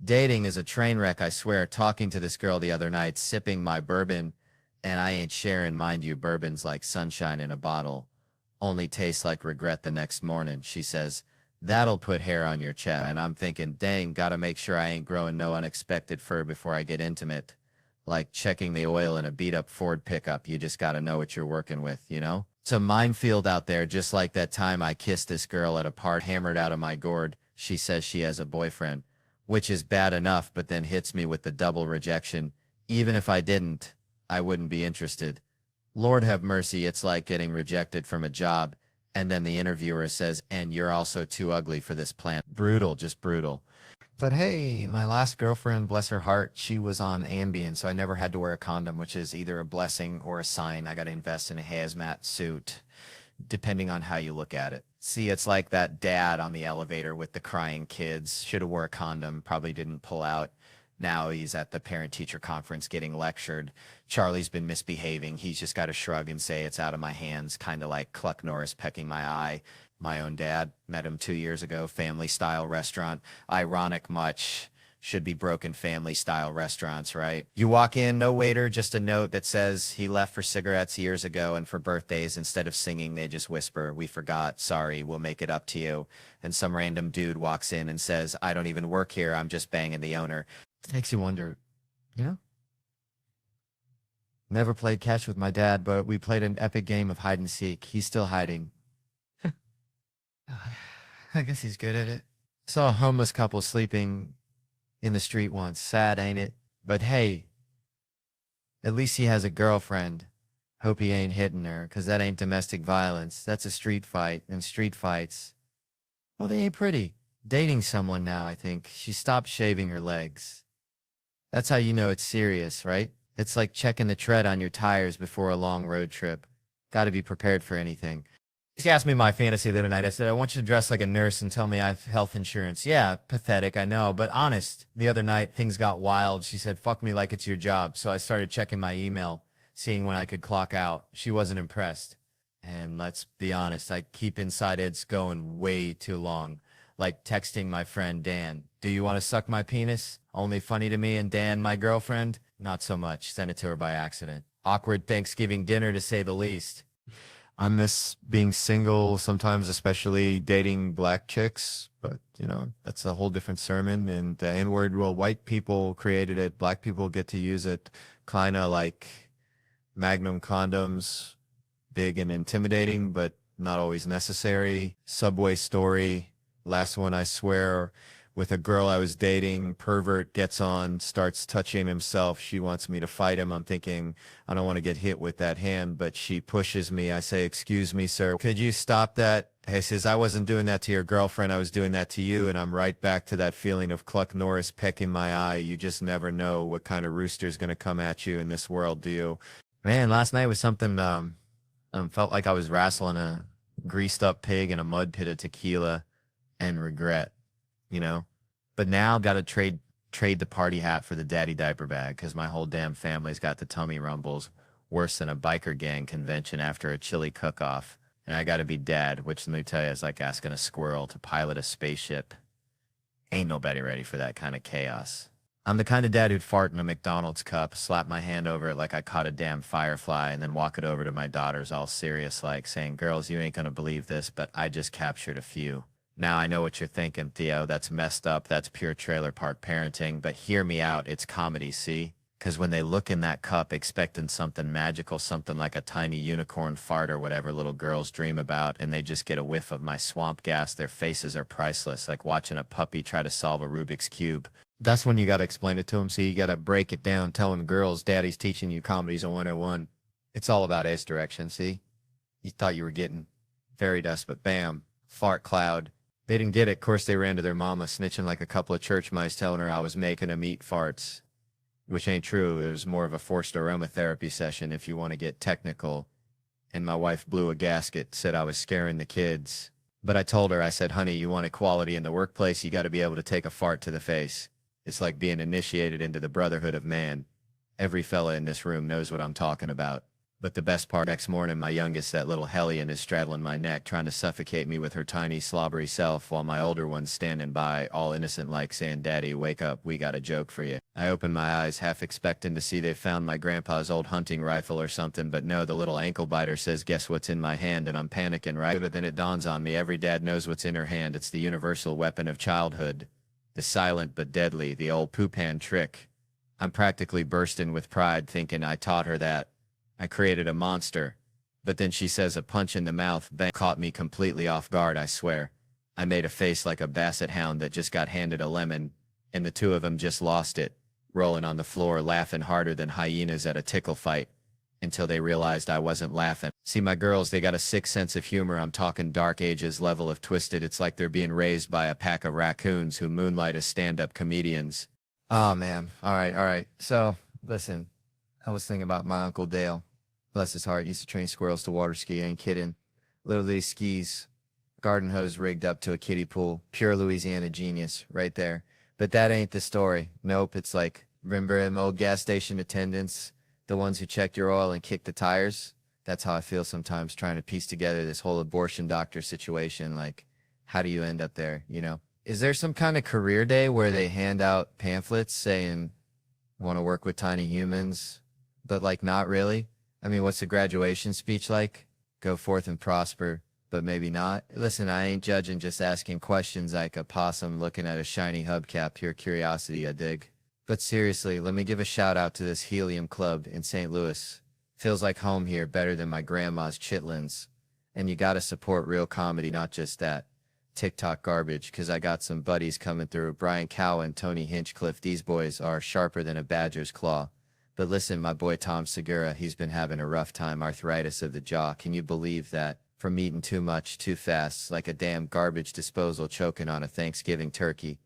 dating is a train wreck, I swear. Talking to this girl the other night, sipping my bourbon, and I ain't sharing, mind you, bourbon's like sunshine in a bottle. Only tastes like regret the next morning. She says, that'll put hair on your chest. And I'm thinking, dang, gotta make sure I ain't growing no unexpected fur before I get intimate. Like checking the oil in a beat-up Ford pickup. You just gotta know what you're working with, It's a minefield out there, just like that time I kissed this girl at a party, hammered out of my gourd. She says she has a boyfriend, which is bad enough, but then hits me with the double rejection. Even if I didn't, I wouldn't be interested. Lord have mercy, it's like getting rejected from a job. And then the interviewer says, and you're also too ugly for this plant. Brutal, just brutal. But hey, my last girlfriend, bless her heart, she was on Ambien, so I never had to wear a condom, which is either a blessing or a sign. I got to invest in a hazmat suit, depending on how you look at it. See, it's like that dad on the elevator with the crying kids. Should have wore a condom, probably didn't pull out. Now he's at the parent-teacher conference getting lectured. Charlie's been misbehaving. He's just got to shrug and say it's out of my hands, kind of like Cluck Norris pecking my eye. My own dad, met him 2 years ago, family-style restaurant. Ironic much. Should be broken family-style restaurants, right? You walk in, no waiter, just a note that says he left for cigarettes years ago, and for birthdays, instead of singing, they just whisper, "We forgot, sorry, we'll make it up to you." And some random dude walks in and says, "I don't even work here, I'm just banging the owner." It makes you wonder, you know? Never played catch with my dad, but we played an epic game of hide and seek. He's still hiding. I guess he's good at it. Saw a homeless couple sleeping in the street once. Sad, ain't it? But hey, at least he has a girlfriend. Hope he ain't hitting her, 'cause that ain't domestic violence. That's a street fight, and street fights, well, they ain't pretty. Dating someone now, I think. She stopped shaving her legs. That's how you know it's serious, right? It's like checking the tread on your tires before a long road trip. Gotta be prepared for anything. She asked me my fantasy the other night. I said, I want you to dress like a nurse and tell me I have health insurance. Yeah, pathetic, I know, but honest. The other night, things got wild. She said, fuck me like it's your job. So I started checking my email, seeing when I could clock out. She wasn't impressed. And let's be honest, I keep inside it's going way too long. Like texting my friend Dan, "Do you want to suck my penis?" Only funny to me, and Dan, my girlfriend, not so much. Sent it to her by accident. Awkward Thanksgiving dinner, to say the least. I miss being single, sometimes especially dating black chicks, but you know, that's a whole different sermon. And the N-word, well, white people created it, black people get to use it, kind of like Magnum condoms, big and intimidating, but not always necessary. Subway story. Last one, I swear, with a girl I was dating, pervert gets on, starts touching himself. She wants me to fight him. I'm thinking, I don't want to get hit with that hand, but she pushes me. I say, "Excuse me, sir, could you stop that?" He says, "I wasn't doing that to your girlfriend. I was doing that to you." And I'm right back to that feeling of Cluck Norris pecking my eye. You just never know what kind of rooster's going to come at you in this world, do you? Man, last night was something, felt like I was wrestling a greased up pig in a mud pit of tequila and regret, you know? But now got to trade the party hat for the daddy diaper bag, because my whole damn family's got the tummy rumbles worse than a biker gang convention after a chili cook-off. And I got to be dad, which let me tell you is like asking a squirrel to pilot a spaceship. Ain't nobody ready for that kind of chaos. I'm the kind of dad who'd fart in a McDonald's cup, slap my hand over it like I caught a damn firefly, and then walk it over to my daughters all serious like, saying, "Girls, you ain't gonna believe this, but I just captured a few." Now I know what you're thinking, Theo. That's messed up. That's pure trailer park parenting. But hear me out. It's comedy, see? Because when they look in that cup expecting something magical, something like a tiny unicorn fart or whatever little girls dream about, and they just get a whiff of my swamp gas, their faces are priceless, like watching a puppy try to solve a Rubik's Cube. That's when you got to explain it to them. See, you got to break it down, telling girls daddy's teaching you comedy's a 101. It's all about ace direction, see? You thought you were getting fairy dust, but bam, fart cloud. They didn't get it. Of course, they ran to their mama, snitching like a couple of church mice, telling her I was making them eat farts, which ain't true. It was more of a forced aromatherapy session, if you want to get technical. And my wife blew a gasket, said I was scaring the kids. But I told her, I said, "Honey, you want equality in the workplace, you got to be able to take a fart to the face. It's like being initiated into the brotherhood of man. Every fella in this room knows what I'm talking about." But the best part, next morning, my youngest, that little hellion, is straddling my neck, trying to suffocate me with her tiny, slobbery self, while my older one's standing by, all innocent like, saying, "Daddy, wake up, we got a joke for you." I open my eyes, half expecting to see they found my grandpa's old hunting rifle or something, but no, the little ankle biter says, "Guess what's in my hand?" And I'm panicking, right? But then it dawns on me, every dad knows what's in her hand. It's the universal weapon of childhood. The silent but deadly, the old poop hand trick. I'm practically bursting with pride, thinking I taught her that. I created a monster. But then she says a punch in the mouth bang caught me completely off guard, I swear. I made a face like a basset hound that just got handed a lemon, and the two of them just lost it, rolling on the floor, laughing harder than hyenas at a tickle fight. until they realized I wasn't laughing. See, my girls, they got a sick sense of humor. I'm talking Dark Ages level of twisted. It's like they're being raised by a pack of raccoons who moonlight as stand-up comedians. Oh, man. All right, all right. So, listen, I was thinking about my Uncle Dale. Bless his heart, used to train squirrels to water ski. I ain't kidding. Literally skis, garden hose rigged up to a kiddie pool. Pure Louisiana genius right there. But that ain't the story. Nope, it's like, remember them old gas station attendants? The ones who checked your oil and kicked the tires? That's how I feel sometimes trying to piece together this whole abortion doctor situation. Like, how do you end up there, you know? Is there some kind of career day where they hand out pamphlets saying, want to work with tiny humans, but like not really? I mean, what's the graduation speech like? Go forth and prosper, but maybe not. Listen, I ain't judging, just asking questions like a possum looking at a shiny hubcap. Pure curiosity, I dig. But seriously, let me give a shout out to this Helium Club in St. Louis. Feels like home here, better than my grandma's chitlins. And you gotta support real comedy, not just that TikTok garbage, because I got some buddies coming through. Brian Cowan, Tony Hinchcliffe, these boys are sharper than a badger's claw. But listen, my boy Tom Segura, he's been having a rough time, arthritis of the jaw. Can you believe that? From eating too much, too fast, like a damn garbage disposal choking on a Thanksgiving turkey.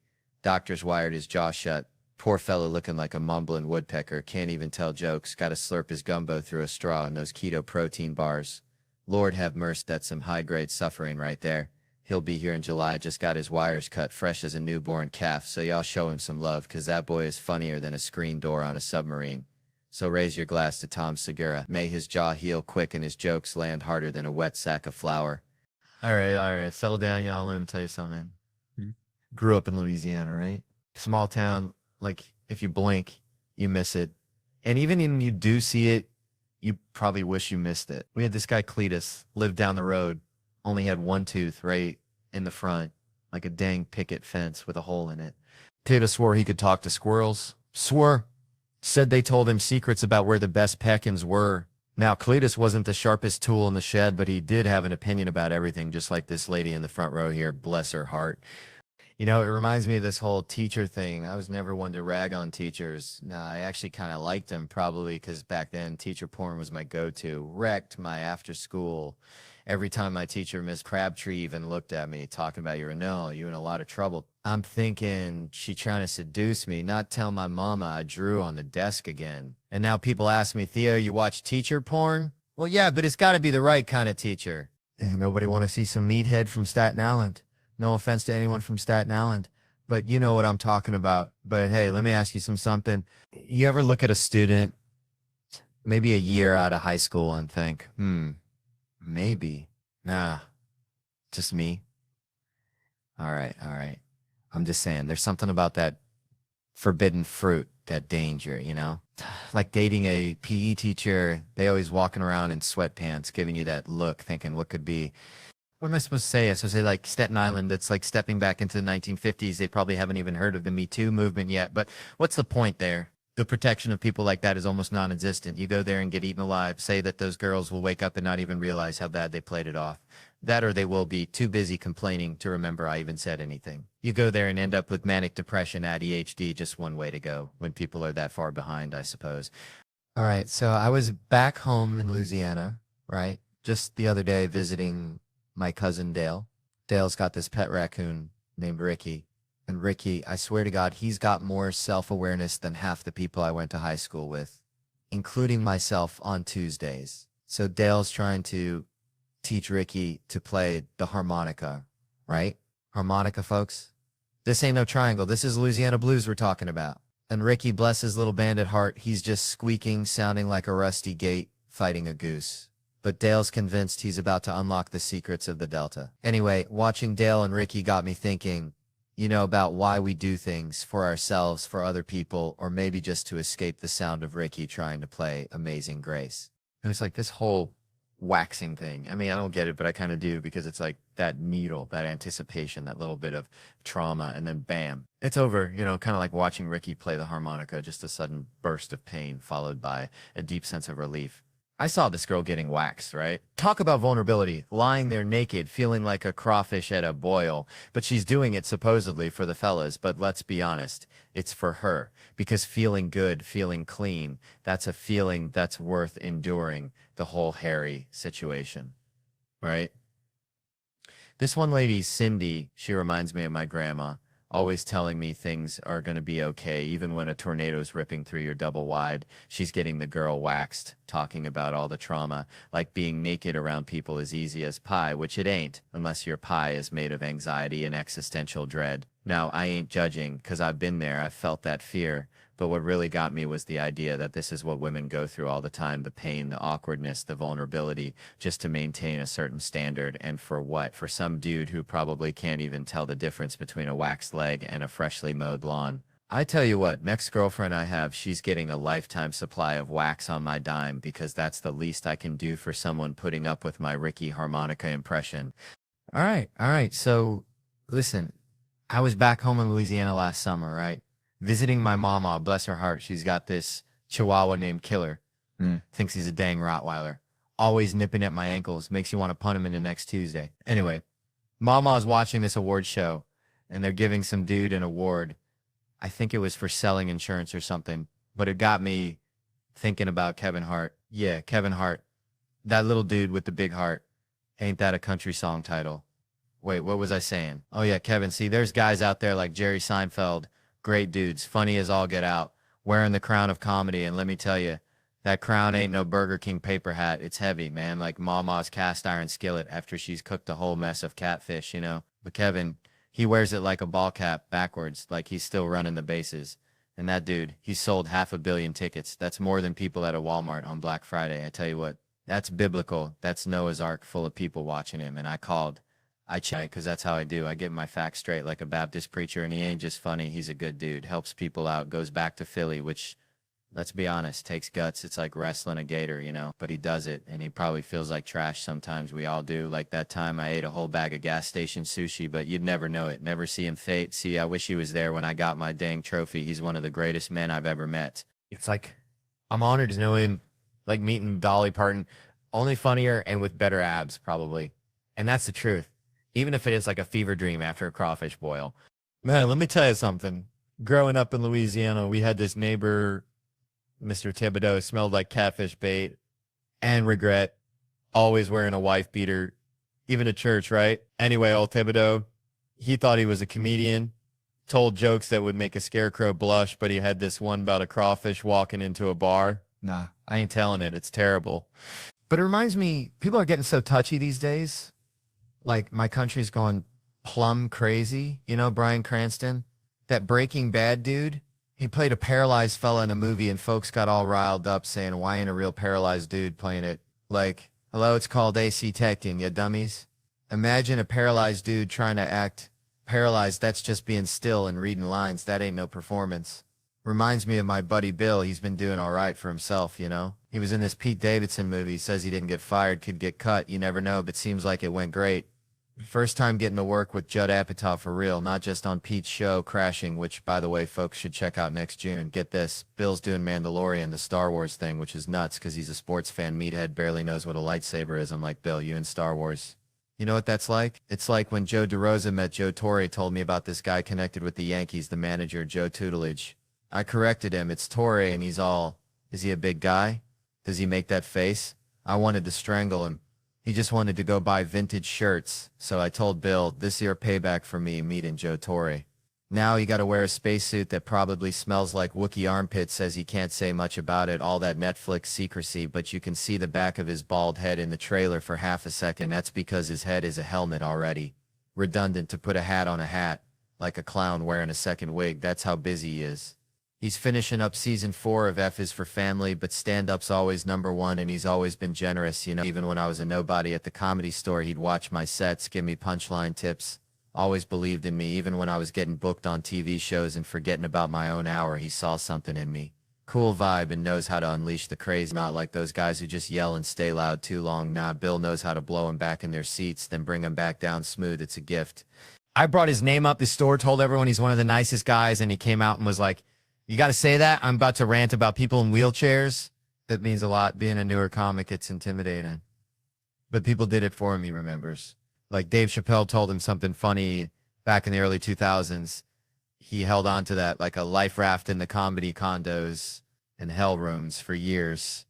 Doctors wired his jaw shut. Poor fellow looking like a mumbling woodpecker, can't even tell jokes, gotta slurp his gumbo through a straw in those keto protein bars. Lord have mercy, that's some high-grade suffering right there. He'll be here in July, just got his wires cut, fresh as a newborn calf, so y'all show him some love, cause that boy is funnier than a screen door on a submarine. So raise your glass to Tom Segura. May his jaw heal quick and his jokes land harder than a wet sack of flour. All right, settle down, y'all. Let me tell you something. Grew up in Louisiana, right? Small town. Like, if you blink, you miss it. And even when you do see it, you probably wish you missed it. We had this guy, Cletus, lived down the road, only had one tooth right in the front, like a dang picket fence with a hole in it. Cletus swore he could talk to squirrels. Swore. Said they told him secrets about where the best peckins were. Now, Cletus wasn't the sharpest tool in the shed, but he did have an opinion about everything, just like this lady in the front row here, bless her heart. You know, it reminds me of this whole teacher thing. I was never one to rag on teachers. Nah, I actually kind of liked them, probably because back then teacher porn was my go-to. Wrecked my after school. Every time my teacher, Miss Crabtree, even looked at me talking about you in a lot of trouble. I'm thinking she trying to seduce me, not tell my mama I drew on the desk again. And now people ask me, Theo, you watch teacher porn? Well, yeah, but it's got to be the right kind of teacher. Nobody want to see some meathead from Staten Island. No offense to anyone from Staten Island, but you know what I'm talking about. But hey, let me ask you something. You ever look at a student, maybe a year out of high school and think, maybe. Nah, just me. All right. I'm just saying, there's something about that forbidden fruit, that danger, you know? Like dating a PE teacher, they always walking around in sweatpants, giving you that look, thinking what could be. What am I supposed to say? I'm supposed to say like Staten Island, that's like stepping back into the 1950s. They probably haven't even heard of the Me Too movement yet. But what's the point there? The protection of people like that is almost non-existent. You go there and get eaten alive. Say that those girls will wake up and not even realize how bad they played it off. That or they will be too busy complaining to remember I even said anything. You go there and end up with manic depression, ADHD, just one way to go when people are that far behind, I suppose. All right, so I was back home in Louisiana, right? Just the other day visiting my cousin Dale. Dale's got this pet raccoon named Ricky. And Ricky, I swear to God, he's got more self-awareness than half the people I went to high school with, including myself on Tuesdays. So Dale's trying to teach Ricky to play the harmonica, right? Harmonica, folks. This ain't no triangle. This is Louisiana blues we're talking about. And Ricky, bless his little bandit heart, he's just squeaking, sounding like a rusty gate, fighting a goose. But Dale's convinced he's about to unlock the secrets of the Delta. Anyway, watching Dale and Ricky got me thinking, you know, about why we do things for ourselves, for other people, or maybe just to escape the sound of Ricky trying to play Amazing Grace. And it's like this whole waxing thing. I mean, I don't get it, but I kind of do, because it's like that needle, that anticipation, that little bit of trauma, and then bam, it's over. You know, kind of like watching Ricky play the harmonica, just a sudden burst of pain followed by a deep sense of relief. I saw this girl getting waxed, right? Talk about vulnerability, lying there naked, feeling like a crawfish at a boil, but she's doing it supposedly for the fellas, but let's be honest, it's for her, because feeling good, feeling clean, that's a feeling that's worth enduring the whole hairy situation, right? This one lady, Cindy, she reminds me of my grandma, always telling me things are going to be okay, even when a tornado's ripping through your double wide. She's getting the girl waxed, talking about all the trauma, like being naked around people is easy as pie, which it ain't, unless your pie is made of anxiety and existential dread. Now, I ain't judging, 'cause I've been there, I've felt that fear. But what really got me was the idea that this is what women go through all the time, the pain, the awkwardness, the vulnerability, just to maintain a certain standard. And for what? For some dude who probably can't even tell the difference between a waxed leg and a freshly mowed lawn. I tell you what, next girlfriend I have, she's getting a lifetime supply of wax on my dime because that's the least I can do for someone putting up with my Ricky harmonica impression. All right. So, listen, I was back home in Louisiana last summer, right? Visiting my mama, bless her heart. She's got this chihuahua named Killer. Thinks he's a dang Rottweiler. Always nipping at my ankles. Makes you want to punt him into next Tuesday. Anyway, Mama's watching this award show, and they're giving some dude an award. I think it was for selling insurance or something, but it got me thinking about Kevin Hart. Yeah, Kevin Hart. That little dude with the big heart. Ain't that a country song title? Wait, what was I saying? Oh yeah, Kevin. See, there's guys out there like Jerry Seinfeld. Great dudes, funny as all get out, wearing the crown of comedy, and let me tell you, that crown ain't no Burger King paper hat. It's heavy, man, like Mama's cast iron skillet after she's cooked a whole mess of catfish, you know? But Kevin, he wears it like a ball cap backwards, like he's still running the bases. And that dude, he sold 500 million tickets. That's more than people at a Walmart on Black Friday. I tell you what, that's biblical. That's Noah's Ark full of people watching him, and I check because that's how I do. I get my facts straight like a Baptist preacher, and he ain't just funny. He's a good dude. Helps people out. Goes back to Philly, which, let's be honest, takes guts. It's like wrestling a gator, you know? But he does it, and he probably feels like trash sometimes. We all do. Like that time I ate a whole bag of gas station sushi, but you'd never know it. Never see him fate. See, I wish he was there when I got my dang trophy. He's one of the greatest men I've ever met. It's like, I'm honored to know him, like meeting Dolly Parton. Only funnier and with better abs, probably. And that's the truth. Even if it is like a fever dream after a crawfish boil. Man, let me tell you something. Growing up in Louisiana, we had this neighbor, Mr. Thibodeau, smelled like catfish bait and regret, always wearing a wife beater, even to church, right? Anyway, old Thibodeau, he thought he was a comedian, told jokes that would make a scarecrow blush, but he had this one about a crawfish walking into a bar. Nah, I ain't telling it. It's terrible. But it reminds me, people are getting so touchy these days. Like, my country's going plumb crazy. You know, Bryan Cranston, that Breaking Bad dude, he played a paralyzed fella in a movie, and folks got all riled up saying, why ain't a real paralyzed dude playing it? Like, hello, it's called AC Tecting, you dummies. Imagine a paralyzed dude trying to act paralyzed. That's just being still and reading lines. That ain't no performance. Reminds me of my buddy Bill. He's been doing all right for himself, you know? He was in this Pete Davidson movie. Says he didn't get fired, could get cut. You never know, but seems like it went great. First time getting to work with Judd Apatow for real, not just on Pete's show, Crashing, which, by the way, folks should check out next June. Get this, Bill's doing Mandalorian, the Star Wars thing, which is nuts because he's a sports fan. Meathead barely knows what a lightsaber is. I'm like, Bill, you in Star Wars. You know what that's like? It's like when Joe DeRosa met Joe Torre, told me about this guy connected with the Yankees, the manager, Joe Tutelage. I corrected him. It's Torre, and he's all, is he a big guy? Does he make that face? I wanted to strangle him. He just wanted to go buy vintage shirts, so I told Bill, this here payback for me meeting Joe Torre. Now he got to wear a spacesuit that probably smells like Wookiee armpits, says he can't say much about it, all that Netflix secrecy, but you can see the back of his bald head in the trailer for half a second. That's because his head is a helmet already. Redundant to put a hat on a hat, like a clown wearing a second wig. That's how busy he is. He's finishing up season 4 of F is for Family, but stand-up's always #1, and he's always been generous, you know. Even when I was a nobody at the Comedy Store, he'd watch my sets, give me punchline tips. Always believed in me, even when I was getting booked on TV shows and forgetting about my own hour, he saw something in me. Cool vibe and knows how to unleash the craze, not like those guys who just yell and stay loud too long. Nah, Bill knows how to blow them back in their seats, then bring them back down smooth. It's a gift. I brought his name up the store, told everyone he's one of the nicest guys, and he came out and was like, you got to say that? I'm about to rant about people in wheelchairs. That means a lot. Being a newer comic, it's intimidating. But people did it for him, he remembers. Like Dave Chappelle told him something funny back in the early 2000s. He held on to that like a life raft in the comedy condos and hell rooms for years.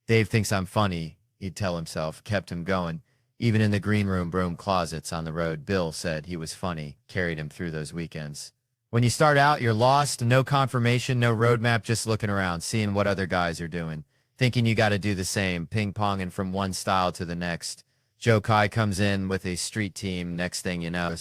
Dave thinks I'm funny, he'd tell himself, kept him going. Even in the green room broom closets on the road, Bill said he was funny, carried him through those weekends. When you start out, you're lost, no confirmation, no roadmap, just looking around, seeing what other guys are doing, thinking you got to do the same, ping-ponging from one style to the next. Joe Kai comes in with a street team. Next thing you know,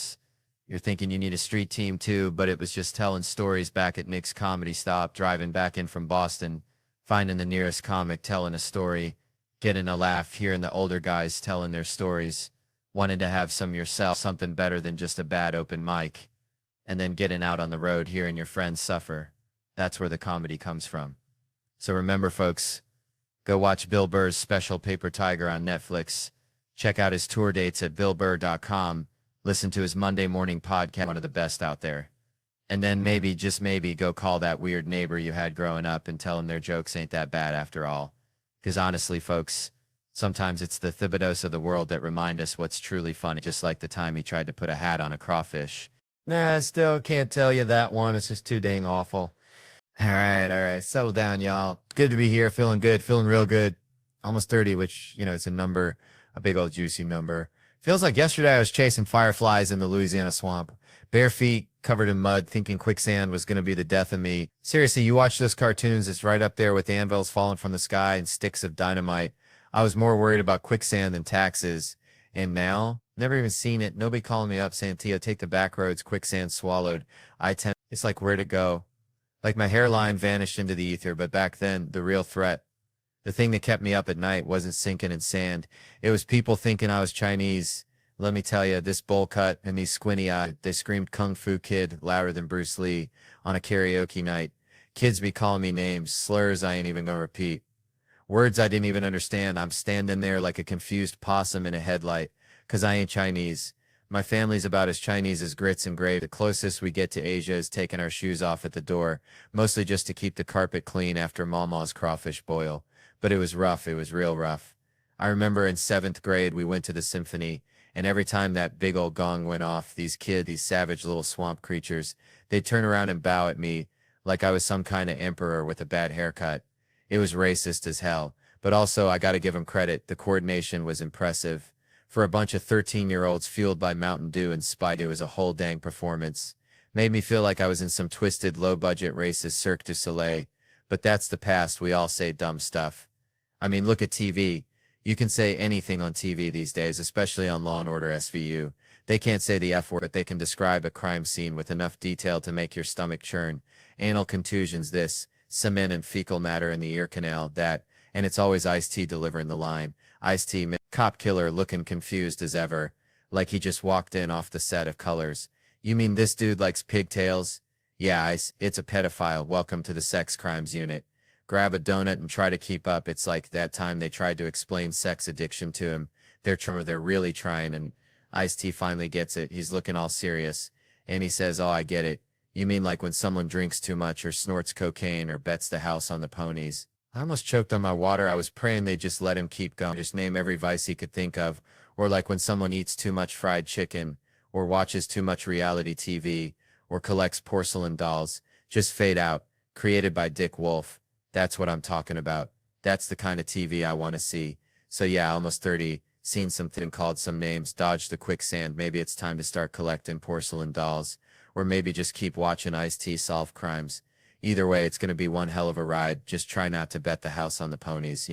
you're thinking you need a street team too, but it was just telling stories back at Nick's Comedy Stop, driving back in from Boston, finding the nearest comic, telling a story, getting a laugh, hearing the older guys telling their stories, wanting to have some yourself, something better than just a bad open mic, and then getting out on the road, hearing your friends suffer. That's where the comedy comes from. So remember, folks, go watch Bill Burr's special Paper Tiger on Netflix. Check out his tour dates at billburr.com. Listen to his Monday morning podcast, one of the best out there. And then maybe, just maybe, go call that weird neighbor you had growing up and tell him their jokes ain't that bad after all. Because honestly, folks, sometimes it's the Thibodeaus of the world that remind us what's truly funny, just like the time he tried to put a hat on a crawfish. Nah, I still can't tell you that one. It's just too dang awful. All right. Settle down, y'all. Good to be here. Feeling good. Feeling real good. Almost 30, which, it's a number, a big old juicy number. Feels like yesterday I was chasing fireflies in the Louisiana swamp. Bare feet, covered in mud, thinking quicksand was going to be the death of me. Seriously, you watch those cartoons, it's right up there with anvils falling from the sky and sticks of dynamite. I was more worried about quicksand than taxes. And now, never even seen it. Nobody calling me up saying, Theo, take the back roads, quicksand swallowed. It's like, where'd it go? Like my hairline vanished into the ether, but back then, the real threat, the thing that kept me up at night wasn't sinking in sand. It was people thinking I was Chinese. Let me tell you, this bowl cut and these squinty eyes, they screamed Kung Fu Kid louder than Bruce Lee on a karaoke night. Kids be calling me names, slurs I ain't even gonna repeat. Words I didn't even understand. I'm standing there like a confused possum in a headlight, 'cause I ain't Chinese. My family's about as Chinese as grits and gravy. The closest we get to Asia is taking our shoes off at the door, mostly just to keep the carpet clean after Mama's crawfish boil. But it was rough. It was real rough. I remember in 7th grade, we went to the symphony, and every time that big old gong went off, these savage little swamp creatures, they'd turn around and bow at me like I was some kind of emperor with a bad haircut. It was racist as hell, but also I gotta give them credit. The coordination was impressive. For a bunch of 13-year-olds fueled by Mountain Dew and Spite, it was a whole dang performance. Made me feel like I was in some twisted, low-budget racist Cirque du Soleil. But that's the past. We all say dumb stuff. I mean, look at TV. You can say anything on TV these days, especially on Law & Order SVU. They can't say the F word, but they can describe a crime scene with enough detail to make your stomach churn. Anal contusions this, cement and fecal matter in the ear canal that, and it's always Ice-T delivering the line. Ice-T, cop killer looking confused as ever, like he just walked in off the set of Colors. You mean this dude likes pigtails? Yeah, Ice, it's a pedophile. Welcome to the sex crimes unit. Grab a donut and try to keep up. It's like that time they tried to explain sex addiction to him. They're really trying, and Ice-T finally gets it. He's looking all serious, and he says, oh, I get it. You mean like when someone drinks too much or snorts cocaine or bets the house on the ponies? I almost choked on my water. I was praying they'd just let him keep going. Just name every vice he could think of. Or like when someone eats too much fried chicken, or watches too much reality TV, or collects porcelain dolls. Just fade out. Created by Dick Wolf. That's what I'm talking about. That's the kind of TV I want to see. So yeah, almost 30, seen something, called some names, dodged the quicksand. Maybe it's time to start collecting porcelain dolls. Or maybe just keep watching Ice-T solve crimes. Either way, it's going to be one hell of a ride. Just try not to bet the house on the ponies,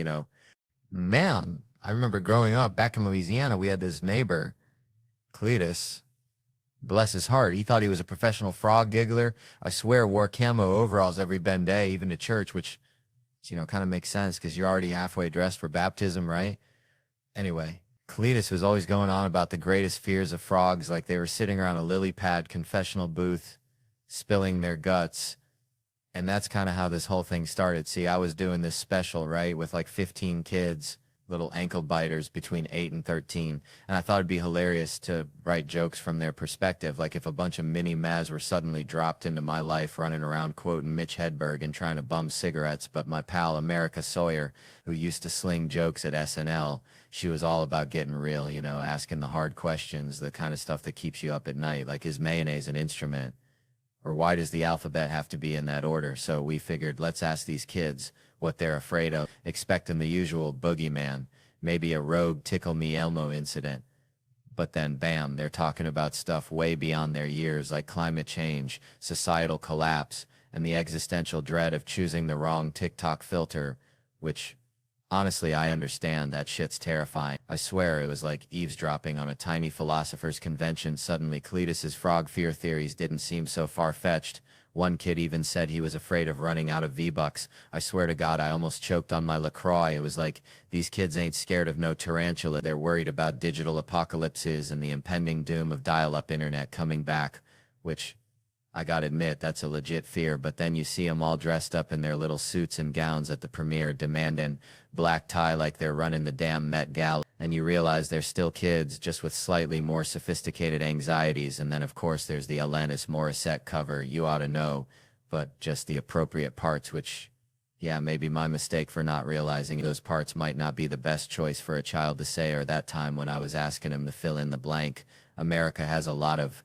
Man, I remember growing up back in Louisiana, we had this neighbor, Cletus. Bless his heart. He thought he was a professional frog giggler. I swear wore camo overalls every Ben Day, even to church, which, kind of makes sense because you're already halfway dressed for baptism, right? Anyway, Cletus was always going on about the greatest fears of frogs, like they were sitting around a lily pad confessional booth, spilling their guts. And that's kind of how this whole thing started. See, I was doing this special, right, with like 15 kids, little ankle biters between 8 and 13. And I thought it'd be hilarious to write jokes from their perspective, like if a bunch of mini Maz were suddenly dropped into my life running around quoting Mitch Hedberg and trying to bum cigarettes, but my pal America Sawyer, who used to sling jokes at SNL, she was all about getting real, you know, asking the hard questions, the kind of stuff that keeps you up at night, like is mayonnaise an instrument? Or why does the alphabet have to be in that order? So we figured, let's ask these kids what they're afraid of, expecting the usual boogeyman, maybe a rogue Tickle Me Elmo incident. But then, bam, they're talking about stuff way beyond their years, like climate change, societal collapse, and the existential dread of choosing the wrong TikTok filter, which, honestly, I understand. That shit's terrifying. I swear it was like eavesdropping on a tiny philosopher's convention. Suddenly, Cletus's frog fear theories didn't seem so far-fetched. One kid even said he was afraid of running out of V-Bucks. I swear to God, I almost choked on my LaCroix. It was like, these kids ain't scared of no tarantula. They're worried about digital apocalypses and the impending doom of dial-up internet coming back, which, I gotta admit, that's a legit fear. But then you see them all dressed up in their little suits and gowns at the premiere, demanding black tie like they're running the damn Met Gala, and you realize they're still kids, just with slightly more sophisticated anxieties. And then, of course, there's the Alanis Morissette cover, You Ought to Know, but just the appropriate parts, which, yeah, maybe my mistake for not realizing those parts might not be the best choice for a child to say, or that time when I was asking him to fill in the blank. America has a lot of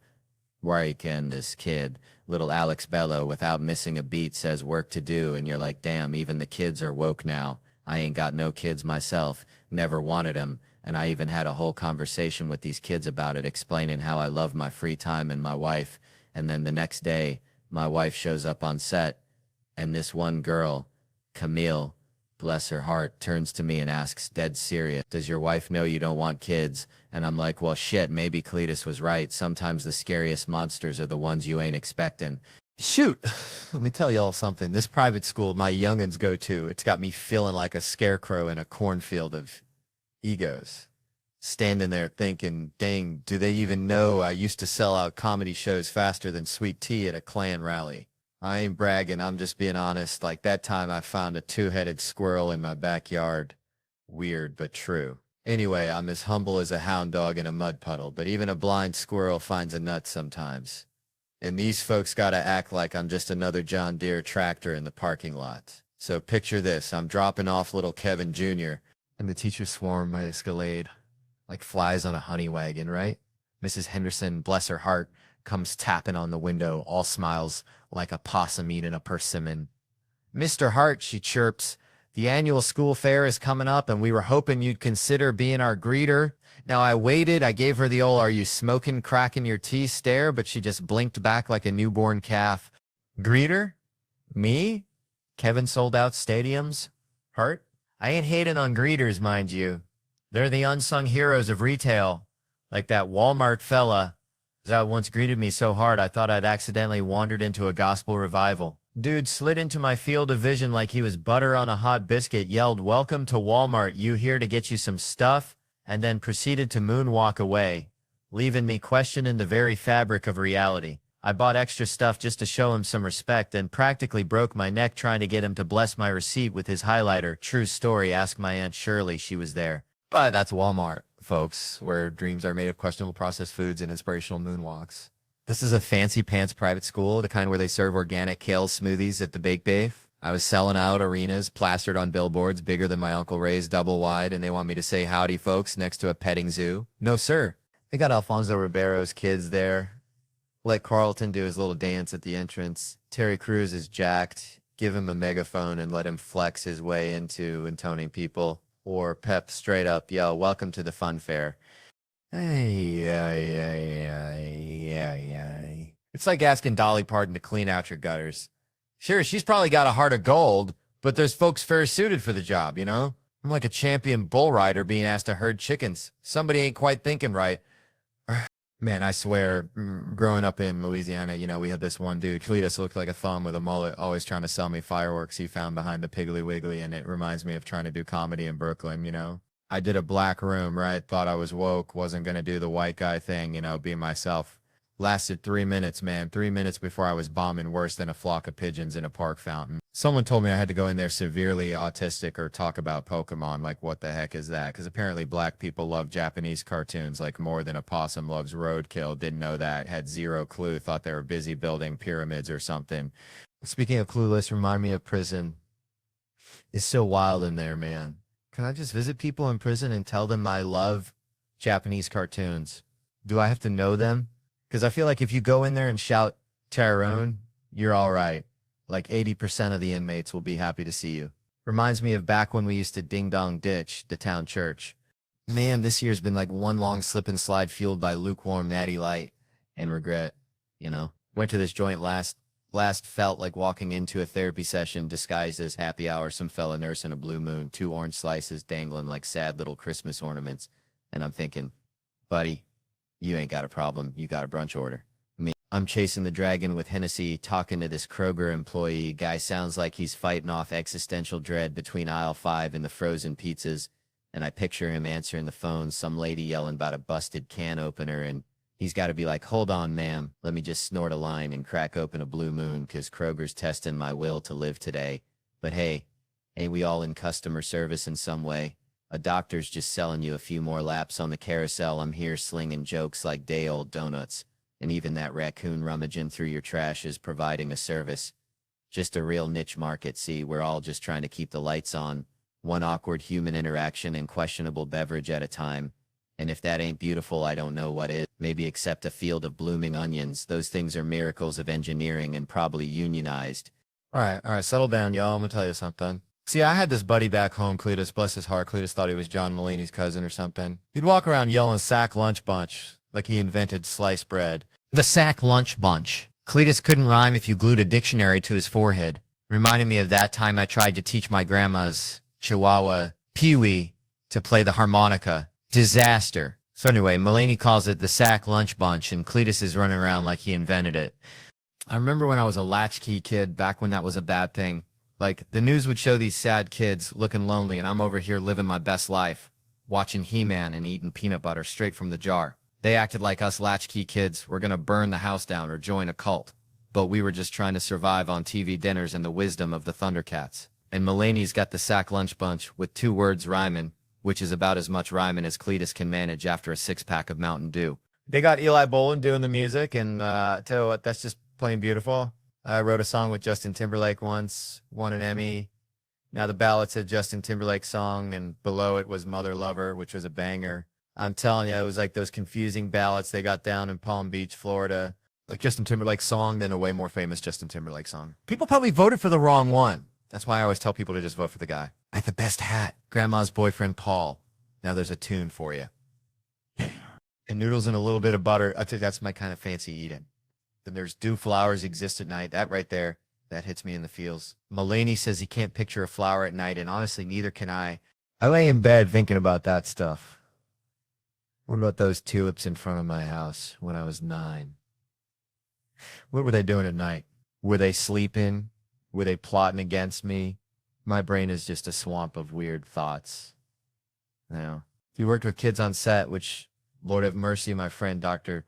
work, and this kid, little Alex Bello, without missing a beat, says work to do, and you're like, damn, even the kids are woke now. I ain't got no kids myself, never wanted them, and I even had a whole conversation with these kids about it, explaining how I love my free time and my wife. And then the next day, my wife shows up on set, and this one girl, Camille, bless her heart, turns to me and asks, dead serious, does your wife know you don't want kids? And I'm like, well, shit, maybe Cletus was right. Sometimes the scariest monsters are the ones you ain't expecting. Shoot, let me tell y'all something. This private school my youngins go to, it's got me feeling like a scarecrow in a cornfield of egos. Standing there thinking, dang, do they even know I used to sell out comedy shows faster than sweet tea at a Klan rally? I ain't bragging, I'm just being honest. Like that time I found a two-headed squirrel in my backyard. Weird, but true. Anyway, I'm as humble as a hound dog in a mud puddle, but even a blind squirrel finds a nut sometimes. And these folks gotta act like I'm just another John Deere tractor in the parking lot. So picture this, I'm dropping off little Kevin Jr., and the teachers swarm my Escalade, like flies on a honey wagon, right? Mrs. Henderson, bless her heart, comes tapping on the window, all smiles, like a possum eating a persimmon. Mr. Hart, she chirps, the annual school fair is coming up, and we were hoping you'd consider being our greeter. Now I waited, I gave her the old, are you smoking crack in your tea stare, but she just blinked back like a newborn calf. Greeter? Me? Kevin sold out stadiums? Hart? I ain't hating on greeters, mind you. They're the unsung heroes of retail. Like that Walmart fella that once greeted me so hard I thought I'd accidentally wandered into a gospel revival. Dude slid into my field of vision like he was butter on a hot biscuit, yelled, welcome to Walmart, you here to get you some stuff, and then proceeded to moonwalk away, leaving me questioning the very fabric of reality. I bought extra stuff just to show him some respect and practically broke my neck trying to get him to bless my receipt with his highlighter. True story, ask my Aunt Shirley, she was there. But that's Walmart, folks, where dreams are made of questionable processed foods and inspirational moonwalks. This is a fancy pants private school, the kind where they serve organic kale smoothies at the Bake Bafe. I was selling out arenas plastered on billboards bigger than my Uncle Ray's double wide, and they want me to say howdy, folks, next to a petting zoo. No, sir. They got Alfonso Ribeiro's kids there. Let Carlton do his little dance at the entrance. Terry Crews is jacked. Give him a megaphone and let him flex his way into intoning people. Or Pep straight up yell, welcome to the fun fair. It's like asking Dolly Parton to clean out your gutters. Sure, she's probably got a heart of gold, but there's folks fair suited for the job, you know? I'm like a champion bull rider being asked to herd chickens. Somebody ain't quite thinking right. Man, I swear, growing up in Louisiana, you know, we had this one dude, Cletus, looked like a thumb with a mullet, always trying to sell me fireworks he found behind the Piggly Wiggly, and it reminds me of trying to do comedy in Brooklyn, you know? I did a black room, right? Thought I was woke, wasn't going to do the white guy thing, you know, be myself. Lasted 3 minutes, man. 3 minutes before I was bombing worse than a flock of pigeons in a park fountain. Someone told me I had to go in there severely autistic or talk about Pokemon. Like, what the heck is that? Because apparently black people love Japanese cartoons like more than a possum loves roadkill. Didn't know that. Had zero clue. Thought they were busy building pyramids or something. Speaking of clueless, remind me of prison. It's so wild in there, man. Can I just visit people in prison and tell them I love Japanese cartoons? Do I have to know them? Because I feel like if you go in there and shout Tyrone, you're all right. Like 80% of the inmates will be happy to see you. Reminds me of back when we used to ding dong ditch the town church. Man, this year's been like one long slip and slide fueled by lukewarm natty light and regret, you know. Went to this joint last felt like walking into a therapy session disguised as happy hour, some fella nursing a blue moon, 2 orange slices dangling like sad little Christmas ornaments. And I'm thinking, buddy, you ain't got a problem. You got a brunch order. I'm chasing the dragon with Hennessy, talking to this Kroger employee. Guy sounds like he's fighting off existential dread between aisle 5 and the frozen pizzas. And I picture him answering the phone, some lady yelling about a busted can opener, and he's got to be like, hold on, ma'am. Let me just snort a line and crack open a blue moon because Kroger's testing my will to live today. But hey, ain't we all in customer service in some way? A doctor's just selling you a few more laps on the carousel. I'm here slinging jokes like day-old donuts. And even that raccoon rummaging through your trash is providing a service. Just a real niche market, see? We're all just trying to keep the lights on. One awkward human interaction and questionable beverage at a time. And if that ain't beautiful, I don't know what is. Maybe except a field of blooming onions. Those things are miracles of engineering and probably unionized. All right, settle down, y'all. I'm gonna tell you something. See, I had this buddy back home, Cletus, bless his heart. Cletus thought he was John Mulaney's cousin or something. He'd walk around yelling sack lunch bunch, like he invented sliced bread. The sack lunch bunch. Cletus couldn't rhyme if you glued a dictionary to his forehead. Reminded me of that time I tried to teach my grandma's Chihuahua, Pee-wee, to play the harmonica. Disaster. So anyway, Mulaney calls it the sack lunch bunch, and Cletus is running around like he invented it. I remember when I was a latchkey kid, back when that was a bad thing. Like, the news would show these sad kids looking lonely, and I'm over here living my best life, watching He-Man and eating peanut butter straight from the jar. They acted like us latchkey kids were going to burn the house down or join a cult. But we were just trying to survive on TV dinners and the wisdom of the Thundercats. And Mulaney's got the sack lunch bunch with 2 words rhyming, which is about as much rhyming as Cletus can manage after a 6-pack of Mountain Dew. They got Eli Bolin doing the music, and tell you what, that's just plain beautiful. I wrote a song with Justin Timberlake once, won an Emmy. Now the ballad said Justin Timberlake song, and below it was Mother Lover, which was a banger. I'm telling you, it was like those confusing ballots they got down in Palm Beach, Florida. Like Justin Timberlake's song, then a way more famous Justin Timberlake song. People probably voted for the wrong one. That's why I always tell people to just vote for the guy. I had the best hat. Grandma's boyfriend, Paul. Now there's a tune for you. And noodles and a little bit of butter. I think that's my kind of fancy eating. Then there's Do Flowers Exist at Night. That right there, that hits me in the feels. Mulaney says he can't picture a flower at night, and honestly, neither can I. I lay in bed thinking about that stuff. What about those tulips in front of my house when I was 9? What were they doing at night? Were they sleeping? Were they plotting against me? My brain is just a swamp of weird thoughts. Now, if you worked with kids on set, which, Lord have mercy, my friend, Dr.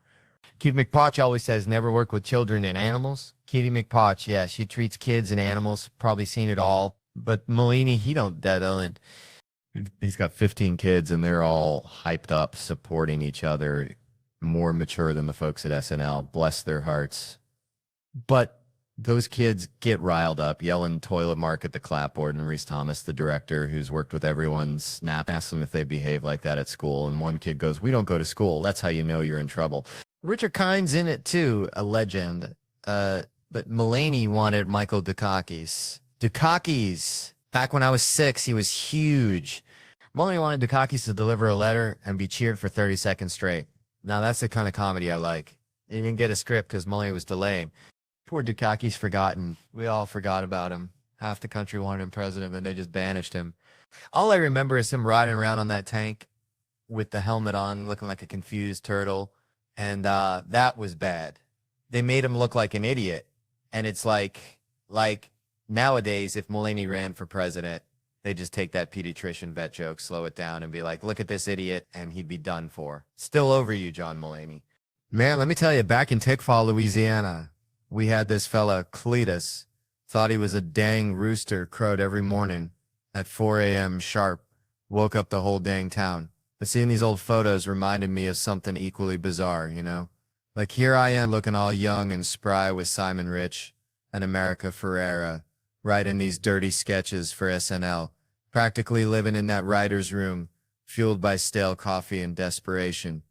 Kitty McPotch always says never work with children and animals. Kitty McPotch, yeah, she treats kids and animals, probably seen it all. But Mulaney, he don't that and he's got 15 kids, and they're all hyped up, supporting each other, more mature than the folks at SNL. Bless their hearts. But those kids get riled up, yelling toilet mark at the clapboard, and Reese Thomas, the director, who's worked with everyone, asks them if they behave like that at school, and one kid goes, "We don't go to school. That's how you know you're in trouble." Richard Kine's in it, too, a legend. But Mulaney wanted Michael Dukakis. Dukakis! Back when I was 6, he was huge. Mulaney wanted Dukakis to deliver a letter and be cheered for 30 seconds straight. Now, that's the kind of comedy I like. He didn't get a script because Mulaney was delaying. Poor Dukakis forgotten. We all forgot about him. Half the country wanted him president, and they just banished him. All I remember is him riding around on that tank with the helmet on, looking like a confused turtle. And that was bad. They made him look like an idiot. And it's like nowadays, if Mulaney ran for president, they just take that pediatrician vet joke, slow it down, and be like, look at this idiot, and he'd be done for. Still over you, John Mulaney. Man, let me tell you, back in Tickfall, Louisiana, we had this fella, Cletus, Thought he was a dang rooster, crowed every morning at 4 a.m. sharp. Woke up the whole dang town. But seeing these old photos reminded me of something equally bizarre, you know? Like here I am looking all young and spry with Simon Rich and America Ferrera, writing these dirty sketches for SNL, practically living in that writer's room, fueled by stale coffee and desperation.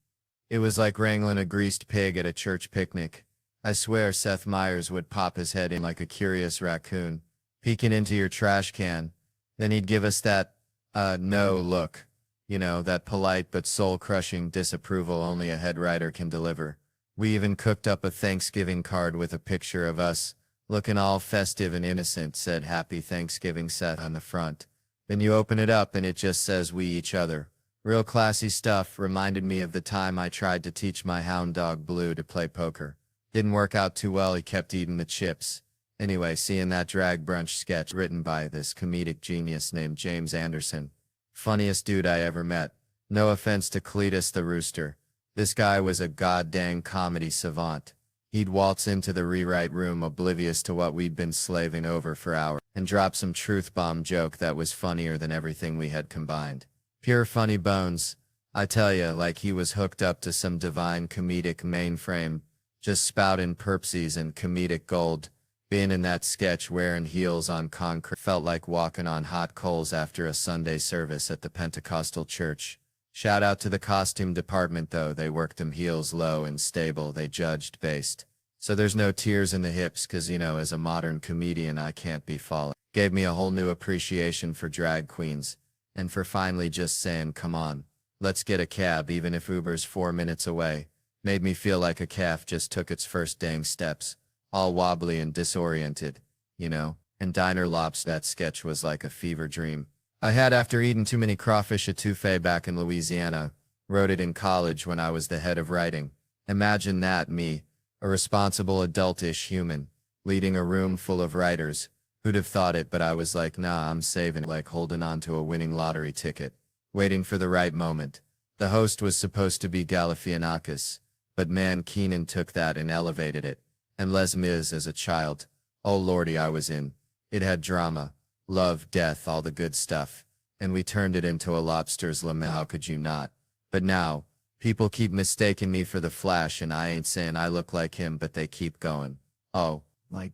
It was like wrangling a greased pig at a church picnic. I swear Seth Meyers would pop his head in like a curious raccoon, peeking into your trash can. Then he'd give us that, no look. You know, that polite but soul-crushing disapproval only a head writer can deliver. We even cooked up a Thanksgiving card with a picture of us, looking all festive and innocent, said Happy Thanksgiving Seth on the front. Then you open it up and it just says we each other. Real classy stuff, reminded me of the time I tried to teach my hound dog Blue to play poker. Didn't work out too well, he kept eating the chips. Anyway, seeing that drag brunch sketch written by this comedic genius named James Anderson. Funniest dude I ever met. No offense to Cletus the Rooster. This guy was a goddamn comedy savant. He'd waltz into the rewrite room oblivious to what we'd been slaving over for hours, and drop some truth bomb joke that was funnier than everything we had combined. Pure funny bones. I tell ya, like he was hooked up to some divine comedic mainframe, just spouting perpsies and comedic gold. Being in that sketch wearing heels on concrete felt like walking on hot coals after a Sunday service at the Pentecostal church. Shout out to the costume department though, they worked them heels low and stable, they judged based. So there's no tears in the hips cause you know, as a modern comedian I can't be falling. Gave me a whole new appreciation for drag queens. And for finally just saying come on, let's get a cab even if Uber's 4 minutes away. Made me feel like a calf just took its first dang steps. All wobbly and disoriented, you know, and Diner Lops, that sketch was like a fever dream. I had after eating too many crawfish etouffee back in Louisiana, wrote it in college when I was the head of writing. Imagine that, me, a responsible adultish human, leading a room full of writers. Who'd have thought it, but I was like, nah, I'm saving it, like holding on to a winning lottery ticket, waiting for the right moment. The host was supposed to be Galifianakis, but man, Keenan took that and elevated it. And Les Mis as a child. Oh lordy, I was in. It had drama, love, death, all the good stuff. And we turned it into a lobster's lament. How could you not? But now, people keep mistaking me for the Flash and I ain't saying I look like him, but they keep going. Oh, like,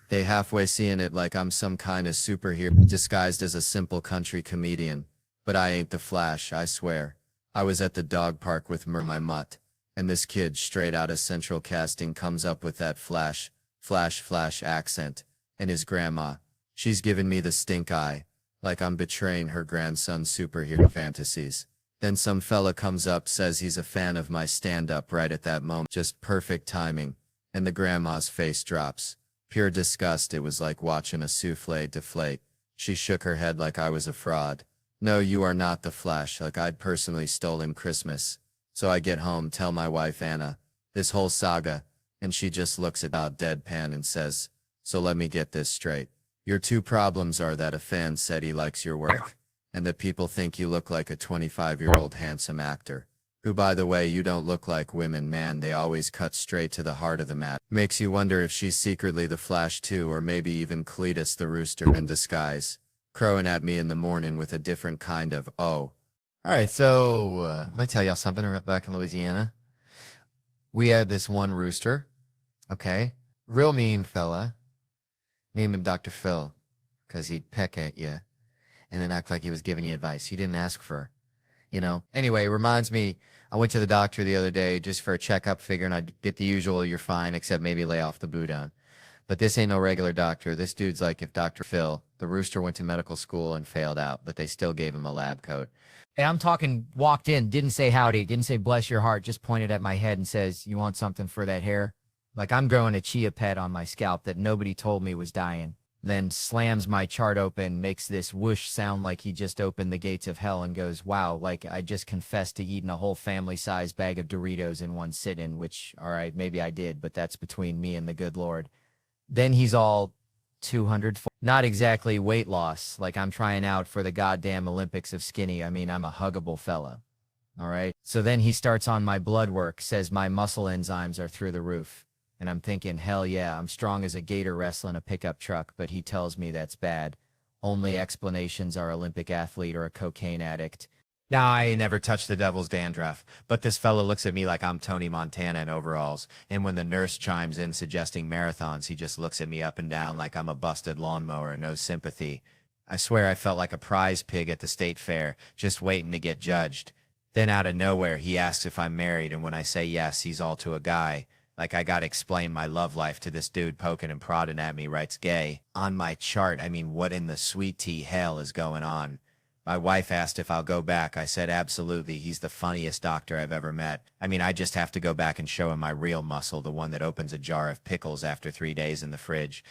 they halfway seeing it like I'm some kind of superhero disguised as a simple country comedian. But I ain't the Flash, I swear. I was at the dog park with my mutt. And this kid straight out of Central Casting comes up with that flash accent. And his grandma, she's giving me the stink eye, like I'm betraying her grandson's superhero fantasies. Then some fella comes up, says he's a fan of my stand-up right at that moment. Just perfect timing. And the grandma's face drops. Pure disgust, it was like watching a souffle deflate. She shook her head like I was a fraud. No, you are not the Flash, like I'd personally stolen Christmas. So I get home, tell my wife Anna, this whole saga, and she just looks about deadpan and says, so let me get this straight. Your two problems are that a fan said he likes your work, and that people think you look like a 25-year-old handsome actor. Who, by the way, you don't look like women, man, they always cut straight to the heart of the matter. Makes you wonder if she's secretly the Flash too, or maybe even Cletus the Rooster in disguise, crowing at me in the morning with a different kind of, oh. All right, so let me tell y'all something. Back in Louisiana, we had this one rooster, okay? Real mean fella. Named him Dr. Phil, because he'd peck at you and then act like he was giving you advice. He didn't ask for, you know? Anyway, it reminds me, I went to the doctor the other day just for a checkup, figuring I'd get the usual, you're fine, except maybe lay off the boudin. But this ain't no regular doctor. This dude's like if Dr. Phil, the rooster, went to medical school and failed out, but they still gave him a lab coat. And I'm talking, walked in, didn't say howdy, didn't say bless your heart, just pointed at my head and says, you want something for that hair? Like I'm growing a chia pet on my scalp that nobody told me was dying. Then slams my chart open, makes this whoosh sound like he just opened the gates of hell and goes, wow, like I just confessed to eating a whole family-sized bag of Doritos in one sit-in, which, all right, maybe I did, but that's between me and the good Lord. Then he's all 200, not exactly weight loss, like I'm trying out for the goddamn Olympics of skinny. I mean, I'm a huggable fella. All right. So then he starts on my blood work, says my muscle enzymes are through the roof. And I'm thinking, hell yeah, I'm strong as a gator wrestling a pickup truck, but he tells me that's bad. Only explanations are Olympic athlete or a cocaine addict. Now, I ain't never touched the devil's dandruff, but this fella looks at me like I'm Tony Montana in overalls. And when the nurse chimes in suggesting marathons, he just looks at me up and down like I'm a busted lawnmower, no sympathy. I swear I felt like a prize pig at the state fair, just waiting to get judged. Then out of nowhere, he asks if I'm married, and when I say yes, he's all to a guy. Like I gotta explain my love life to this dude poking and prodding at me, writes gay. On my chart, I mean, what in the sweet tea hell is going on? My wife asked if I'll go back. I said absolutely. He's the funniest doctor I've ever met. I mean, I just have to go back and show him my real muscle, the one that opens a jar of pickles after 3 days in the fridge.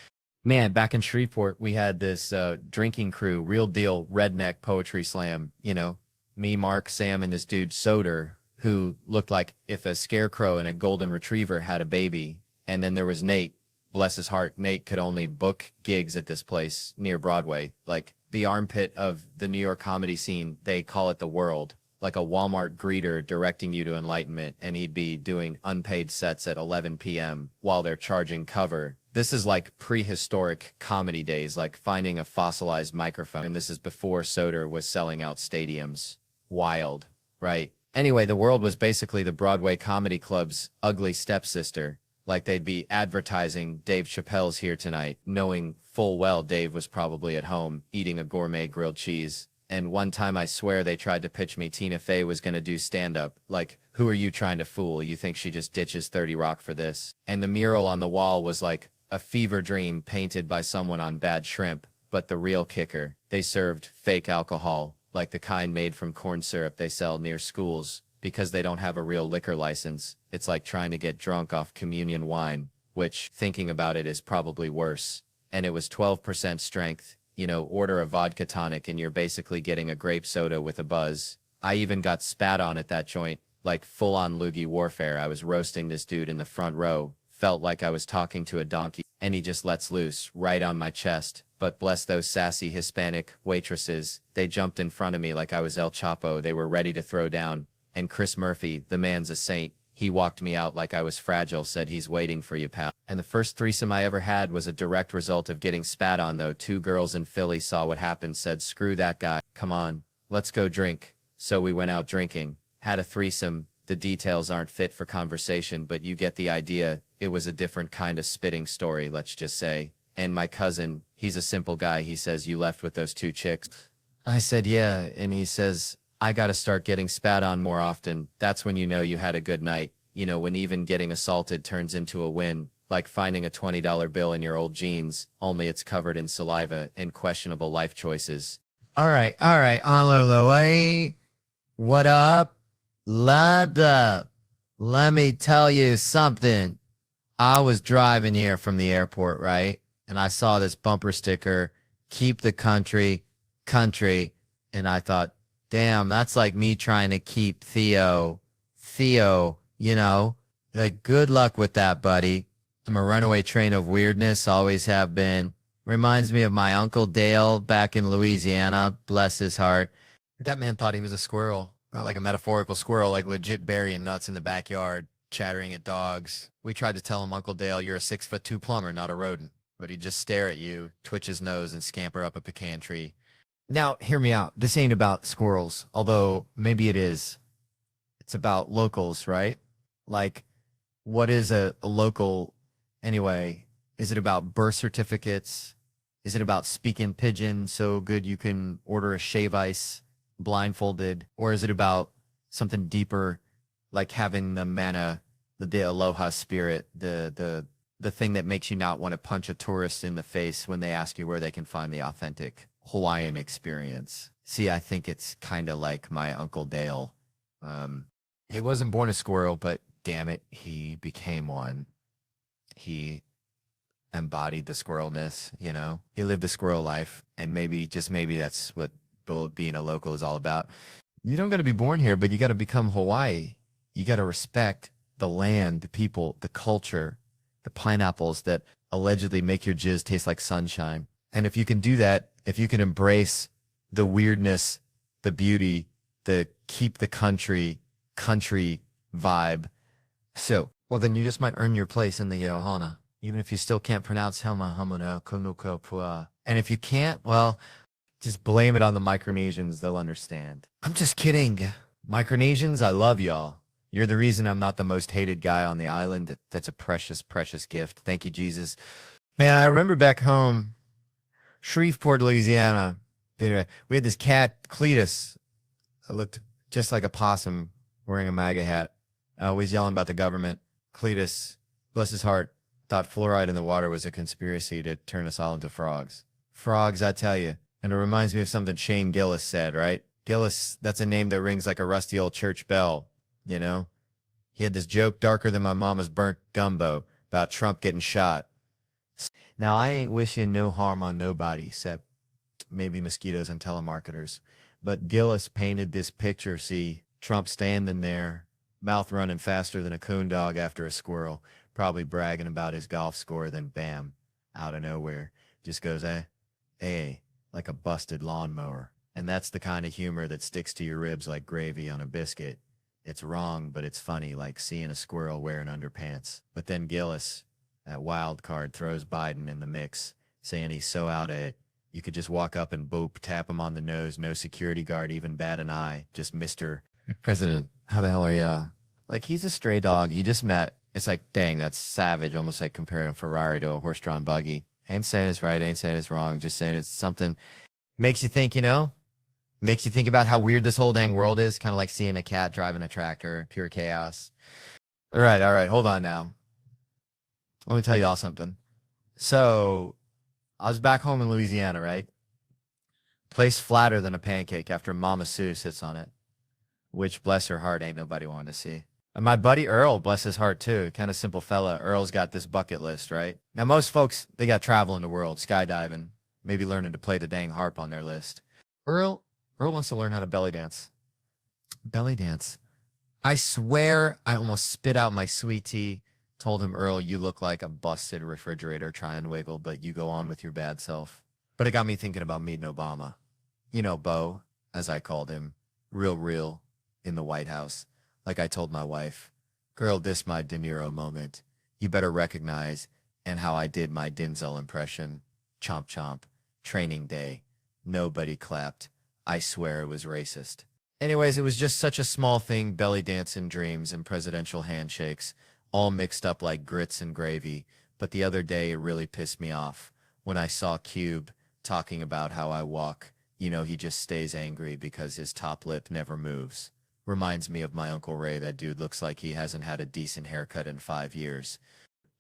Man, back in Shreveport, we had this drinking crew, real deal redneck poetry slam. You know, me, Mark, Sam, and this dude Soder, who looked like if a scarecrow and a golden retriever had a baby. And then there was Nate, bless his heart. Nate could only book gigs at this place near Broadway, like the armpit of the New York comedy scene. They call it the world, like a Walmart greeter directing you to enlightenment, and he'd be doing unpaid sets at 11 p.m. while they're charging cover. This is like prehistoric comedy days, like finding a fossilized microphone. And this is before Soder was selling out stadiums. Wild, right? Anyway, the world was basically the Broadway comedy club's ugly stepsister. Like they'd be advertising Dave Chappelle's here tonight, knowing full well Dave was probably at home eating a gourmet grilled cheese. And one time I swear they tried to pitch me Tina Fey was going to do stand-up. Like, who are you trying to fool? You think she just ditches 30 Rock for this? And the mural on the wall was like a fever dream painted by someone on Bad Shrimp. But the real kicker, they served fake alcohol, like the kind made from corn syrup they sell near schools. Because they don't have a real liquor license, it's like trying to get drunk off communion wine, which, thinking about it, is probably worse. And it was 12% strength. You know, order a vodka tonic and you're basically getting a grape soda with a buzz. I even got spat on at that joint, like full-on loogie warfare. I was roasting this dude in the front row. Felt like I was talking to a donkey, and he just lets loose, right on my chest. But bless those sassy Hispanic waitresses. They jumped in front of me like I was El Chapo. They were ready to throw down. And Chris Murphy, the man's a saint. He walked me out like I was fragile, said he's waiting for you, pal. And the first threesome I ever had was a direct result of getting spat on, though. 2 girls in Philly saw what happened, said, screw that guy. Come on, let's go drink. So we went out drinking, had a threesome. The details aren't fit for conversation, but you get the idea. It was a different kind of spitting story, let's just say. And my cousin, he's a simple guy. He says, you left with those 2 chicks. I said, yeah. And he says, I got to start getting spat on more often. That's when you know you had a good night. You know, when even getting assaulted turns into a win, like finding a $20 bill in your old jeans, only it's covered in saliva and questionable life choices. All right, on the way. What up? Let me tell you something. I was driving here from the airport, right? And I saw this bumper sticker, keep the country, and I thought, damn, that's like me trying to keep Theo, you know? Like, good luck with that, buddy. I'm a runaway train of weirdness, always have been. Reminds me of my Uncle Dale back in Louisiana, bless his heart. That man thought he was a squirrel, not like a metaphorical squirrel, like legit burying nuts in the backyard, chattering at dogs. We tried to tell him, Uncle Dale, you're a 6'2" plumber, not a rodent. But he'd just stare at you, twitch his nose, and scamper up a pecan tree. Now, hear me out. This ain't about squirrels, although maybe it is. It's about locals, right? Like, what is a local anyway? Is it about birth certificates? Is it about speaking pidgin so good you can order a shave ice blindfolded? Or is it about something deeper, like having the mana, the aloha spirit, the thing that makes you not want to punch a tourist in the face when they ask you where they can find the authentic Hawaiian experience? See, I think it's kind of like my Uncle Dale. He wasn't born a squirrel, but damn it, he became one. He embodied the squirrelness, you know? He lived the squirrel life, and maybe, just maybe, that's what being a local is all about. You don't got to be born here, but you got to become Hawaii. You got to respect the land, the people, the culture, the pineapples that allegedly make your jizz taste like sunshine. And if you can do that, if you can embrace the weirdness, the beauty, the keep the country vibe. So Well, then you just might earn your place in the Ohana, even if you still can't pronounce Helma Hamuno Kunuko Pua. And if you can't, well, just blame it on the Micronesians. They'll understand. I'm just kidding. Micronesians, I love y'all. You're the reason I'm not the most hated guy on the island. That's a precious, precious gift. Thank you, Jesus. Man, I remember back home, Shreveport, Louisiana, we had this cat, Cletus, that looked just like a possum wearing a MAGA hat, always yelling about the government. Cletus, bless his heart, thought fluoride in the water was a conspiracy to turn us all into frogs. Frogs, I tell you. And it reminds me of something Shane Gillis said, right? Gillis, that's a name that rings like a rusty old church bell, you know? He had this joke darker than my mama's burnt gumbo about Trump getting shot. Now, I ain't wishing no harm on nobody, except maybe mosquitoes and telemarketers. But Gillis painted this picture, see, Trump standing there, mouth running faster than a coon dog after a squirrel, probably bragging about his golf score, then bam, out of nowhere, just goes, like a busted lawnmower. And that's the kind of humor that sticks to your ribs like gravy on a biscuit. It's wrong, but it's funny, like seeing a squirrel wearing underpants. But then Gillis, that wild card, throws Biden in the mix, saying he's so out of it, you could just walk up and boop, tap him on the nose, no security guard even bat an eye, just Mr. President, how the hell are ya? Like, he's a stray dog you just met. It's like, dang, that's savage, almost like comparing a Ferrari to a horse-drawn buggy. Ain't saying it's right, ain't saying it's wrong, just saying it's something makes you think, you know? Makes you think about how weird this whole dang world is, kind of like seeing a cat driving a tractor, pure chaos. All right, hold on now. Let me tell y'all something. So, I was back home in Louisiana, right? Place flatter than a pancake after Mama Sue sits on it, which, bless her heart, ain't nobody wanted to see. And my buddy Earl, bless his heart too, kind of simple fella. Earl's got this bucket list, right? Now, most folks, they got traveling the world, skydiving, maybe learning to play the dang harp on their list. Earl wants to learn how to belly dance. Belly dance. I swear I almost spit out my sweet tea. Told him, Earl, you look like a busted refrigerator trying to wiggle, but you go on with your bad self. But it got me thinking about meeting Obama. You know, Bo, as I called him, real, in the White House. Like I told my wife, girl, this my De Niro moment. You better recognize, and how I did my Denzel impression. Chomp chomp. Training day. Nobody clapped. I swear it was racist. Anyways, it was just such a small thing, belly dancing dreams and presidential handshakes, all mixed up like grits and gravy. But the other day, it really pissed me off when I saw Cube talking about how I walk. You know, he just stays angry because his top lip never moves. Reminds me of my Uncle Ray. That dude looks like he hasn't had a decent haircut in 5 years.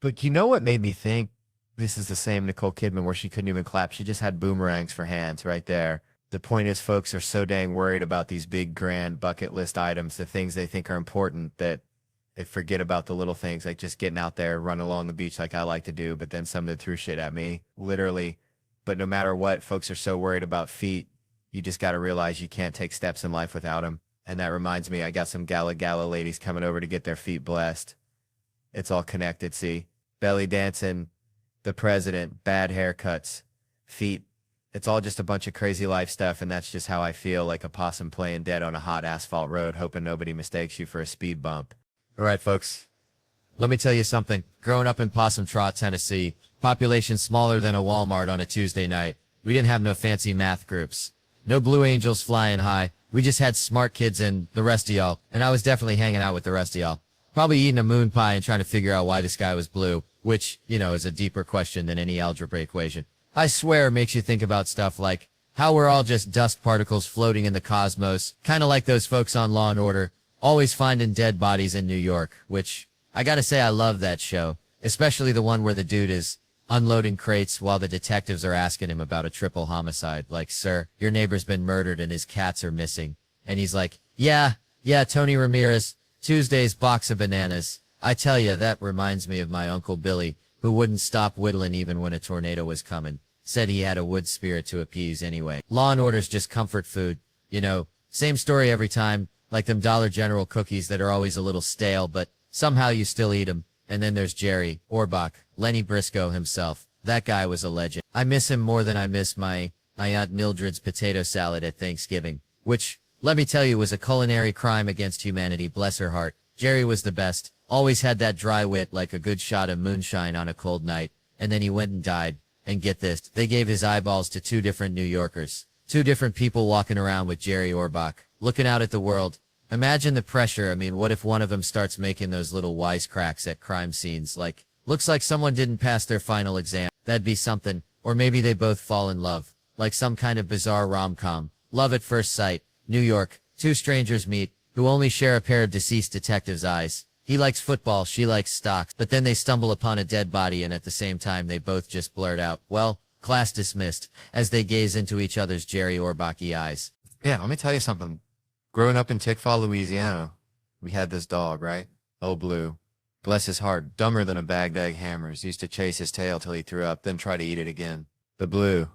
But you know what made me think this is the same Nicole Kidman where she couldn't even clap? She just had boomerangs for hands right there. The point is, folks are so dang worried about these big, grand bucket list items, the things they think are important, that they forget about the little things, like just getting out there, running along the beach like I like to do, but then somebody threw shit at me, literally. But no matter what, folks are so worried about feet, you just got to realize you can't take steps in life without them. And that reminds me, I got some gala ladies coming over to get their feet blessed. It's all connected, see? Belly dancing, the president, bad haircuts, feet. It's all just a bunch of crazy life stuff, and that's just how I feel, like a possum playing dead on a hot asphalt road, hoping nobody mistakes you for a speed bump. All right, folks, let me tell you something. Growing up in Possum Trot, Tennessee, population smaller than a Walmart on a Tuesday night, we didn't have no fancy math groups. No Blue Angels flying high. We just had smart kids and the rest of y'all, and I was definitely hanging out with the rest of y'all. Probably eating a moon pie and trying to figure out why the sky was blue, which, you know, is a deeper question than any algebra equation. I swear it makes you think about stuff like how we're all just dust particles floating in the cosmos, kind of like those folks on Law & Order, always finding dead bodies in New York, which I gotta say I love that show, especially the one where the dude is unloading crates while the detectives are asking him about a triple homicide. Like, sir, your neighbor's been murdered and his cats are missing. And he's like, yeah, Tony Ramirez, Tuesday's box of bananas. I tell you, that reminds me of my Uncle Billy, who wouldn't stop whittling even when a tornado was coming. Said he had a wood spirit to appease anyway. Law and Order's just comfort food. You know, same story every time, like them Dollar General cookies that are always a little stale, but somehow you still eat them. And then there's Jerry Orbach, Lenny Briscoe himself. That guy was a legend. I miss him more than I miss my Aunt Mildred's potato salad at Thanksgiving, which, let me tell you, was a culinary crime against humanity, bless her heart. Jerry was the best. Always had that dry wit like a good shot of moonshine on a cold night. And then he went and died. And get this, they gave his eyeballs to two different New Yorkers. Two different people walking around with Jerry Orbach, looking out at the world. Imagine the pressure. I mean, what if one of them starts making those little wisecracks at crime scenes like, looks like someone didn't pass their final exam. That'd be something. Or maybe they both fall in love. Like some kind of bizarre rom-com. Love at first sight. New York. Two strangers meet, who only share a pair of deceased detectives' eyes. He likes football, she likes stocks, but then they stumble upon a dead body and at the same time they both just blurt out, well, class dismissed, as they gaze into each other's Jerry Orbach-y eyes. Yeah, let me tell you something. Growing up in Tickfaw, Louisiana, we had this dog, right? Oh, Blue. Bless his heart, dumber than a bagged egg hammers. Used to chase his tail till he threw up, then try to eat it again. But Blue,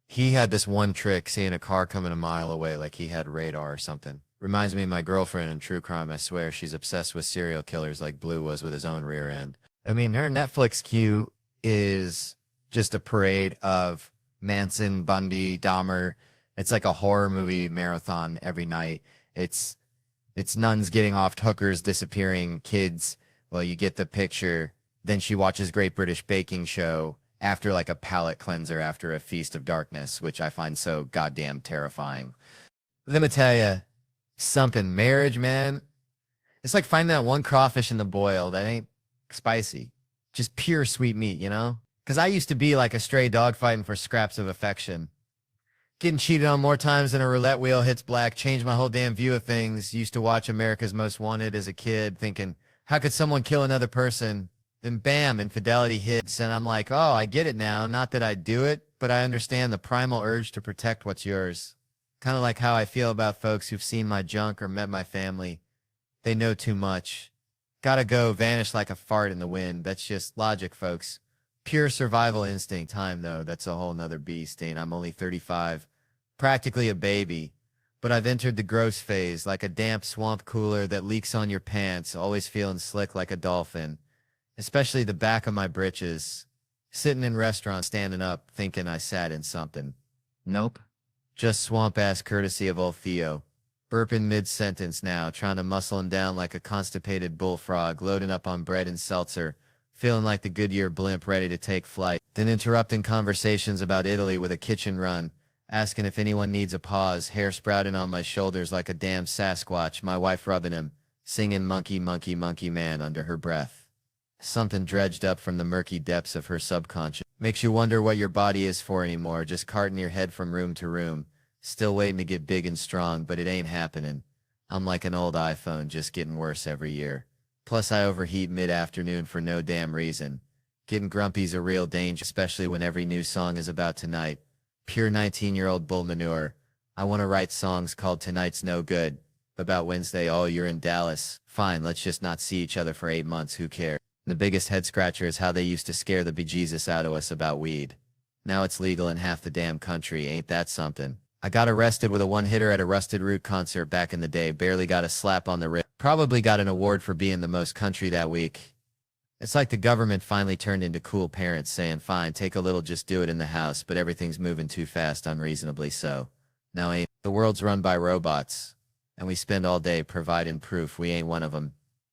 he had this one trick, seeing a car coming a mile away like he had radar or something. Reminds me of my girlfriend in true crime. I swear she's obsessed with serial killers like Blue was with his own rear end. I mean, her Netflix queue is just a parade of Manson, Bundy, Dahmer. It's like a horror movie marathon every night. It's nuns getting off hookers, disappearing kids. Well, you get the picture. Then she watches Great British Baking Show after like a palate cleanser after a Feast of Darkness, which I find so goddamn terrifying. Let me tell you something, marriage, man. It's like finding that one crawfish in the boil that ain't spicy. Just pure sweet meat, you know? Because I used to be like a stray dog fighting for scraps of affection. Getting cheated on more times than a roulette wheel hits black changed my whole damn view of things. Used to watch America's Most Wanted as a kid thinking, how could someone kill another person? Then bam, infidelity hits. And I'm like, oh, I get it now. Not that I do it, but I understand the primal urge to protect what's yours. Kind of like how I feel about folks who've seen my junk or met my family. They know too much. Gotta go, vanish like a fart in the wind. That's just logic, folks. Pure survival instinct. Time, though, that's a whole nother beast, and I'm only 35. Practically a baby. But I've entered the gross phase, like a damp swamp cooler that leaks on your pants, always feeling slick like a dolphin. Especially the back of my britches. Sitting in restaurants, standing up, thinking I sat in something. Nope. Just swamp-ass courtesy of old Theo. Burping mid-sentence now, trying to muscle him down like a constipated bullfrog, loading up on bread and seltzer, feeling like the Goodyear blimp ready to take flight, then interrupting conversations about Italy with a kitchen run, asking if anyone needs a pause, hair sprouting on my shoulders like a damn Sasquatch, my wife rubbing him, singing Monkey, Monkey, Monkey Man under her breath. Something dredged up from the murky depths of her subconscious. Makes you wonder what your body is for anymore, just carting your head from room to room. Still waiting to get big and strong, but it ain't happening. I'm like an old iPhone, just getting worse every year. Plus I overheat mid-afternoon for no damn reason. Getting grumpy's a real danger, especially when every new song is about tonight. Pure 19-year-old bull manure. I want to write songs called Tonight's No Good. About Wednesday, oh, you're in Dallas. Fine, let's just not see each other for 8 months, who cares? The biggest head-scratcher is how they used to scare the bejesus out of us about weed. Now it's legal in half the damn country, ain't that something? I got arrested with a one-hitter at a Rusted Root concert back in the day, barely got a slap on the wrist. Probably got an award for being the most country that week. It's like the government finally turned into cool parents saying, fine, take a little, just do it in the house, but everything's moving too fast, unreasonably so. Now ain't. The world's run by robots, and we spend all day providing proof we ain't one of them.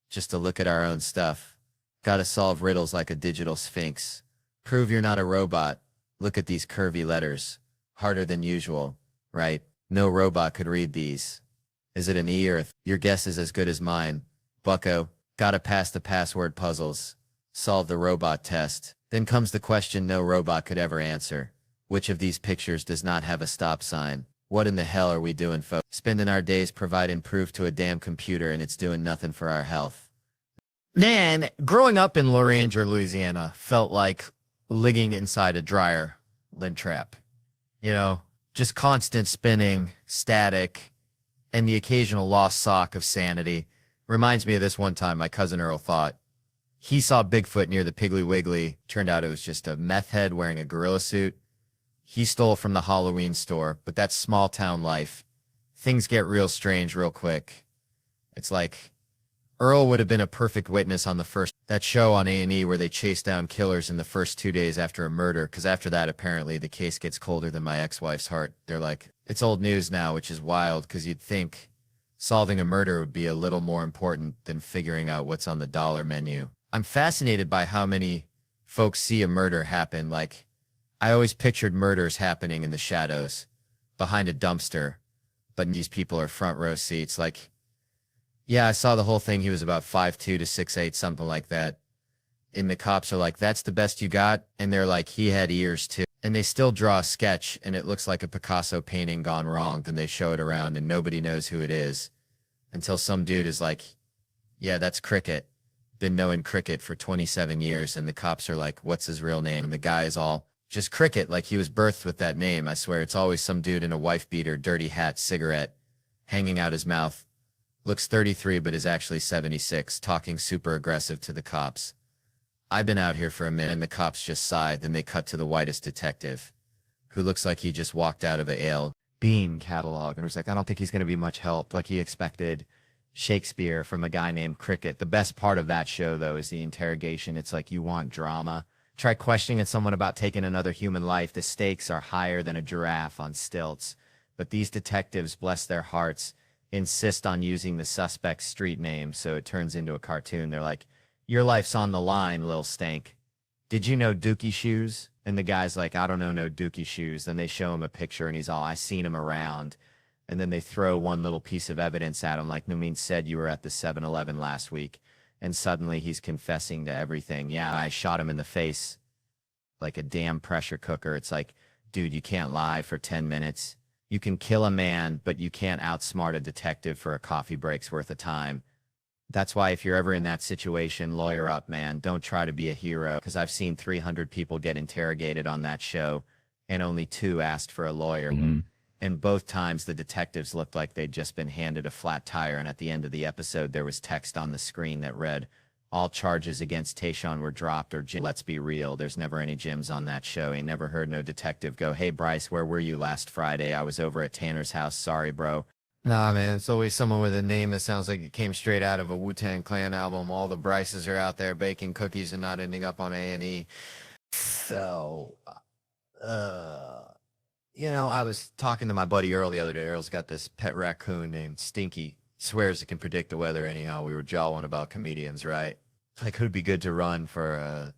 Just to look at our own stuff. Gotta solve riddles like a digital sphinx. Prove you're not a robot. Look at these curvy letters. Harder than usual, right? No robot could read these. Is it an E or a th? Your guess is as good as mine. Bucko, gotta pass the password puzzles. Solve the robot test. Then comes the question no robot could ever answer. Which of these pictures does not have a stop sign? What in the hell are we doing, folks? Spending our days providing proof to a damn computer and it's doing nothing for our health. Man, growing up in Loranger, Louisiana, felt like living inside a dryer lint trap. You know, just constant spinning, static, and the occasional lost sock of sanity. Reminds me of this one time my cousin Earl thought he saw Bigfoot near the Piggly Wiggly. Turned out it was just a meth head wearing a gorilla suit. He stole from the Halloween store, but that's small town life. Things get real strange real quick. It's like Earl would have been a perfect witness on that show on A&E where they chase down killers in the first 2 days after a murder, because after that, apparently, the case gets colder than my ex-wife's heart. They're like, it's old news now, which is wild, because you'd think Solving a murder would be a little more important than figuring out what's on the dollar menu. I'm fascinated by how many folks see a murder happen. Like, I always pictured murders happening in the shadows, behind a dumpster, but these people are front row seats. Like, yeah, I saw the whole thing. He was about 5'2" to 6'8", something like that. And the cops are like, that's the best you got? And they're like, he had ears too. And they still draw a sketch, and it looks like a Picasso painting gone wrong. Then they show it around, and nobody knows who it is until some dude is like, yeah, that's Cricket. Been knowing Cricket for 27 years. And the cops are like, what's his real name? And the guy is all, just Cricket, like he was birthed with that name. I swear, it's always some dude in a wife beater, dirty hat, cigarette, hanging out his mouth. Looks 33, but is actually 76, talking super aggressive to the cops. I've been out here for a minute, and the cops just sigh. Then they cut to the whitest detective, who looks like he just walked out of a Ale Bean catalog, and was like, I don't think he's going to be much help. Like he expected Shakespeare from a guy named Cricket. The best part of that show, though, is the interrogation. It's like, you want drama. Try questioning someone about taking another human life. The stakes are higher than a giraffe on stilts. But these detectives, bless their hearts, insist on using the suspect's street name, so it turns into a cartoon. They're like, your life's on the line, Lil Stank. Did you know Dookie Shoes? And the guy's like, I don't know no Dookie Shoes. Then they show him a picture, and he's all, I seen him around. And then they throw one little piece of evidence at him, like, Numin said you were at the 7-Eleven last week. And suddenly he's confessing to everything. Yeah, I shot him in the face like a damn pressure cooker. It's like, dude, you can't lie for 10 minutes. You can kill a man, but you can't outsmart a detective for a coffee break's worth of time. That's why if you're ever in that situation, lawyer up, man. Don't try to be a hero, because I've seen 300 people get interrogated on that show, and only 2 asked for a lawyer. And both times the detectives looked like they'd just been handed a flat tire, and at the end of the episode, there was text on the screen that read, all charges against Tayshaun were dropped, or let's be real, there's never any Jims on that show. Ain't never heard no detective go, hey, Bryce, where were you last Friday? I was over at Tanner's house. Sorry, bro. Nah, man, it's always someone with a name that sounds like it came straight out of a Wu-Tang Clan album. All the Bryces are out there baking cookies and not ending up on A&E. So, I was talking to my buddy Earl the other day. Earl's got this pet raccoon named Stinky. Swears it can predict the weather anyhow. We were jawing about comedians, right? Like, who'd be good to run for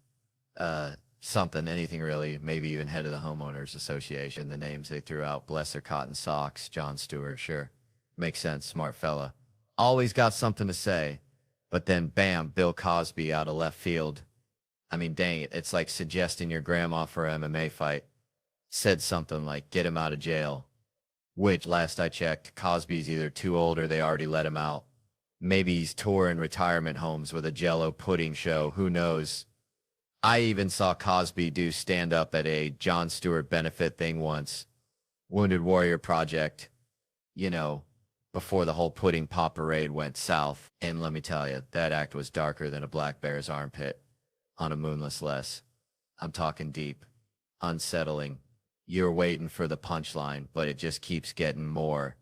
something, anything really, maybe even head of the homeowners association. The names they threw out, bless their cotton socks, Jon Stewart, sure. Makes sense, smart fella. Always got something to say. But then, bam, Bill Cosby out of left field. I mean, dang it, it's like suggesting your grandma for an MMA fight. Said something like, get him out of jail. Which, last I checked, Cosby's either too old or they already let him out. Maybe he's touring retirement homes with a Jell-O pudding show, who knows. I even saw Cosby do stand-up at a Jon Stewart benefit thing once. Wounded Warrior Project. Before the whole pudding pop parade went south. And let me tell you, that act was darker than a black bear's armpit on a moonless less. I'm talking deep, unsettling. You're waiting for the punchline, but it just keeps getting more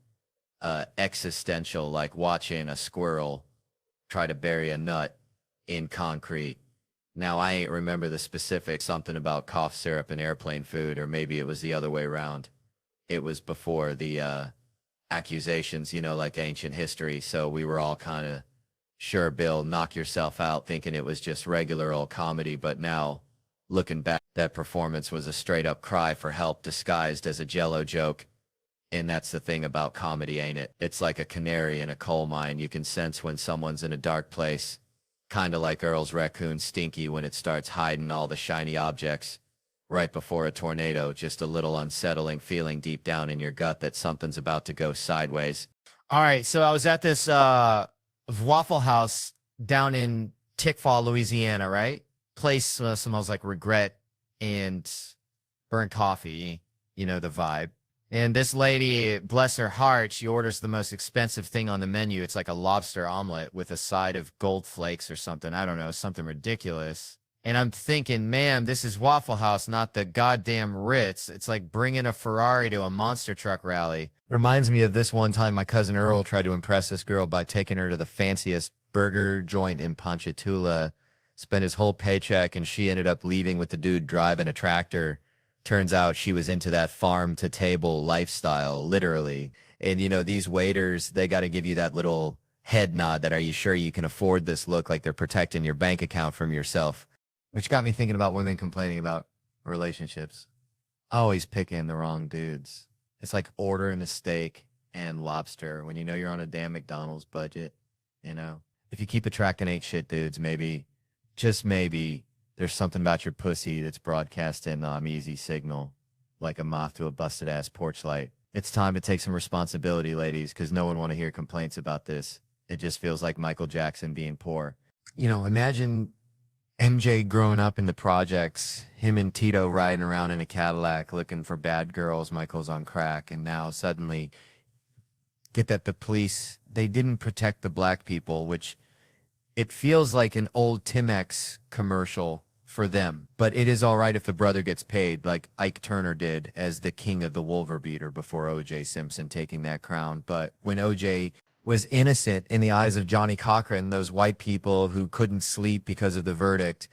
existential, like watching a squirrel try to bury a nut in concrete. Now, I ain't remember the specifics, something about cough syrup and airplane food, or maybe it was the other way around. It was before the accusations, like ancient history. So we were all kind of, sure, Bill, knock yourself out, thinking it was just regular old comedy. But now, looking back, that performance was a straight up cry for help disguised as a Jell-O joke. And that's the thing about comedy, ain't it? It's like a canary in a coal mine. You can sense when someone's in a dark place. Kind of like Earl's raccoon Stinky when it starts hiding all the shiny objects. Right before a tornado, just a little unsettling feeling deep down in your gut that something's about to go sideways. All right, so I was at this Waffle House down in Tickfaw, Louisiana, right? Place smells like regret and burnt coffee, the vibe. And this lady, bless her heart, she orders the most expensive thing on the menu. It's like a lobster omelet with a side of gold flakes or something. I don't know, something ridiculous. And I'm thinking, man, this is Waffle House, not the goddamn Ritz. It's like bringing a Ferrari to a monster truck rally. Reminds me of this one time my cousin Earl tried to impress this girl by taking her to the fanciest burger joint in Ponchatoula. Spent his whole paycheck, and she ended up leaving with the dude driving a tractor Turns out she was into that farm to table lifestyle, literally. And these waiters, they got to give you that little head nod that, are you sure you can afford this look, like they're protecting your bank account from yourself. Which got me thinking about women complaining about relationships. Always picking the wrong dudes. It's like ordering a steak and lobster when you know you're on a damn McDonald's budget, If you keep attracting ain't shit dudes, maybe, just maybe, there's something about your pussy that's broadcasting easy signal, like a moth to a busted-ass porch light. It's time to take some responsibility, ladies, because no one want to hear complaints about this. It just feels like Michael Jackson being poor. Imagine MJ growing up in the projects, him and Tito riding around in a Cadillac looking for bad girls, Michael's on crack, and now suddenly get that the police, they didn't protect the black people, which it feels like an old Timex commercial for them. But it is all right if the brother gets paid, like Ike Turner did as the king of the Wolverbeater before O.J. Simpson taking that crown. But when O.J. was innocent in the eyes of Johnny Cochran, those white people who couldn't sleep because of the verdict,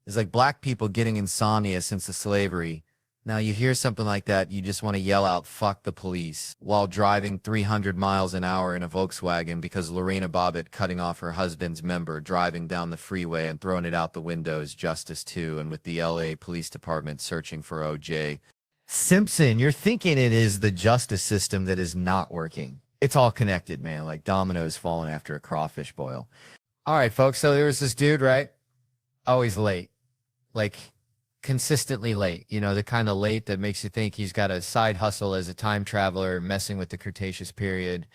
it's like black people getting insomnia since the slavery. Now you hear something like that, you just want to yell out, fuck the police, while driving 300 miles an hour in a Volkswagen because Lorena Bobbitt cutting off her husband's member, driving down the freeway and throwing it out the window is justice too, and with the LA Police Department searching for OJ Simpson. You're thinking it is the justice system that is not working. It's all connected, man, like dominoes falling after a crawfish boil. All right, folks, so there was this dude, right? Always late. Like, consistently late, the kind of late that makes you think he's got a side hustle as a time traveler messing with the Cretaceous period.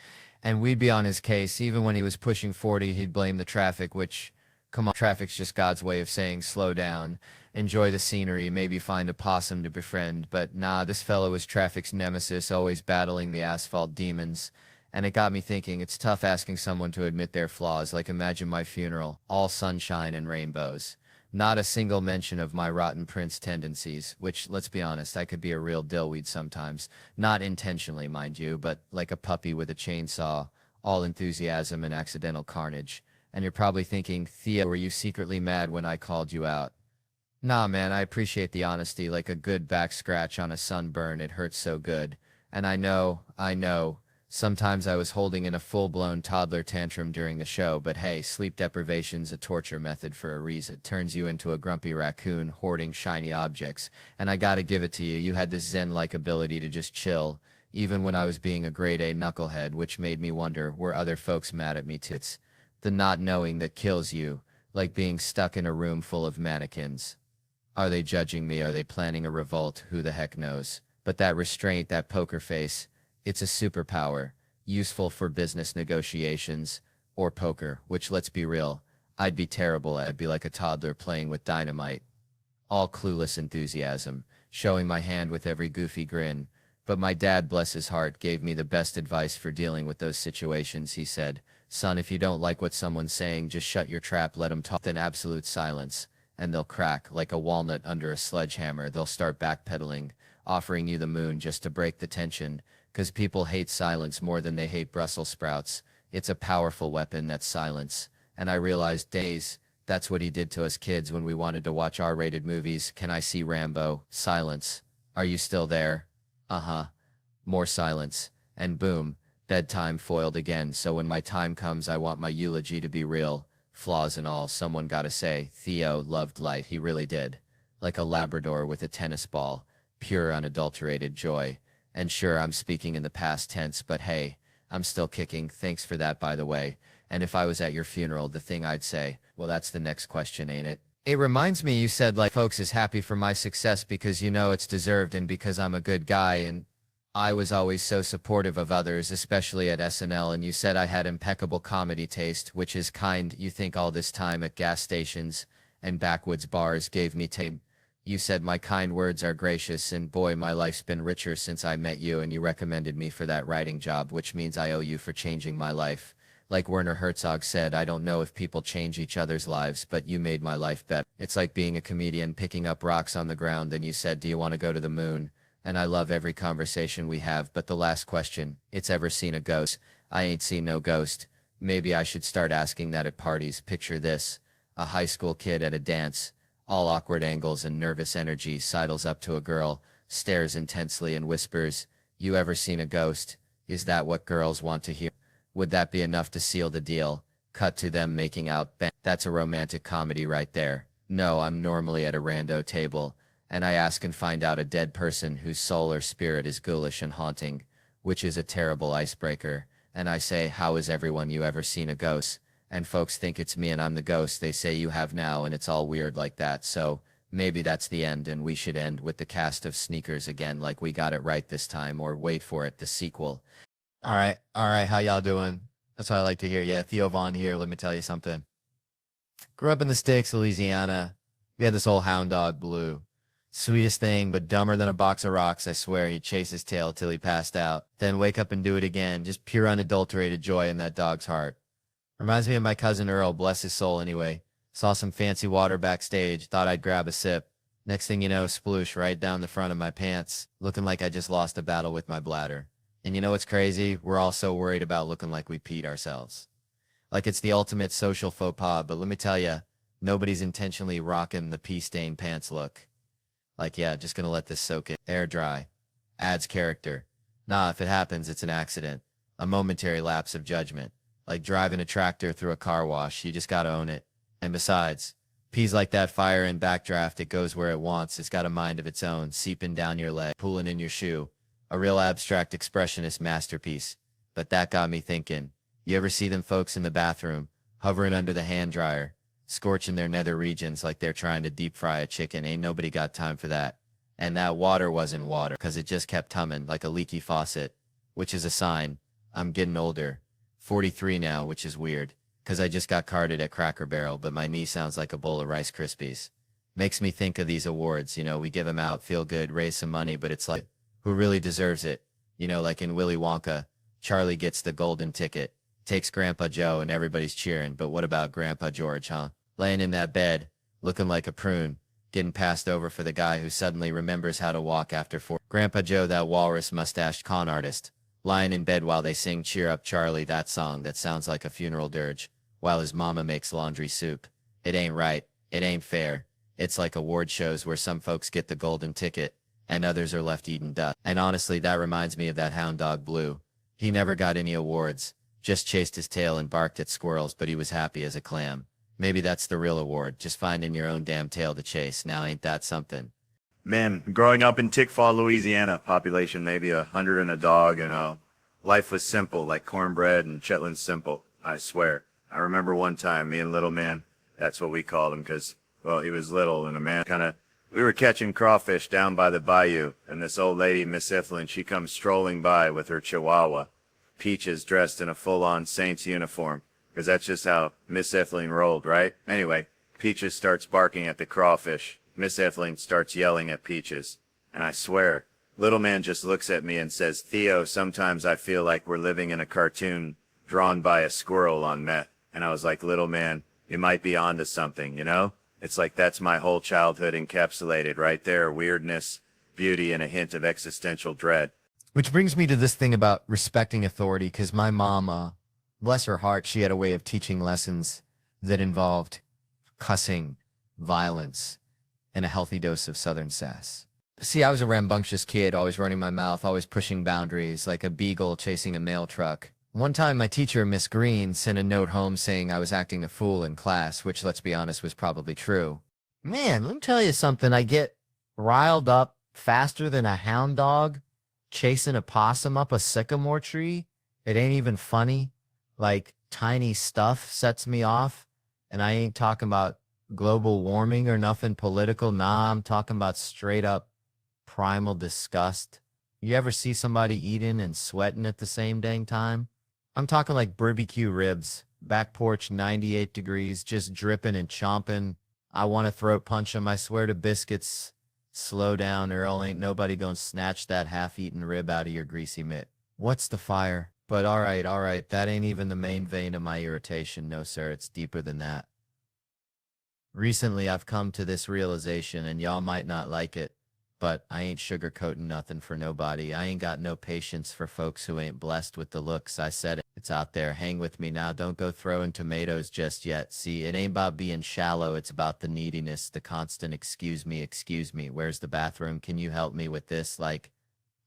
And we'd be on his case. Even when he was pushing 40, he'd blame the traffic, which, come on, traffic's just God's way of saying slow down, enjoy the scenery, maybe find a possum to befriend. But nah, this fellow was traffic's nemesis, always battling the asphalt demons. And it got me thinking, it's tough asking someone to admit their flaws. Like, imagine my funeral, all sunshine and rainbows. Not a single mention of my rotten prince tendencies, which, let's be honest, I could be a real dillweed sometimes. Not intentionally, mind you, but like a puppy with a chainsaw, all enthusiasm and accidental carnage. And you're probably thinking, Theo, were you secretly mad when I called you out? Nah, man, I appreciate the honesty, like a good back scratch on a sunburn, it hurts so good. And I know, sometimes I was holding in a full-blown toddler tantrum during the show, but hey, sleep deprivation's a torture method for a reason. It turns you into a grumpy raccoon hoarding shiny objects. And I gotta give it to you, you had this zen-like ability to just chill, even when I was being a grade-A knucklehead, which made me wonder, were other folks mad at me too? It's the not knowing that kills you, like being stuck in a room full of mannequins. Are they judging me? Are they planning a revolt? Who the heck knows? But that restraint, that poker face, it's a superpower, useful for business negotiations, or poker, which, let's be real, I'd be terrible at. I'd be like a toddler playing with dynamite. All clueless enthusiasm, showing my hand with every goofy grin. But my dad, bless his heart, gave me the best advice for dealing with those situations. He said, son, if you don't like what someone's saying, just shut your trap, let them talk in absolute silence, and they'll crack like a walnut under a sledgehammer. They'll start backpedaling, offering you the moon just to break the tension. Because people hate silence more than they hate Brussels sprouts. It's a powerful weapon, that's silence. And I realized, days, that's what he did to us kids when we wanted to watch R-rated movies. Can I see Rambo? Silence. Are you still there? Uh-huh. More silence. And boom, bedtime foiled again. So when my time comes, I want my eulogy to be real. Flaws and all, someone gotta say, Theo loved life. He really did. Like a Labrador with a tennis ball. Pure unadulterated joy. And sure, I'm speaking in the past tense, but hey, I'm still kicking. Thanks for that, by the way. And if I was at your funeral, the thing I'd say, well, that's the next question, ain't it? It reminds me you said, like, folks is happy for my success because it's deserved and because I'm a good guy. And I was always so supportive of others, especially at SNL. And you said I had impeccable comedy taste, which is kind. You think all this time at gas stations and backwoods bars gave me tape. You said my kind words are gracious, and boy, my life's been richer since I met you, and you recommended me for that writing job, which means I owe you for changing my life. Like Werner Herzog said, I don't know if people change each other's lives, but you made my life better. It's like being a comedian picking up rocks on the ground, and you said, do you want to go to the moon? And I love every conversation we have, but the last question, it's ever seen a ghost? I ain't seen no ghost. Maybe I should start asking that at parties. Picture this, a high school kid at a dance. all awkward angles and nervous energy, sidles up to a girl, stares intensely and whispers, "You ever seen a ghost? Is that what girls want to hear? Would that be enough to seal the deal?" Cut to them making out. Bang. That's a romantic comedy right there. No, I'm normally at a rando table, and I ask and find out a dead person whose soul or spirit is ghoulish and haunting, which is a terrible icebreaker. And I say, "How is everyone? You ever seen a ghost?" And folks think it's me and I'm the ghost. They say, "You have now," and it's all weird like that. So maybe that's the end, and we should end with the cast of Sneakers again, like we got it right this time, or wait for it, the sequel. All right. How y'all doing? That's what I like to hear. Yeah, Theo Vaughn here. Let me tell you something. Grew up in the sticks, Louisiana. We had this old hound dog, Blue. Sweetest thing, but dumber than a box of rocks, I swear. He'd chase his tail till he passed out. Then wake up and do it again. Just pure unadulterated joy in that dog's heart. Reminds me of my cousin Earl, bless his soul anyway. Saw some fancy water backstage, thought I'd grab a sip. Next thing you know, sploosh right down the front of my pants, looking like I just lost a battle with my bladder. And you know what's crazy? We're all so worried about looking like we peed ourselves. Like it's the ultimate social faux pas, but let me tell you, nobody's intentionally rocking the pee-stained pants look. Like, yeah, just gonna let this soak in. Air dry. Adds character. Nah, if it happens, it's an accident. A momentary lapse of judgment. Like driving a tractor through a car wash, you just gotta own it. And besides, pee's like that fire in backdraft, it goes where it wants. It's got a mind of its own, seeping down your leg, pulling in your shoe. A real abstract expressionist masterpiece. But that got me thinking. You ever see them folks in the bathroom, hovering under the hand dryer, scorching their nether regions like they're trying to deep fry a chicken? Ain't nobody got time for that. And that water wasn't water, 'cause it just kept humming like a leaky faucet, which is a sign. I'm getting older. 43 now, which is weird, 'cause I just got carded at Cracker Barrel, but my knee sounds like a bowl of Rice Krispies. Makes me think of these awards, we give them out, feel good, raise some money, but it's like, who really deserves it? Like in Willy Wonka, Charlie gets the golden ticket, takes Grandpa Joe, and everybody's cheering, but what about Grandpa George, huh? Laying in that bed, looking like a prune, getting passed over for the guy who suddenly remembers how to walk after 4. Grandpa Joe, that walrus-mustached con artist, lying in bed while they sing "Cheer Up Charlie," that song that sounds like a funeral dirge, while his mama makes laundry soup. It ain't right. It ain't fair. It's like award shows where some folks get the golden ticket, and others are left eating dust. And honestly, that reminds me of that hound dog, Blue. He never got any awards, just chased his tail and barked at squirrels, but he was happy as a clam. Maybe that's the real award, just finding your own damn tail to chase. Now ain't that something? Man, growing up in Tickfaw, Louisiana, population maybe 100 and a dog, life was simple, like cornbread and Shetland simple, I swear. I remember one time, me and little man, that's what we called him, 'cause, well, he was little and a man we were catching crawfish down by the bayou, and this old lady, Miss Iflin, she comes strolling by with her chihuahua. Peaches dressed in a full-on Saints uniform, 'cause that's just how Miss Iflin rolled, right? Anyway, Peaches starts barking at the crawfish. Miss Iflin starts yelling at Peaches. And I swear, little man just looks at me and says, "Theo, sometimes I feel like we're living in a cartoon drawn by a squirrel on meth." And I was like, little man, you might be onto something, It's like that's my whole childhood encapsulated right there. Weirdness, beauty, and a hint of existential dread. Which brings me to this thing about respecting authority, because my mom, bless her heart, she had a way of teaching lessons that involved cussing, violence, and a healthy dose of Southern sass. See, I was a rambunctious kid, always running my mouth, always pushing boundaries, like a beagle chasing a mail truck. One time, my teacher, Miss Green, sent a note home saying I was acting a fool in class, which, let's be honest, was probably true. Man, let me tell you something. I get riled up faster than a hound dog chasing a possum up a sycamore tree. It ain't even funny. Like, tiny stuff sets me off. And I ain't talking about global warming or nothing political. Nah, I'm talking about straight up primal disgust. You ever see somebody eating and sweating at the same dang time? I'm talking like barbecue ribs, back porch 98 degrees, just dripping and chomping. I want to throat punch them. I swear to biscuits. Slow down, Earl. Ain't nobody gonna snatch that half-eaten rib out of your greasy mitt. What's the fire? But all right. That ain't even the main vein of my irritation. No, sir, it's deeper than that. Recently, I've come to this realization, and y'all might not like it, But I ain't sugarcoating nothing for nobody. I ain't got no patience for folks who ain't blessed with the looks. I said it. It's out there. Hang with me now. Don't go throwing tomatoes just yet. See, it ain't about being shallow. It's about the neediness, the constant excuse me, where's the bathroom? Can you help me with this? Like,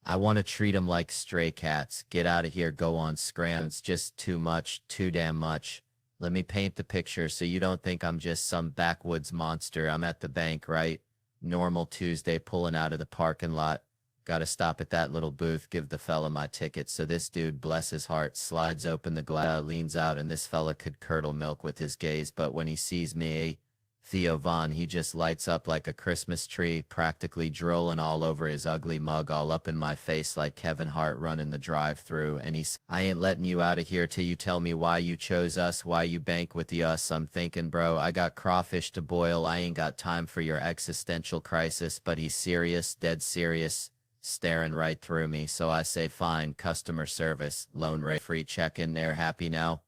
I want to treat them like stray cats. Get out of here. Go on scram. It's just too much, too damn much. Let me paint the picture so you don't think I'm just some backwoods monster. I'm at the bank, right? Normal Tuesday, pulling out of the parking lot. Gotta stop at that little booth, give the fella my ticket. So this dude, bless his heart, slides open the glass, leans out, and this fella could curdle milk with his gaze. But when he sees me, Theo Von, he just lights up like a Christmas tree, practically drooling all over his ugly mug, all up in my face like Kevin Hart running the drive-through. And he's, I ain't letting you out of here till you tell me why you chose us, why you bank with the us. I'm thinking, bro, I got crawfish to boil. I ain't got time for your existential crisis. But he's serious, dead serious, staring right through me. So I say, fine, customer service, loan rate, free check-in there, happy now?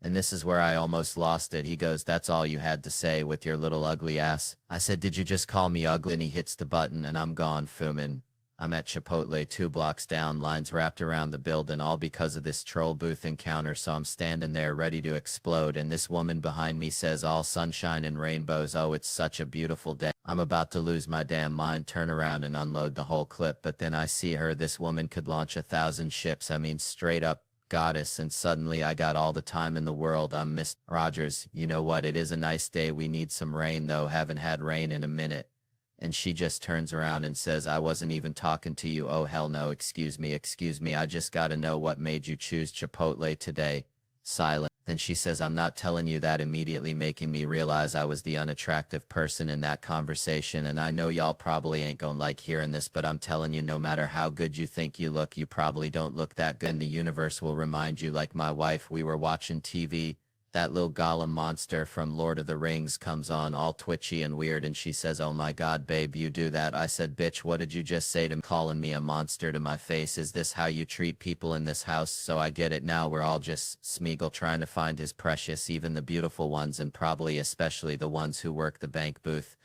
And this is where I almost lost it. He goes, that's all you had to say with your little ugly ass. I said, did you just call me ugly? And he hits the button and I'm gone, fuming. I'm at Chipotle 2 blocks down, lines wrapped around the building, all because of this troll booth encounter. So I'm standing there ready to explode. And this woman behind me says, all sunshine and rainbows. Oh, it's such a beautiful day. I'm about to lose my damn mind, turn around and unload the whole clip. But then I see her. This woman could launch 1,000 ships. I mean, straight up goddess. And suddenly I got all the time in the world. I'm Miss Rogers. You know what? It is a nice day. We need some rain though. Haven't had rain in a minute. And she just turns around and says, I wasn't even talking to you. Oh, hell no. Excuse me. I just got to know what made you choose Chipotle today. Silent. Then she says, I'm not telling you that, immediately making me realize I was the unattractive person in that conversation. And I know y'all probably ain't gonna like hearing this, but I'm telling you, no matter how good you think you look, you probably don't look that good. And the universe will remind you, like my wife, we were watching TV. That little golem monster from Lord of the Rings comes on all twitchy and weird, and she says, oh my god, babe, you do that? I said, bitch, what did you just say to me? Calling me a monster to my face? Is this how you treat people in this house? So I get it now. We're all just Smeagol trying to find his precious, even the beautiful ones, and probably especially the ones who work the bank booth.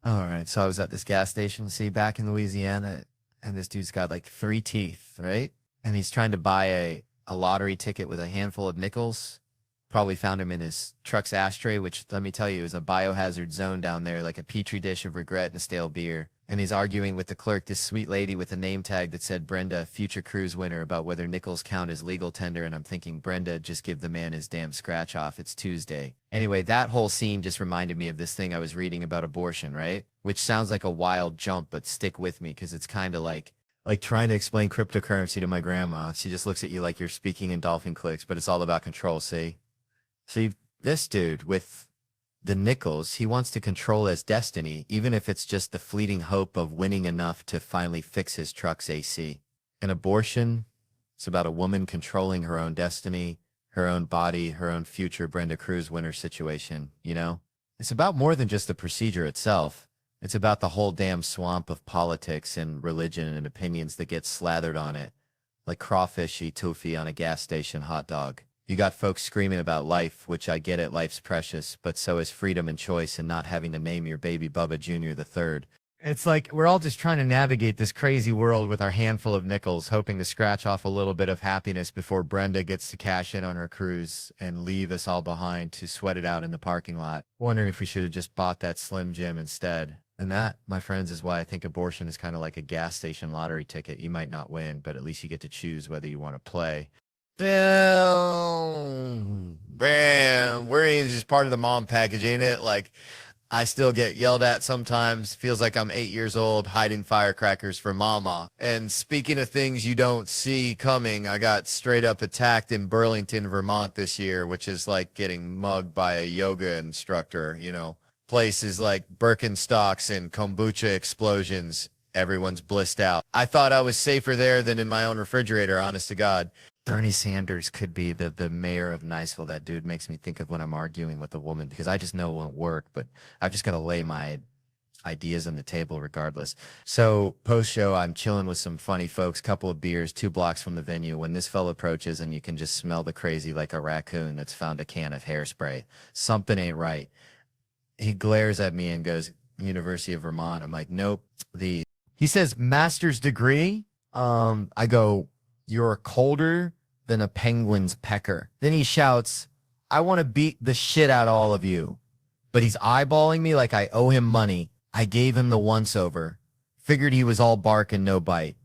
All right, so I was at this gas station, see, back in Louisiana, and this dude's got like 3 teeth, right? And he's trying to buy a lottery ticket with a handful of nickels. Probably found him in his truck's ashtray, which, let me tell you, is a biohazard zone down there, like a petri dish of regret and a stale beer. And he's arguing with the clerk, this sweet lady with a name tag that said Brenda, future cruise winner, about whether nickels count as legal tender. And I'm thinking, Brenda, just give the man his damn scratch off. It's Tuesday. Anyway, that whole scene just reminded me of this thing I was reading about abortion, right? Which sounds like a wild jump, but stick with me, because it's kind of like trying to explain cryptocurrency to my grandma. She just looks at you like you're speaking in dolphin clicks, but it's all about control, see? See, this dude with the nickels, he wants to control his destiny, even if it's just the fleeting hope of winning enough to finally fix his truck's AC. An abortion, it's about a woman controlling her own destiny, her own body, her own future Brenda Cruz winner situation, you know? It's about more than just the procedure itself. It's about the whole damn swamp of politics and religion and opinions that get slathered on it, like crawfishy toofy on a gas station hot dog. You got folks screaming about life, which I get it, life's precious, but so is freedom and choice and not having to name your baby Bubba Jr. the third. It's like we're all just trying to navigate this crazy world with our handful of nickels, hoping to scratch off a little bit of happiness before Brenda gets to cash in on her cruise and leave us all behind to sweat it out in the parking lot. Wondering if we should have just bought that Slim Jim instead. And that, my friends, is why I think abortion is kind of like a gas station lottery ticket. You might not win, but at least you get to choose whether you want to play. Bam, we're just part of the mom package, ain't it? Like, I still get yelled at sometimes. Feels like I'm 8 years old hiding firecrackers for mama. And speaking of things you don't see coming, I got straight up attacked in Burlington, Vermont this year, which is like getting mugged by a yoga instructor, you know. Places like Birkenstocks and kombucha explosions. Everyone's blissed out. I thought I was safer there than in my own refrigerator, honest to God. Bernie Sanders could be the mayor of Niceville. That dude makes me think of when I'm arguing with a woman, because I just know it won't work, but I've just got to lay my ideas on the table regardless. So post-show, I'm chilling with some funny folks, couple of beers, 2 blocks from the venue, when this fellow approaches and you can just smell the crazy like a raccoon that's found a can of hairspray. Something ain't right. He glares at me and goes, University of Vermont. I'm like, nope, the He says master's degree. I go, you're colder than a penguin's pecker. Then he shouts, I want to beat the shit out of all of you. But he's eyeballing me like I owe him money. I gave him the once over. Figured he was all bark and no bite,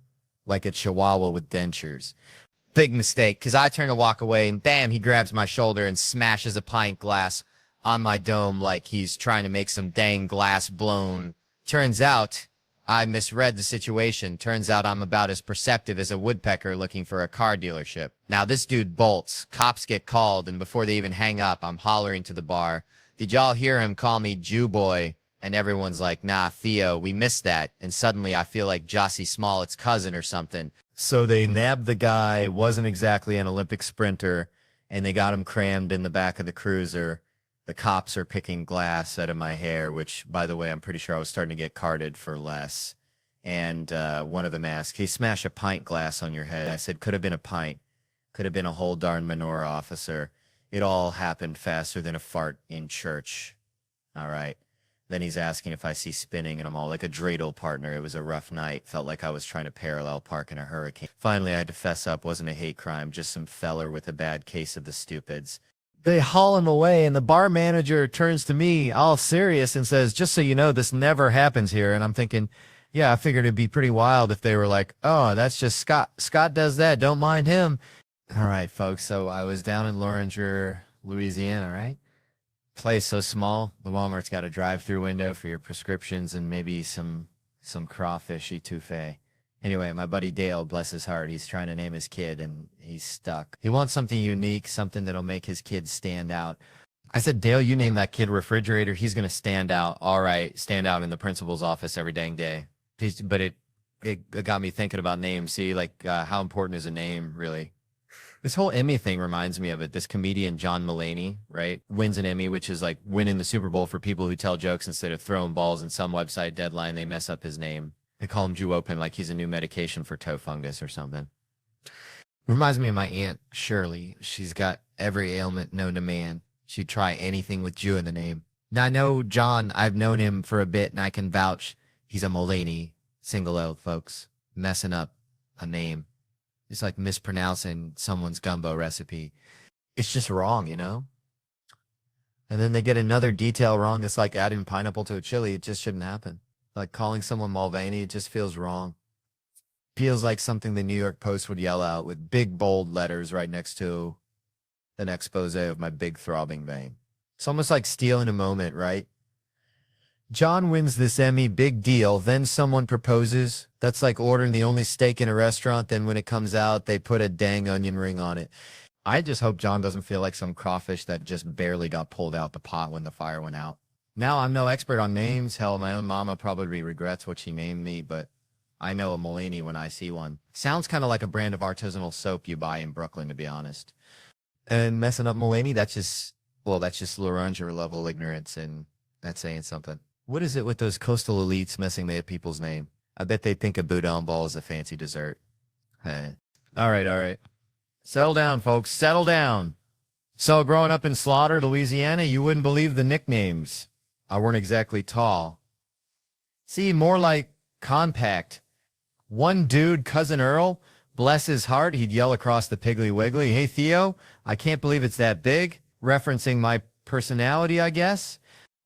like a chihuahua with dentures. Big mistake, because I turn to walk away, and bam, he grabs my shoulder and smashes a pint glass on my dome like he's trying to make some dang glass blown. Turns out I misread the situation. Turns out I'm about as perceptive as a woodpecker looking for a car dealership. Now this dude bolts. Cops get called, and before they even hang up, I'm hollering to the bar, did y'all hear him call me Jew boy? And everyone's like, nah, Theo, we missed that. And suddenly I feel like Jussie Smollett's cousin or something. So they nabbed the guy, wasn't exactly an Olympic sprinter, and they got him crammed in the back of the cruiser. The cops are picking glass out of my hair, which, by the way, I'm pretty sure I was starting to get carded for less. And one of them asked, he smashed a pint glass on your head. I said, could have been a pint. Could have been a whole darn menorah, officer. It all happened faster than a fart in church. All right. Then he's asking if I see spinning, and I'm all like a dreidel partner. It was a rough night. Felt like I was trying to parallel park in a hurricane. Finally, I had to fess up. Wasn't a hate crime, just some feller with a bad case of the stupids. They haul him away, and the bar manager turns to me all serious and says, just so you know, this never happens here. And I'm thinking, yeah, I figured it'd be pretty wild if they were like, oh, that's just Scott. Scott does that. Don't mind him. All right, folks. So I was down in Loringer, Louisiana, right? Place so small, the Walmart's got a drive-through window for your prescriptions and maybe some crawfish etouffee. Anyway, my buddy Dale, bless his heart, he's trying to name his kid and he's stuck. He wants something unique, something that'll make his kid stand out. I said, Dale, you name that kid Refrigerator, he's going to stand out. All right, stand out in the principal's office every dang day. But it got me thinking about names. See, like how important is a name, really? This whole Emmy thing reminds me of it. This comedian, John Mulaney, right, wins an Emmy, which is like winning the Super Bowl for people who tell jokes instead of throwing balls in some website deadline. They mess up his name. They call him Jew Open like he's a new medication for toe fungus or something. Reminds me of my aunt, Shirley. She's got every ailment known to man. She'd try anything with Jew in the name. Now, I know John, I've known him for a bit, and I can vouch he's a Mulaney, single L, folks, messing up a name. It's like mispronouncing someone's gumbo recipe. It's just wrong, you know? And then they get another detail wrong. It's like adding pineapple to a chili. It just shouldn't happen. Like calling someone Mulvaney, it just feels wrong. Feels like something the New York Post would yell out with big, bold letters right next to an expose of my big throbbing vein. It's almost like stealing a moment, right? John wins this Emmy, big deal. Then someone proposes. That's like ordering the only steak in a restaurant. Then when it comes out, they put a dang onion ring on it. I just hope John doesn't feel like some crawfish that just barely got pulled out the pot when the fire went out. Now, I'm no expert on names. Hell, my own mama probably regrets what she named me, but I know a Mulaney when I see one. Sounds kind of like a brand of artisanal soap you buy in Brooklyn, to be honest. And messing up Mulaney, that's just Loringer level ignorance, and that's saying something. What is it with those coastal elites messing their people's name? I bet they think a boudin ball is a fancy dessert. All right. Settle down, folks. Settle down. So growing up in Slaughter, Louisiana, you wouldn't believe the nicknames. I weren't exactly tall. See, more like compact. One dude, Cousin Earl, bless his heart, he'd yell across the Piggly Wiggly, hey, Theo, I can't believe it's that big. Referencing my personality, I guess.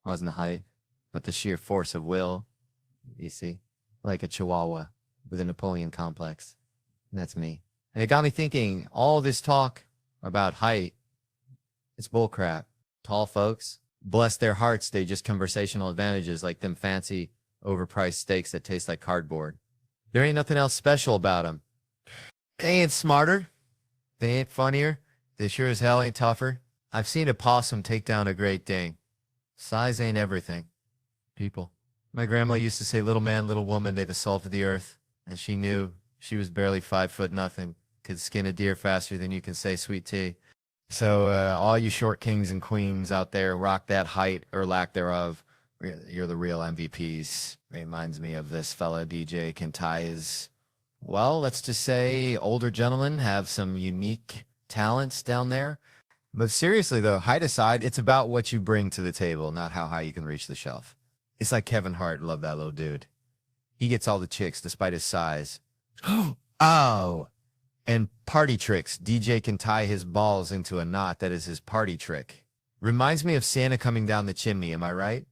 I wasn't the height, but the sheer force of will, you see, like a chihuahua with a Napoleon complex. And that's me. And it got me thinking, all this talk about height, it's bullcrap. Tall folks, bless their hearts, they just conversational advantages like them fancy, overpriced steaks that taste like cardboard. There ain't nothing else special about them. They ain't smarter. They ain't funnier. They sure as hell ain't tougher. I've seen a possum take down a Great Dane. Size ain't everything. People. My grandma used to say, little man, little woman, they the salt of the earth. And she knew she was barely 5 foot nothing. Could skin a deer faster than you can say sweet tea. So all you short kings and queens out there, rock that height or lack thereof. You're the real MVPs. Reminds me of this fella, DJ, can tie his, well, let's just say older gentlemen have some unique talents down there. But seriously, though, height aside, it's about what you bring to the table, not how high you can reach the shelf. It's like Kevin Hart. Love that little dude. He gets all the chicks despite his size. Oh, And party tricks. DJ can tie his balls into a knot. That is his party trick. Reminds me of Santa coming down the chimney. Am I right?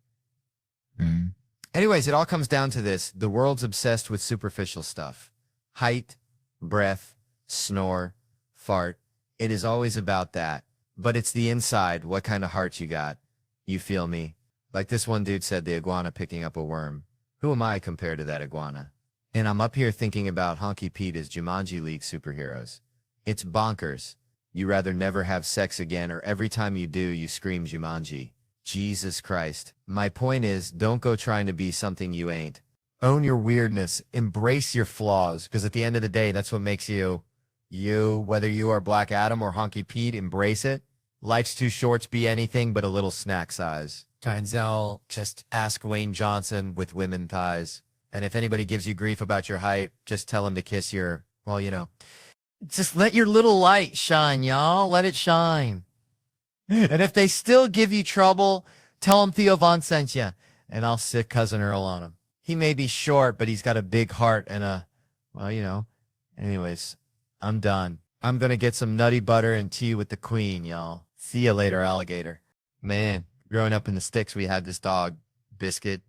Anyways, it all comes down to this. The world's obsessed with superficial stuff. Height, breath, snore, fart. It is always about that. But it's the inside, what kind of heart you got. You feel me? Like this one dude said, the iguana picking up a worm. Who am I compared to that iguana? And I'm up here thinking about Honky Pete as Jumanji League superheroes. It's bonkers. You rather never have sex again, or every time you do, you scream Jumanji. Jesus Christ. My point is, don't go trying to be something you ain't. Own your weirdness. Embrace your flaws, because at the end of the day, that's what makes you, you. Whether you are Black Adam or Honky Pete, embrace it. Life's too short to be anything but a little snack size. Denzel, just ask Wayne Johnson with women thighs. And if anybody gives you grief about your height, just tell them to kiss your, well, you know. Just let your little light shine, y'all. Let it shine. And if they still give you trouble, tell them Theo Von sent you, and I'll sick Cousin Earl on him. He may be short, but he's got a big heart and a, well, you know. Anyways, I'm done. I'm going to get some nutty butter and tea with the queen, y'all. See you later, alligator. Man, growing up in the sticks, we had this dog, Biscuit,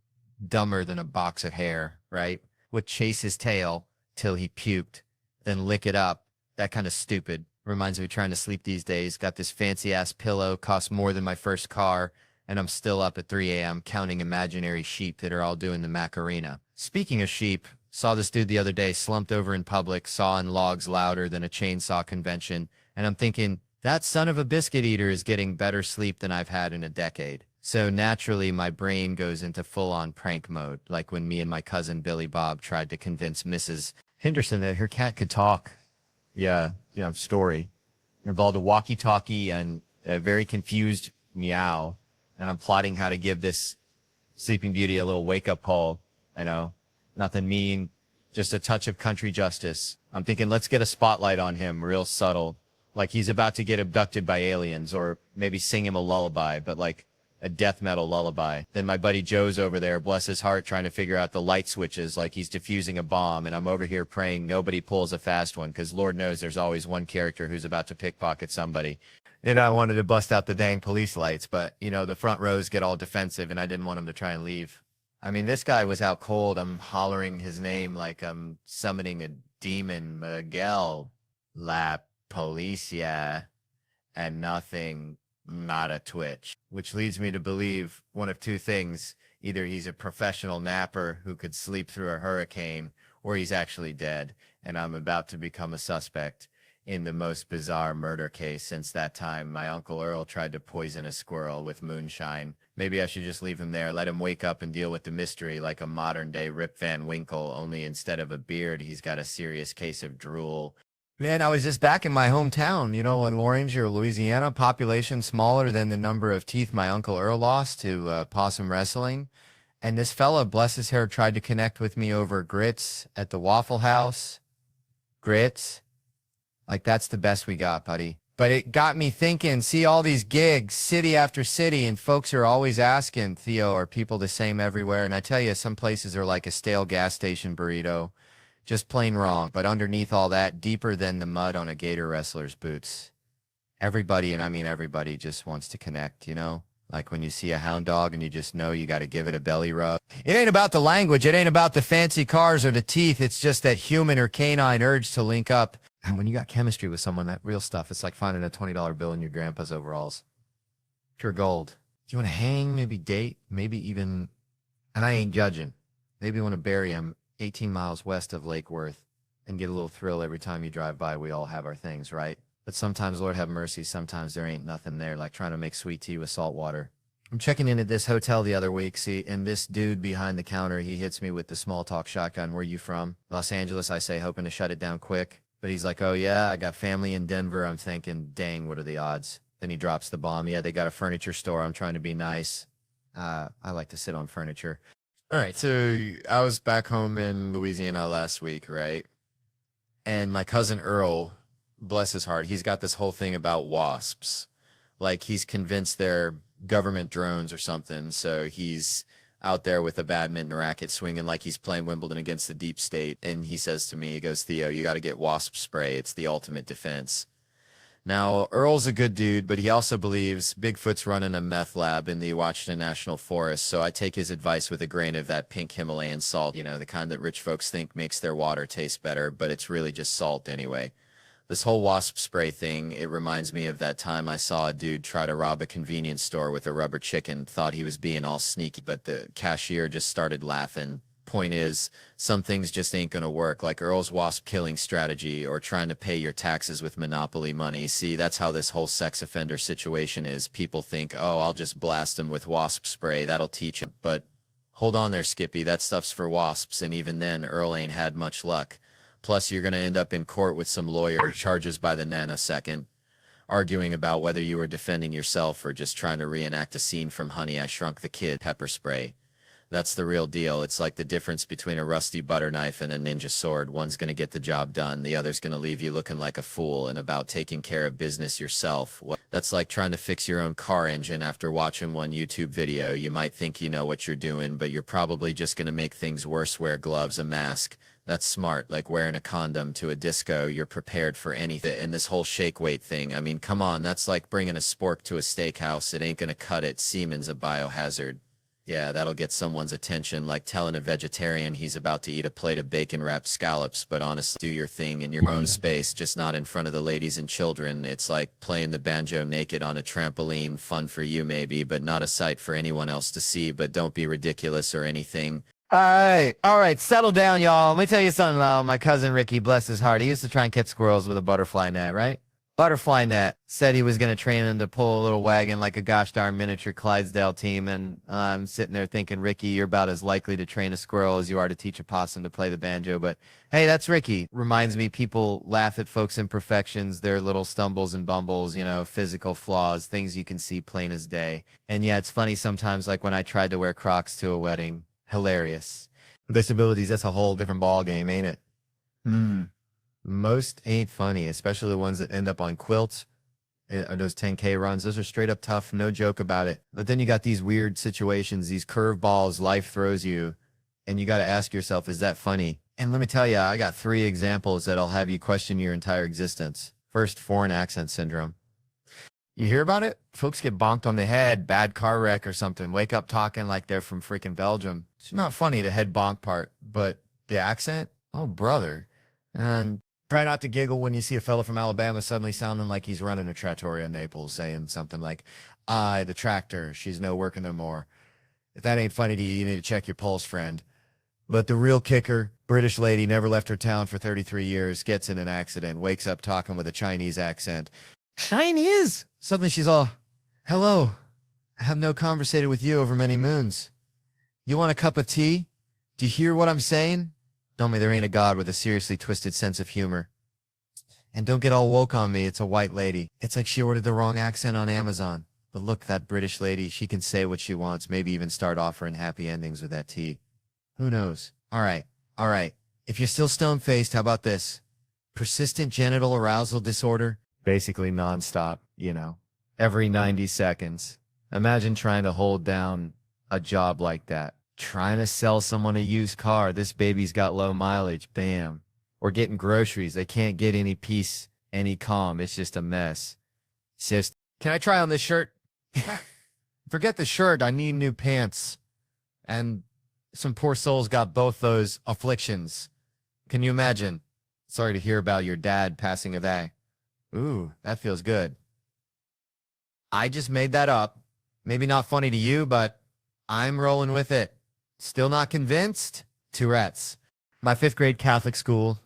dumber than a box of hair, right? Would chase his tail till he puked, then lick it up. That kind of stupid. Reminds me of trying to sleep these days. Got this fancy-ass pillow, cost more than my first car, and I'm still up at 3 a.m. counting imaginary sheep that are all doing the Macarena. Speaking of sheep, saw this dude the other day slumped over in public, sawing logs louder than a chainsaw convention, and I'm thinking, that son of a biscuit eater is getting better sleep than I've had in a decade. So naturally, my brain goes into full-on prank mode, like when me and my cousin Billy Bob tried to convince Mrs. Henderson that her cat could talk. Yeah, story. It involved a walkie-talkie and a very confused meow, and I'm plotting how to give this Sleeping Beauty a little wake-up call. I know, nothing mean, just a touch of country justice. I'm thinking, let's get a spotlight on him, real subtle, like he's about to get abducted by aliens, or maybe sing him a lullaby, but like a death metal lullaby. Then my buddy Joe's over there, bless his heart, trying to figure out the light switches like he's defusing a bomb, and I'm over here praying nobody pulls a fast one, because Lord knows there's always one character who's about to pickpocket somebody. And I wanted to bust out the dang police lights, but, you know, the front rows get all defensive, and I didn't want him to try and leave. I mean, this guy was out cold. I'm hollering his name like I'm summoning a demon, Miguel, La Policia, and nothing. Not a twitch, which leads me to believe one of two things. Either he's a professional napper who could sleep through a hurricane, or he's actually dead, and I'm about to become a suspect in the most bizarre murder case since that time my Uncle Earl tried to poison a squirrel with moonshine. Maybe I should just leave him there, let him wake up and deal with the mystery like a modern-day Rip Van Winkle, only instead of a beard, he's got a serious case of drool. Man, I was just back in my hometown, you know, in Lawrenceville, Louisiana, population smaller than the number of teeth my Uncle Earl lost to possum wrestling. And this fella, bless his hair, tried to connect with me over grits at the Waffle House. Grits. Like, that's the best we got, buddy. But it got me thinking, see all these gigs, city after city, and folks are always asking, Theo, are people the same everywhere? And I tell you, some places are like a stale gas station burrito. Just plain wrong, but underneath all that, deeper than the mud on a gator wrestler's boots. Everybody, and I mean everybody, just wants to connect, you know? Like when you see a hound dog and you just know you got to give it a belly rub. It ain't about the language. It ain't about the fancy cars or the teeth. It's just that human or canine urge to link up. And when you got chemistry with someone, that real stuff, it's like finding a $20 bill in your grandpa's overalls. Pure gold. Do you want to hang, maybe date, maybe even, and I ain't judging, maybe want to bury him 18 miles west of Lake Worth and get a little thrill every time you drive by. We all have our things, right? But sometimes, Lord have mercy, sometimes there ain't nothing there, like trying to make sweet tea with salt water. I'm checking in at this hotel the other week, see, and this dude behind the counter, he hits me with the small talk shotgun. Where you from? Los Angeles, I say, hoping to shut it down quick. But he's like, oh yeah, I got family in Denver. I'm thinking, dang, what are the odds? Then he drops the bomb. Yeah, they got a furniture store. I'm trying to be nice. I like to sit on furniture. All right, so I was back home in Louisiana last week, right? And my cousin Earl, bless his heart, he's got this whole thing about wasps. Like he's convinced they're government drones or something. So he's out there with a badminton racket swinging like he's playing Wimbledon against the deep state. And he says to me, he goes, Theo, you got to get wasp spray. It's the ultimate defense. Now, Earl's a good dude, but he also believes Bigfoot's running a meth lab in the Washington National Forest, so I take his advice with a grain of that pink Himalayan salt, you know, the kind that rich folks think makes their water taste better, but it's really just salt anyway. This whole wasp spray thing, it reminds me of that time I saw a dude try to rob a convenience store with a rubber chicken, thought he was being all sneaky, but the cashier just started laughing. Point is, some things just ain't gonna work, like Earl's wasp killing strategy or trying to pay your taxes with Monopoly money. See, that's how this whole sex offender situation is. People think, oh, I'll just blast him with wasp spray, that'll teach him. But hold on there, Skippy, that stuff's for wasps, and even then, Earl ain't had much luck. Plus, you're gonna end up in court with some lawyer charges by the nanosecond, arguing about whether you were defending yourself or just trying to reenact a scene from Honey, I Shrunk the Kid. Pepper spray. That's the real deal. It's like the difference between a rusty butter knife and a ninja sword. One's going to get the job done. The other's going to leave you looking like a fool and about taking care of business yourself. That's like trying to fix your own car engine after watching one YouTube video. You might think you know what you're doing, but you're probably just going to make things worse. Wear gloves, a mask. That's smart, like wearing a condom to a disco. You're prepared for anything. And this whole shake weight thing, I mean, come on, that's like bringing a spork to a steakhouse. It ain't going to cut it. Semen's a biohazard. Yeah, that'll get someone's attention, like telling a vegetarian he's about to eat a plate of bacon-wrapped scallops, but honestly, do your thing in your own space, just not in front of the ladies and children. It's like playing the banjo naked on a trampoline, fun for you maybe, but not a sight for anyone else to see, but don't be ridiculous or anything. All right, settle down, y'all. Let me tell you something, my cousin Ricky, bless his heart, he used to try and catch squirrels with a butterfly net, right? Butterfly net. Said he was going to train him to pull a little wagon like a gosh darn miniature Clydesdale team, and I'm sitting there thinking, Ricky, you're about as likely to train a squirrel as you are to teach a possum to play the banjo, but hey, that's Ricky. Reminds me, people laugh at folks' imperfections, their little stumbles and bumbles, you know, physical flaws, things you can see plain as day. And yeah, it's funny sometimes, like when I tried to wear Crocs to a wedding. Hilarious. Disabilities, that's a whole different ball game, ain't it? Most ain't funny, especially the ones that end up on quilts or those 10K runs. Those are straight up tough, no joke about it. But then you got these weird situations, these curveballs life throws you, and you got to ask yourself, is that funny? And let me tell you, I got 3 examples that'll have you question your entire existence. First, foreign accent syndrome. You hear about it? Folks get bonked on the head, bad car wreck or something, wake up talking like they're from freaking Belgium. It's not funny, the head bonk part, but the accent? Oh, brother. And try not to giggle when you see a fella from Alabama suddenly sounding like he's running a trattoria in Naples, saying something like, the tractor, she's no working no more. If that ain't funny to you, you need to check your pulse, friend. But the real kicker, British lady, never left her town for 33 years, gets in an accident, wakes up talking with a Chinese accent. Chinese? Suddenly she's all, hello, I have no conversated with you over many moons. You want a cup of tea? Do you hear what I'm saying? Tell me there ain't a god with a seriously twisted sense of humor. And don't get all woke on me, it's a white lady. It's like she ordered the wrong accent on Amazon. But look, that British lady, she can say what she wants, maybe even start offering happy endings with that tea. Who knows? All right. If you're still stone-faced, how about this? Persistent genital arousal disorder? Basically nonstop, you know, every 90 seconds. Imagine trying to hold down a job like that. Trying to sell someone a used car. This baby's got low mileage. Bam. Or getting groceries. They can't get any peace, any calm. It's just a mess. It's just, can I try on this shirt? Forget the shirt. I need new pants. And some poor soul's got both those afflictions. Can you imagine? Sorry to hear about your dad passing away. Ooh, that feels good. I just made that up. Maybe not funny to you, but I'm rolling with it. Still not convinced? Tourette's. My 5th grade Catholic school.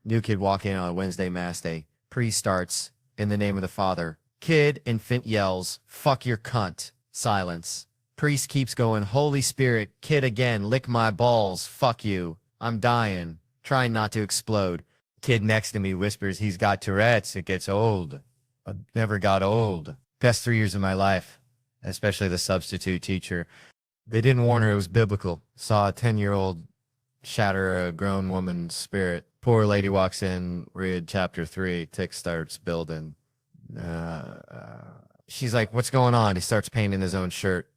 New kid walk in on a Wednesday mass day. Priest starts, in the name of the Father. Kid, infant yells, fuck your cunt. Silence. Priest keeps going, Holy Spirit. Kid again, lick my balls. Fuck you. I'm dying. Trying not to explode. Kid next to me whispers he's got Tourette's. It gets old. But never got old. Best 3 years of my life. Especially the substitute teacher. They didn't warn her it was biblical. Saw a 10-year-old shatter a grown woman's spirit. Poor lady walks in, read chapter 3, tick starts building. She's like, what's going on? He starts painting his own shirt.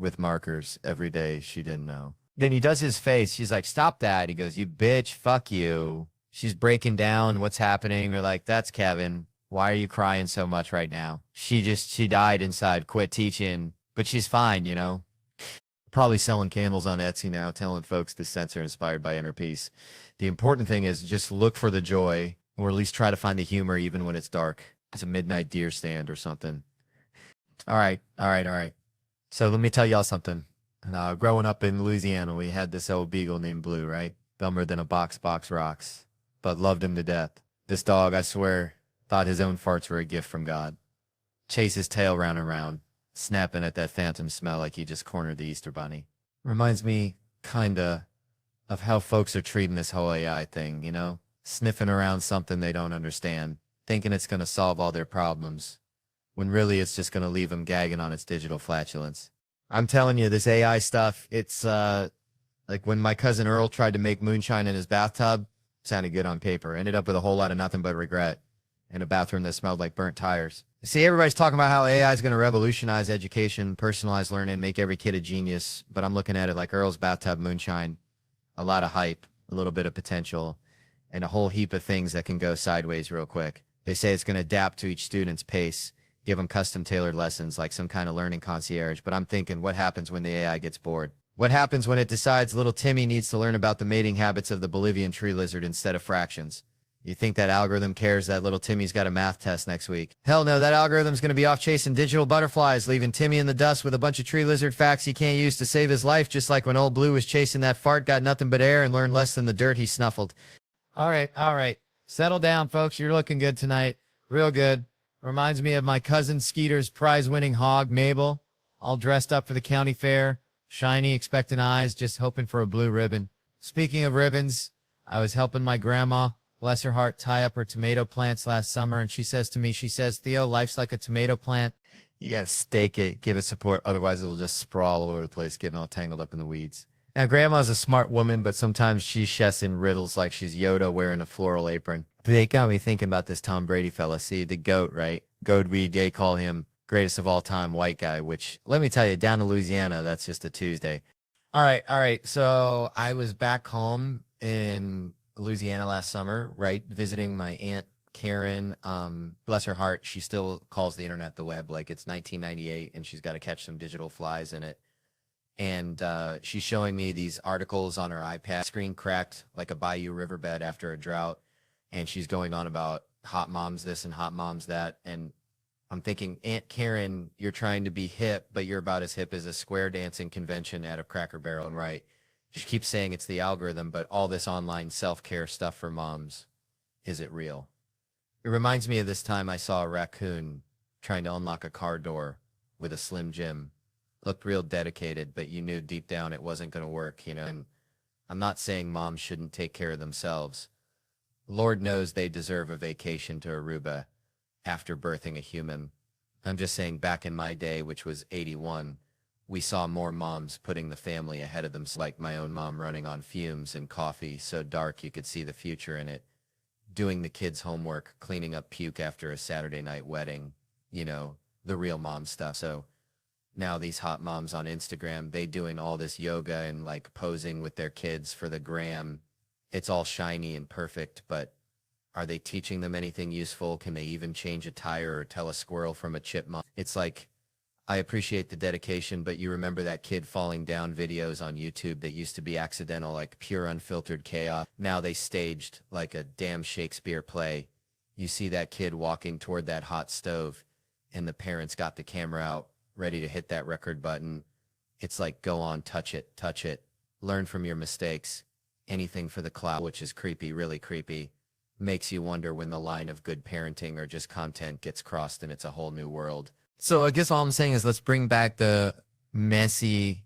with markers every day she didn't know. Then he does his face. She's like, stop that. He goes, you bitch, fuck you. She's breaking down. What's happening? We're like, that's Kevin. Why are you crying so much right now? She died inside, quit teaching, but she's fine, you know? Probably selling candles on Etsy now, telling folks the scents are inspired by inner peace. The important thing is just look for the joy, or at least try to find the humor even when it's dark. It's a midnight deer stand or something. All right. So let me tell y'all something. Growing up in Louisiana, we had this old beagle named Blue, right? Dumber than a box rocks, but loved him to death. This dog, I swear, thought his own farts were a gift from God. Chase his tail round and round, snapping at that phantom smell like he just cornered the Easter Bunny. Reminds me, kinda, of how folks are treating this whole AI thing, you know? Sniffing around something they don't understand, thinking it's gonna solve all their problems, when really it's just gonna leave them gagging on its digital flatulence. I'm telling you, this AI stuff, it's like when my cousin Earl tried to make moonshine in his bathtub, sounded good on paper, ended up with a whole lot of nothing but regret in a bathroom that smelled like burnt tires. See, everybody's talking about how AI is going to revolutionize education, personalized learning, make every kid a genius, but I'm looking at it like Earl's bathtub moonshine. A lot of hype, a little bit of potential, and a whole heap of things that can go sideways real quick. They say it's going to adapt to each student's pace, give them custom tailored lessons like some kind of learning concierge, but I'm thinking, what happens when the AI gets bored? What happens when it decides little Timmy needs to learn about the mating habits of the Bolivian tree lizard instead of fractions? You think that algorithm cares that little Timmy's got a math test next week? Hell no, that algorithm's going to be off chasing digital butterflies, leaving Timmy in the dust with a bunch of tree lizard facts he can't use to save his life, just like when old Blue was chasing that fart, got nothing but air, and learned less than the dirt he snuffled. All right. Settle down, folks. You're looking good tonight. Real good. Reminds me of my cousin Skeeter's prize-winning hog, Mabel, all dressed up for the county fair. Shiny, expectant eyes, just hoping for a blue ribbon. Speaking of ribbons, I was helping my grandma, bless her heart, tie up her tomato plants last summer, and she says to me, Theo, life's like a tomato plant. You gotta stake it, give it support, otherwise it'll just sprawl all over the place, getting all tangled up in the weeds. Now, Grandma's a smart woman, but sometimes she chests in riddles like she's Yoda wearing a floral apron. They got me thinking about this Tom Brady fella. See, the GOAT, right? GOAT, they call him greatest of all time white guy, which, let me tell you, down in Louisiana, that's just a Tuesday. All right. So I was back home in Louisiana last summer, right? Visiting my Aunt Karen. Bless her heart, she still calls the internet the web like it's 1998, and she's got to catch some digital flies in it. And she's showing me these articles on her iPad, screen cracked like a bayou riverbed after a drought. And she's going on about hot moms this and hot moms that. And I'm thinking, Aunt Karen, you're trying to be hip, but you're about as hip as a square dancing convention at a Cracker Barrel. And right, she keeps saying it's the algorithm, but all this online self-care stuff for moms, is it real? It reminds me of this time I saw a raccoon trying to unlock a car door with a Slim Jim. Looked real dedicated, but you knew deep down it wasn't going to work, you know? And I'm not saying moms shouldn't take care of themselves. Lord knows they deserve a vacation to Aruba after birthing a human. I'm just saying back in my day, which was 81, we saw more moms putting the family ahead of them, like my own mom running on fumes and coffee so dark you could see the future in it, doing the kids' homework, cleaning up puke after a Saturday night wedding, you know, the real mom stuff. So now these hot moms on Instagram, they doing all this yoga and like posing with their kids for the gram. It's all shiny and perfect, but are they teaching them anything useful? Can they even change a tire or tell a squirrel from a chipmunk? It's like, I appreciate the dedication, but you remember that kid falling down videos on YouTube that used to be accidental, like pure unfiltered chaos. Now they staged like a damn Shakespeare play. You see that kid walking toward that hot stove and the parents got the camera out, ready to hit that record button. It's like, go on, touch it, learn from your mistakes. Anything for the clout, which is creepy, really creepy. Makes you wonder when the line of good parenting or just content gets crossed and it's a whole new world. So I guess all I'm saying is let's bring back the messy,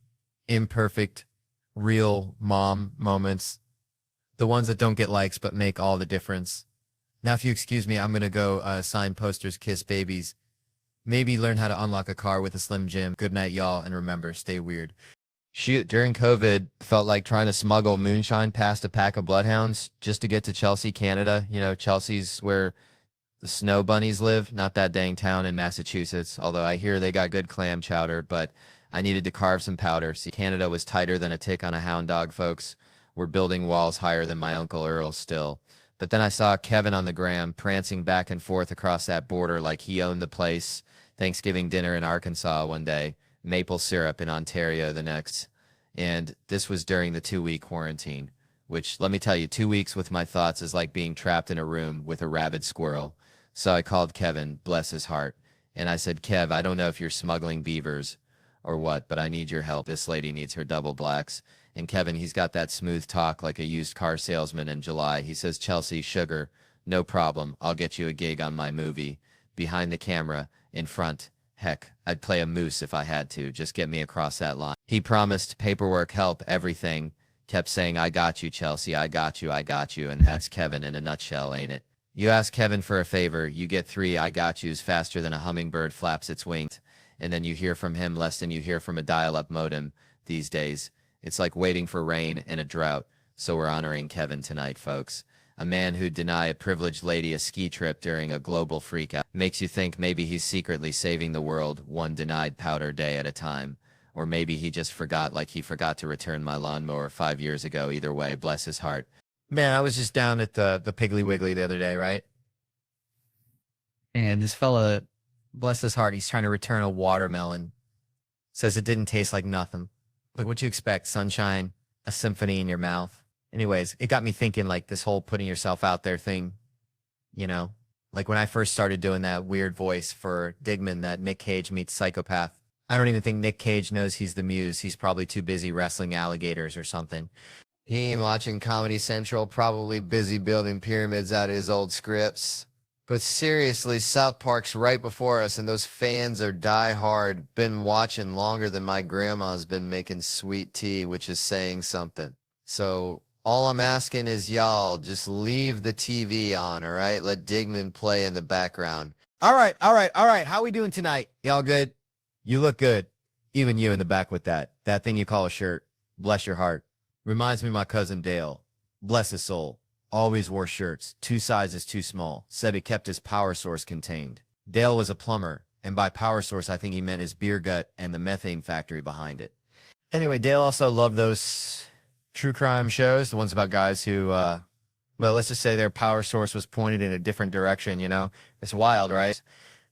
imperfect, real mom moments. The ones that don't get likes but make all the difference. Now, if you excuse me, I'm going to go sign posters, kiss babies. Maybe learn how to unlock a car with a Slim Jim. Good night, y'all, and remember, stay weird. Shoot, during COVID, felt like trying to smuggle moonshine past a pack of bloodhounds just to get to Chelsea, Canada. You know, Chelsea's where the snow bunnies live, not that dang town in Massachusetts, although I hear they got good clam chowder. But I needed to carve some powder. See, Canada was tighter than a tick on a hound dog, folks. We're building walls higher than my Uncle Earl still. But then I saw Kevin on the gram prancing back and forth across that border like he owned the place. Thanksgiving dinner in Arkansas one day, maple syrup in Ontario the next. And this was during the 2-week quarantine, which, let me tell you, 2 weeks with my thoughts is like being trapped in a room with a rabid squirrel. So I called Kevin, bless his heart, and I said, Kev, I don't know if you're smuggling beavers or what, but I need your help. This lady needs her double blacks. And Kevin, he's got that smooth talk like a used car salesman in July. He says, Chelsea, sugar, no problem. I'll get you a gig on my movie. Behind the camera, in front. Heck, I'd play a moose if I had to. Just get me across that line. He promised paperwork, help, everything. Kept saying, I got you, Chelsea, I got you, I got you. And that's Kevin in a nutshell, ain't it? You ask Kevin for a favor, you get 3 I got yous faster than a hummingbird flaps its wings. And then you hear from him less than you hear from a dial-up modem these days. It's like waiting for rain in a drought. So we're honoring Kevin tonight, folks. A man who'd deny a privileged lady a ski trip during a global freakout makes you think maybe he's secretly saving the world one denied powder day at a time. Or maybe he just forgot like he forgot to return my lawnmower 5 years ago. Either way, bless his heart. Man, I was just down at the Piggly Wiggly the other day, right? And this fella, bless his heart, he's trying to return a watermelon. Says it didn't taste like nothing. Like, what'd you expect? Sunshine, a symphony in your mouth. Anyways, it got me thinking, like, this whole putting yourself out there thing, you know? Like, when I first started doing that weird voice for Digman, that Nick Cage meets psychopath, I don't even think Nick Cage knows he's the muse. He's probably too busy wrestling alligators or something. He ain't watching Comedy Central, probably busy building pyramids out of his old scripts. But seriously, South Park's right before us, and those fans are die-hard. Been watching longer than my grandma's been making sweet tea, which is saying something. So all I'm asking is y'all, just leave the TV on, all right? Let Digman play in the background. All right. How we doing tonight? Y'all good? You look good. Even you in the back with that thing you call a shirt. Bless your heart. Reminds me of my cousin Dale. Bless his soul. Always wore shirts, 2 sizes too small. Said he kept his power source contained. Dale was a plumber, and by power source, I think he meant his beer gut and the methane factory behind it. Anyway, Dale also loved those true crime shows, the ones about guys who, well, let's just say their power source was pointed in a different direction, you know? It's wild, right?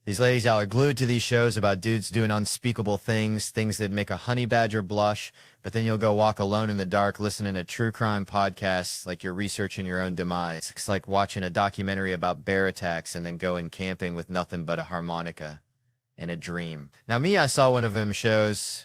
These ladies out are glued to these shows about dudes doing unspeakable things, things that make a honey badger blush, but then you'll go walk alone in the dark listening to true crime podcasts like you're researching your own demise. It's like watching a documentary about bear attacks and then going camping with nothing but a harmonica and a dream. Now, me, I saw one of them shows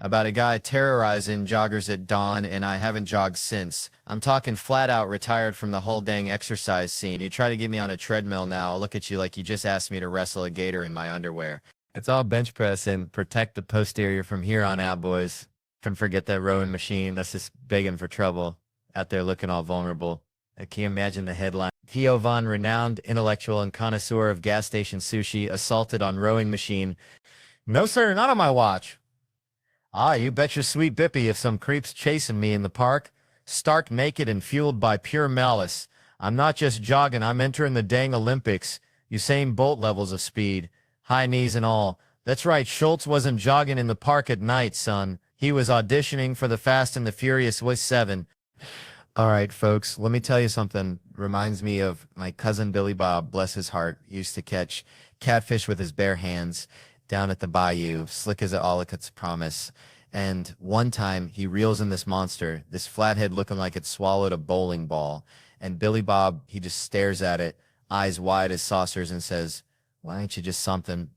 about a guy terrorizing joggers at dawn, and I haven't jogged since. I'm talking flat out retired from the whole dang exercise scene. You try to get me on a treadmill now, I'll look at you like you just asked me to wrestle a gator in my underwear. It's all bench press and protect the posterior from here on out, boys. Can forget that rowing machine. That's just begging for trouble. Out there looking all vulnerable. Can you imagine the headline? Theo Von, renowned intellectual and connoisseur of gas station sushi, assaulted on rowing machine. No, sir, not on my watch. Ah, you bet your sweet bippy if some creep's chasing me in the park. Stark naked and fueled by pure malice. I'm not just jogging, I'm entering the dang Olympics. Usain Bolt levels of speed. High knees and all. That's right, Schultz wasn't jogging in the park at night, son. He was auditioning for the Fast and the Furious with 7. All right, folks, let me tell you something. Reminds me of my cousin Billy Bob, bless his heart, used to catch catfish with his bare hands down at the bayou, slick as a Ollicott's promise. And one time he reels in this monster, this flathead looking like it swallowed a bowling ball. And Billy Bob, he just stares at it, eyes wide as saucers, and says, why ain't you just something?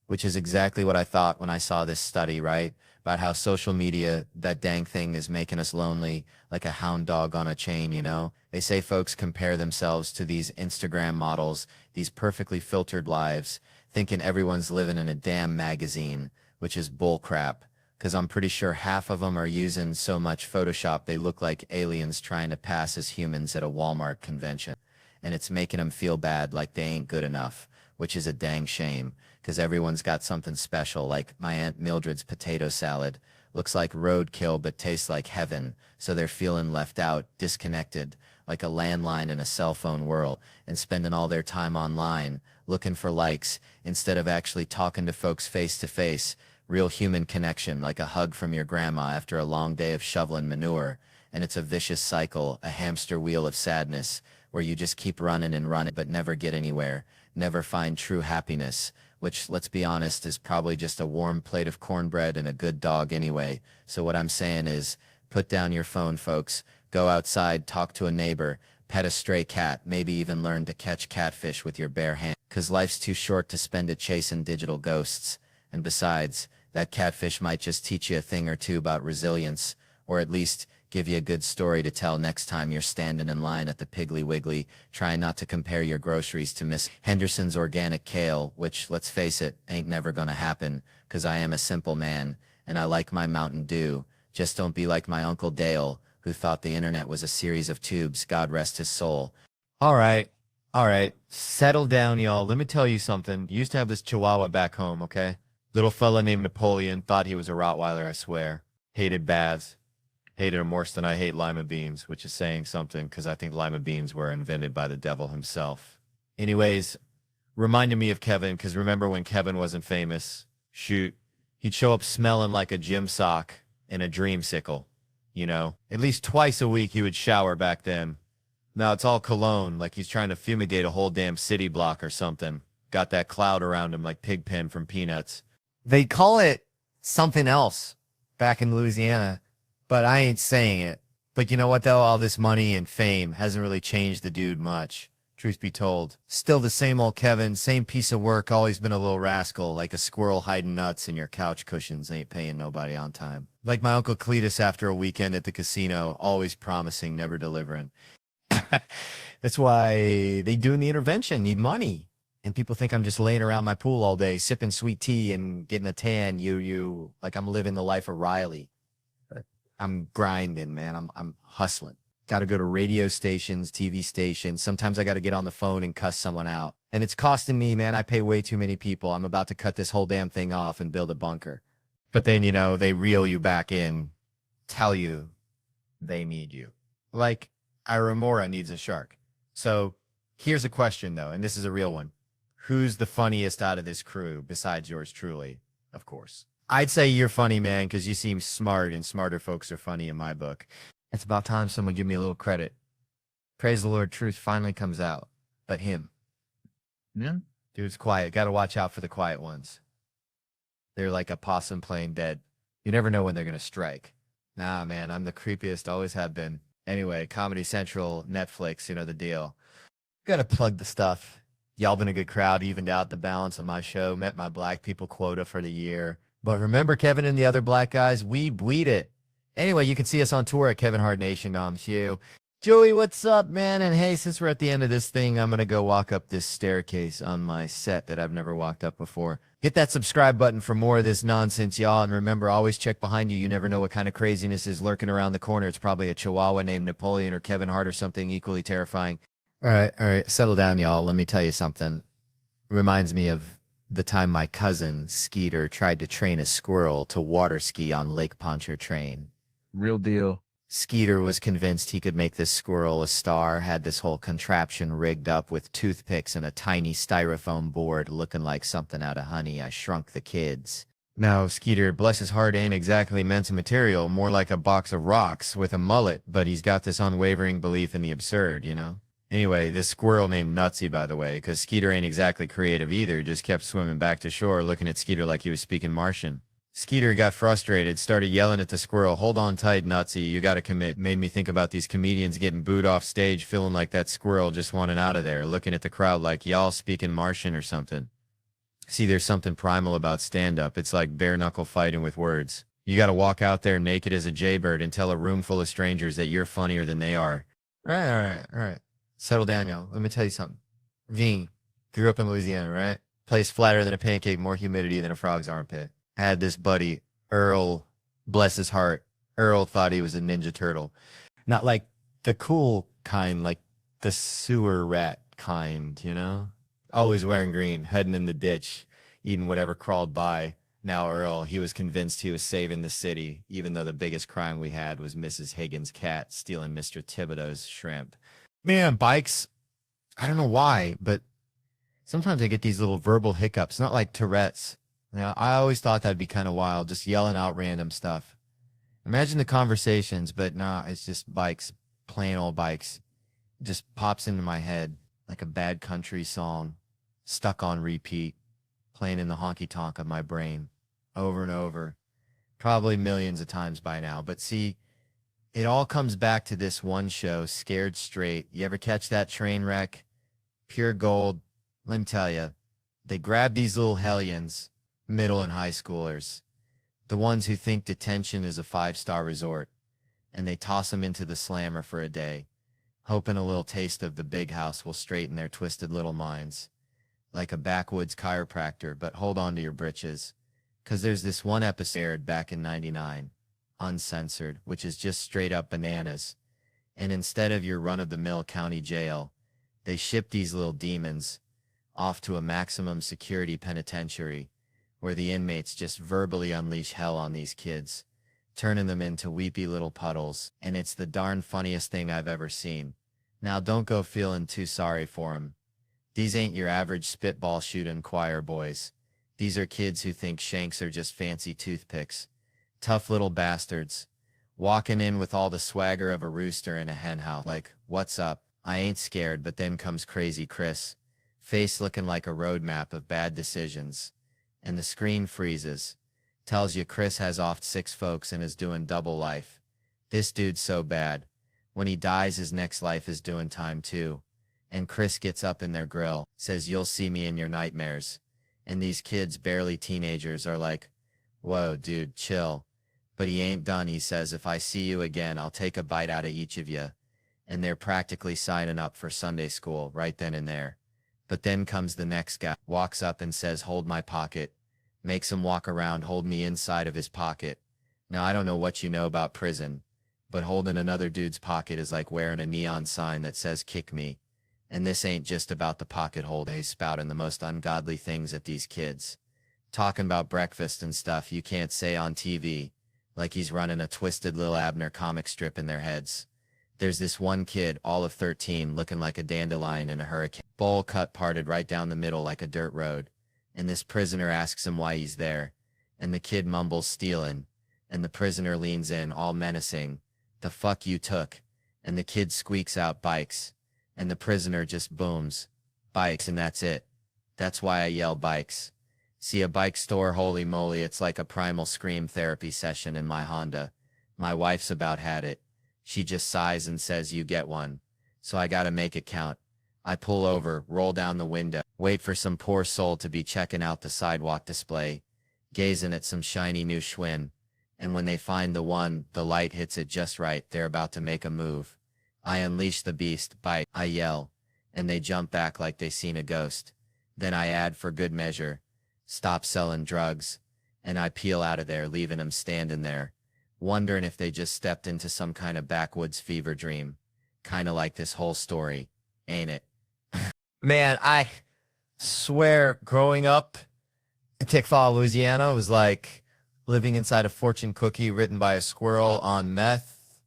Which is exactly what I thought when I saw this study, right? About how social media, that dang thing, is making us lonely like a hound dog on a chain, you know? They say folks compare themselves to these Instagram models, these perfectly filtered lives, thinking everyone's living in a damn magazine, which is bullcrap. Because I'm pretty sure half of them are using so much Photoshop they look like aliens trying to pass as humans at a Walmart convention. And it's making them feel bad like they ain't good enough, which is a dang shame. Because everyone's got something special, like my Aunt Mildred's potato salad. Looks like roadkill but tastes like heaven, so they're feeling left out, disconnected, like a landline in a cell phone world, and spending all their time online, looking for likes, instead of actually talking to folks face to face, real human connection, like a hug from your grandma after a long day of shoveling manure. And it's a vicious cycle, a hamster wheel of sadness, where you just keep running and running but never get anywhere, never find true happiness, which, let's be honest, is probably just a warm plate of cornbread and a good dog anyway. So what I'm saying is, put down your phone, folks. Go outside, talk to a neighbor, pet a stray cat, maybe even learn to catch catfish with your bare hand. 'Cause life's too short to spend it chasing digital ghosts. And besides, that catfish might just teach you a thing or two about resilience, or at least give you a good story to tell next time you're standing in line at the Piggly Wiggly, trying not to compare your groceries to Miss Henderson's organic kale, which, let's face it, ain't never gonna happen, 'cause I am a simple man, and I like my Mountain Dew. Just don't be like my Uncle Dale, who thought the internet was a series of tubes, God rest his soul. All right. Settle down, y'all. Let me tell you something. Used to have this chihuahua back home, okay? Little fella named Napoleon, thought he was a Rottweiler, I swear. Hated baths. Hated him worse than I hate lima beans, which is saying something because I think lima beans were invented by the devil himself. Anyways, reminded me of Kevin because remember when Kevin wasn't famous? Shoot. He'd show up smelling like a gym sock and a dreamsicle, you know? At least twice a week he would shower back then. Now it's all cologne, like he's trying to fumigate a whole damn city block or something. Got that cloud around him like Pigpen from Peanuts. They call it something else back in Louisiana, but I ain't saying it. But you know what, though? All this money and fame hasn't really changed the dude much. Truth be told. Still the same old Kevin, same piece of work, always been a little rascal, like a squirrel hiding nuts in your couch cushions, ain't paying nobody on time. Like my Uncle Cletus after a weekend at the casino, always promising, never delivering. That's why they doing the intervention, need money. And people think I'm just laying around my pool all day, sipping sweet tea and getting a tan, like I'm living the life of Riley. But I'm grinding, man. I'm hustling. Got to go to radio stations, TV stations. Sometimes I got to get on the phone and cuss someone out. And it's costing me, man. I pay way too many people. I'm about to cut this whole damn thing off and build a bunker. But then, they reel you back in, tell you they need you. Like Iramora needs a shark. So here's a question, though, and this is a real one. Who's the funniest out of this crew besides yours truly, of course? I'd say you're funny, man, because you seem smart, and smarter folks are funny in my book. It's about time someone give me a little credit. Praise the Lord, truth finally comes out. But him. Yeah. Dude's quiet. Got to watch out for the quiet ones. They're like a possum playing dead. You never know when they're going to strike. Nah, man, I'm the creepiest, always have been. Anyway, Comedy Central, Netflix, you know the deal. Got to plug the stuff. Y'all been a good crowd, evened out the balance on my show, met my black people quota for the year. But remember Kevin and the other black guys? We bleed it. Anyway, you can see us on tour at Kevin Hart Nation, you. Joey, what's up, man? And hey, since we're at the end of this thing, I'm going to go walk up this staircase on my set that I've never walked up before. Hit that subscribe button for more of this nonsense, y'all. And remember, always check behind you. You never know what kind of craziness is lurking around the corner. It's probably a chihuahua named Napoleon or Kevin Hart or something equally terrifying. All right. Settle down, y'all. Let me tell you something. Reminds me of the time my cousin, Skeeter, tried to train a squirrel to water ski on Lake Pontchartrain. Real deal. Skeeter was convinced he could make this squirrel a star, had this whole contraption rigged up with toothpicks and a tiny styrofoam board looking like something out of Honey, I Shrunk the Kids. Now, Skeeter, bless his heart, ain't exactly mental material, more like a box of rocks with a mullet, but he's got this unwavering belief in the absurd, Anyway, this squirrel named Nutsy, by the way, because Skeeter ain't exactly creative either, just kept swimming back to shore looking at Skeeter like he was speaking Martian. Skeeter got frustrated, started yelling at the squirrel, "Hold on tight, Nutsy, you gotta commit." Made me think about these comedians getting booed off stage, feeling like that squirrel just wanted out of there, looking at the crowd like y'all speaking Martian or something. See, there's something primal about stand-up. It's like bare-knuckle fighting with words. You gotta walk out there naked as a jaybird and tell a room full of strangers that you're funnier than they are. All right. Settle down, y'all. Let me tell you something. Veen, grew up in Louisiana, right? Place flatter than a pancake, more humidity than a frog's armpit. Had this buddy, Earl, bless his heart. Earl thought he was a Ninja Turtle. Not like the cool kind, like the sewer rat kind, Always wearing green, heading in the ditch, eating whatever crawled by. Now Earl, he was convinced he was saving the city, even though the biggest crime we had was Mrs. Higgins' cat stealing Mr. Thibodeau's shrimp. Man, bikes, I don't know why, but sometimes I get these little verbal hiccups, not like Tourette's. Now, I always thought that'd be kind of wild, just yelling out random stuff. Imagine the conversations, but nah, it's just bikes, plain old bikes. It just pops into my head like a bad country song, stuck on repeat, playing in the honky tonk of my brain over and over, probably millions of times by now. But see, it all comes back to this one show, Scared Straight. You ever catch that train wreck? Pure gold. Let me tell you, they grab these little hellions, middle and high schoolers, the ones who think detention is a 5-star resort, and they toss them into the slammer for a day, hoping a little taste of the big house will straighten their twisted little minds. Like a backwoods chiropractor, but hold on to your britches. 'Cause there's this one episode back in 99, uncensored, which is just straight up bananas. And instead of your run-of-the-mill county jail, they ship these little demons off to a maximum security penitentiary where the inmates just verbally unleash hell on these kids, turning them into weepy little puddles. And it's the darn funniest thing I've ever seen. Now don't go feeling too sorry for them. These ain't your average spitball shooting choir boys. These are kids who think shanks are just fancy toothpicks. Tough little bastards, walking in with all the swagger of a rooster in a hen house. Like, what's up? I ain't scared. But then comes Crazy Chris, face looking like a roadmap of bad decisions. And the screen freezes. Tells you Chris has offed 6 folks and is doing double life. This dude's so bad. When he dies, his next life is doing time too. And Chris gets up in their grill, says, "You'll see me in your nightmares." And these kids, barely teenagers, are like, "Whoa, dude, chill." But he ain't done. He says, "If I see you again, I'll take a bite out of each of you." And they're practically signing up for Sunday school right then and there. But then comes the next guy, walks up and says, "Hold my pocket." Makes him walk around, hold me inside of his pocket. Now, I don't know what you know about prison, but holding another dude's pocket is like wearing a neon sign that says, "Kick me." And this ain't just about the pocket hold. He's spouting the most ungodly things at these kids. Talking about breakfast and stuff you can't say on TV, like he's running a twisted Lil Abner comic strip in their heads. There's this one kid, all of 13, looking like a dandelion in a hurricane. Bowl cut parted right down the middle like a dirt road. And this prisoner asks him why he's there. And the kid mumbles, "Stealing." And the prisoner leans in, all menacing. "The fuck you took." And the kid squeaks out, "Bikes." And the prisoner just booms, "Bikes," and that's it. That's why I yell bikes. See a bike store, holy moly, it's like a primal scream therapy session in my Honda. My wife's about had it. She just sighs and says, "You get one." So I gotta make it count. I pull over, roll down the window, wait for some poor soul to be checking out the sidewalk display, gazing at some shiny new Schwinn. And when they find the one, the light hits it just right, they're about to make a move. I unleash the beast, bite, I yell, and they jump back like they seen a ghost. Then I add for good measure, "Stop selling drugs," and I peel out of there, leaving them standing there, wondering if they just stepped into some kind of backwoods fever dream. Kinda like this whole story, ain't it? Man, I swear growing up in Tickfaw, Louisiana was like living inside a fortune cookie written by a squirrel on meth.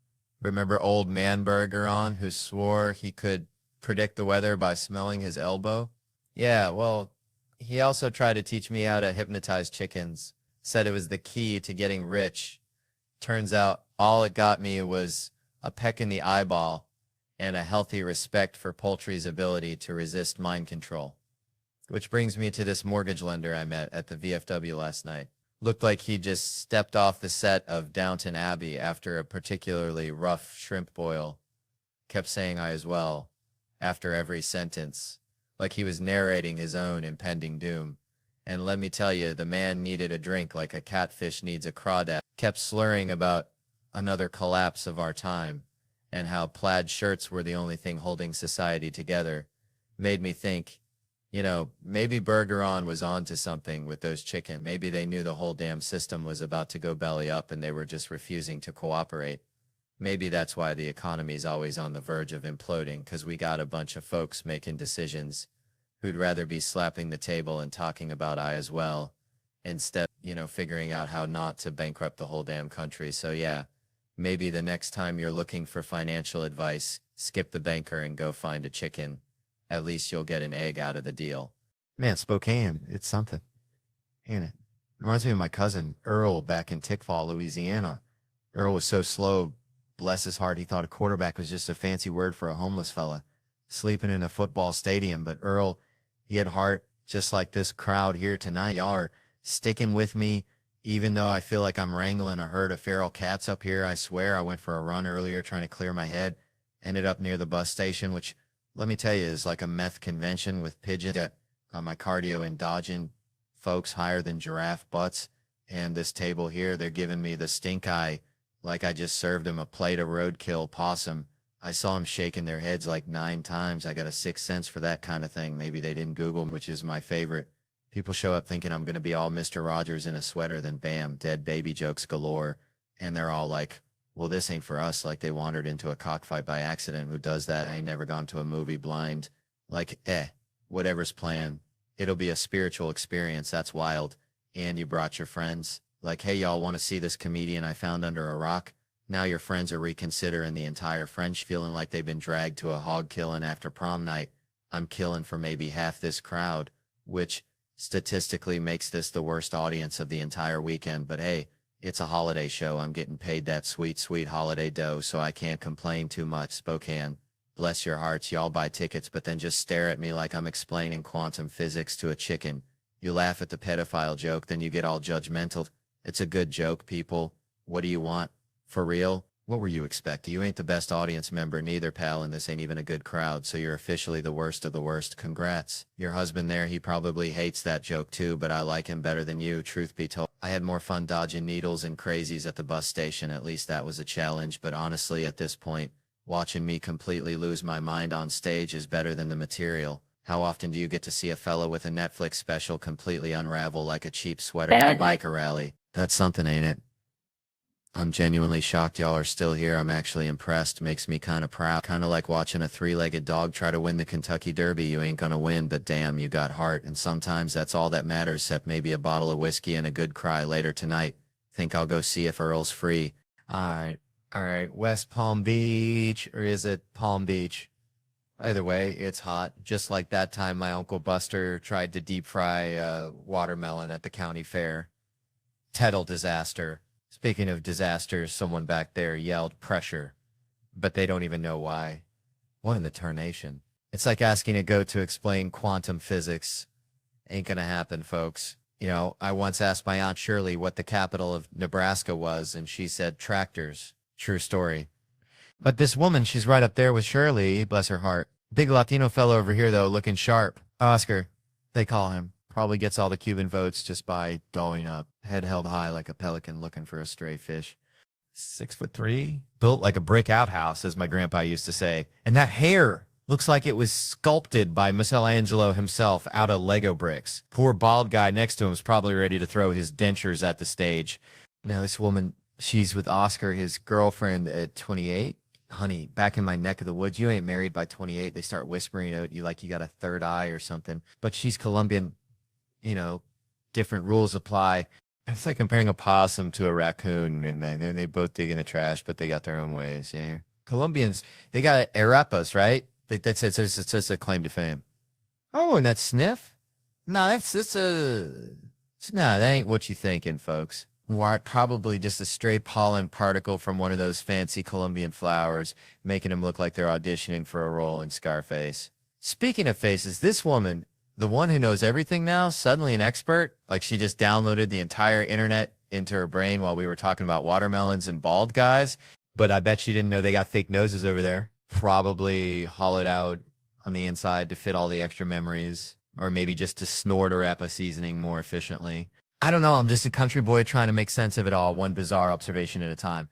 Remember old man Bergeron, who swore he could predict the weather by smelling his elbow? Yeah, well, he also tried to teach me how to hypnotize chickens. Said it was the key to getting rich. Turns out all it got me was a peck in the eyeball and a healthy respect for poultry's ability to resist mind control. Which brings me to this mortgage lender I met at the VFW last night. Looked like he just stepped off the set of Downton Abbey after a particularly rough shrimp boil. Kept saying "I as well" after every sentence, like he was narrating his own impending doom. And let me tell you, the man needed a drink like a catfish needs a crawdad. Kept slurring about another collapse of our time and how plaid shirts were the only thing holding society together. Made me think, you know, maybe Bergeron was on to something with those chickens. Maybe they knew the whole damn system was about to go belly up and they were just refusing to cooperate. Maybe that's why the economy's always on the verge of imploding, because we got a bunch of folks making decisions who'd rather be slapping the table and talking about "I as well" instead, figuring out how not to bankrupt the whole damn country. So yeah, maybe the next time you're looking for financial advice, skip the banker and go find a chicken. At least you'll get an egg out of the deal. Man, Spokane, it's something, ain't it? Reminds me of my cousin Earl back in Tickfall, Louisiana. Earl was so slow, bless his heart, he thought a quarterback was just a fancy word for a homeless fella sleeping in a football stadium. But Earl, he had heart just like this crowd here tonight. Y'all are sticking with me, even though I feel like I'm wrangling a herd of feral cats up here. I swear I went for a run earlier trying to clear my head. Ended up near the bus station, which, let me tell you, is like a meth convention with pigeons. Got my cardio and dodging folks higher than giraffe butts. And this table here, they're giving me the stink eye like I just served them a plate of roadkill possum. I saw them shaking their heads like 9 times. I got a sixth sense for that kind of thing. Maybe they didn't Google, which is my favorite. People show up thinking I'm going to be all Mr. Rogers in a sweater, then bam, dead baby jokes galore. And they're all like, well, this ain't for us. Like they wandered into a cockfight by accident. Who does that? I ain't never gone to a movie blind. Like, whatever's planned. It'll be a spiritual experience. That's wild. And you brought your friends. Like, hey, y'all want to see this comedian I found under a rock? Now your friends are reconsidering the entire French, feeling like they've been dragged to a hog killing after prom night. I'm killing for maybe half this crowd, which statistically makes this the worst audience of the entire weekend. But hey, it's a holiday show. I'm getting paid that sweet, sweet holiday dough, so I can't complain too much. Spokane, bless your hearts. Y'all buy tickets, but then just stare at me like I'm explaining quantum physics to a chicken. You laugh at the pedophile joke, then you get all judgmental. It's a good joke, people. What do you want? For real? What were you expecting? You ain't the best audience member neither, pal, and this ain't even a good crowd, so you're officially the worst of the worst. Congrats. Your husband there, he probably hates that joke too, but I like him better than you, truth be told. I had more fun dodging needles and crazies at the bus station. At least that was a challenge, but honestly, at this point, watching me completely lose my mind on stage is better than the material. How often do you get to see a fella with a Netflix special completely unravel like a cheap sweater at a biker rally? That's something, ain't it? I'm genuinely shocked y'all are still here. I'm actually impressed. Makes me kind of proud. Kind of like watching a 3-legged dog try to win the Kentucky Derby. You ain't gonna win, but damn, you got heart. And sometimes that's all that matters, except maybe a bottle of whiskey and a good cry later tonight. Think I'll go see if Earl's free. All right. West Palm Beach, or is it Palm Beach? Either way, it's hot. Just like that time my Uncle Buster tried to deep fry watermelon at the county fair. Total disaster. Speaking of disasters, someone back there yelled pressure, but they don't even know why. What in the tarnation? It's like asking a goat to explain quantum physics. Ain't gonna happen, folks. You know, I once asked my Aunt Shirley what the capital of Nebraska was, and she said tractors. True story. But this woman, she's right up there with Shirley, bless her heart. Big Latino fellow over here, though, looking sharp. Oscar, they call him. Probably gets all the Cuban votes just by going up. Head held high like a pelican looking for a stray fish. 6'3", built like a brick outhouse, as my grandpa used to say. And that hair looks like it was sculpted by Michelangelo himself out of Lego bricks. Poor bald guy next to him is probably ready to throw his dentures at the stage. Now this woman, she's with Oscar, his girlfriend, at 28. Honey, back in my neck of the woods, you ain't married by 28. They start whispering at you like you got a third eye or something. But she's Colombian. You know, different rules apply. It's like comparing a possum to a raccoon, and they both dig in the trash, but they got their own ways. Yeah, Colombians, they got arepas, right? That's it's a claim to fame. Oh, and that sniff? No, that ain't what you thinking, folks. Probably just a stray pollen particle from one of those fancy Colombian flowers, making them look like they're auditioning for a role in Scarface. Speaking of faces, this woman, the one who knows everything now, suddenly an expert, like she just downloaded the entire internet into her brain while we were talking about watermelons and bald guys. But I bet she didn't know they got fake noses over there. Probably hollowed out on the inside to fit all the extra memories, or maybe just to snort arepa seasoning more efficiently. I don't know. I'm just a country boy trying to make sense of it all, one bizarre observation at a time.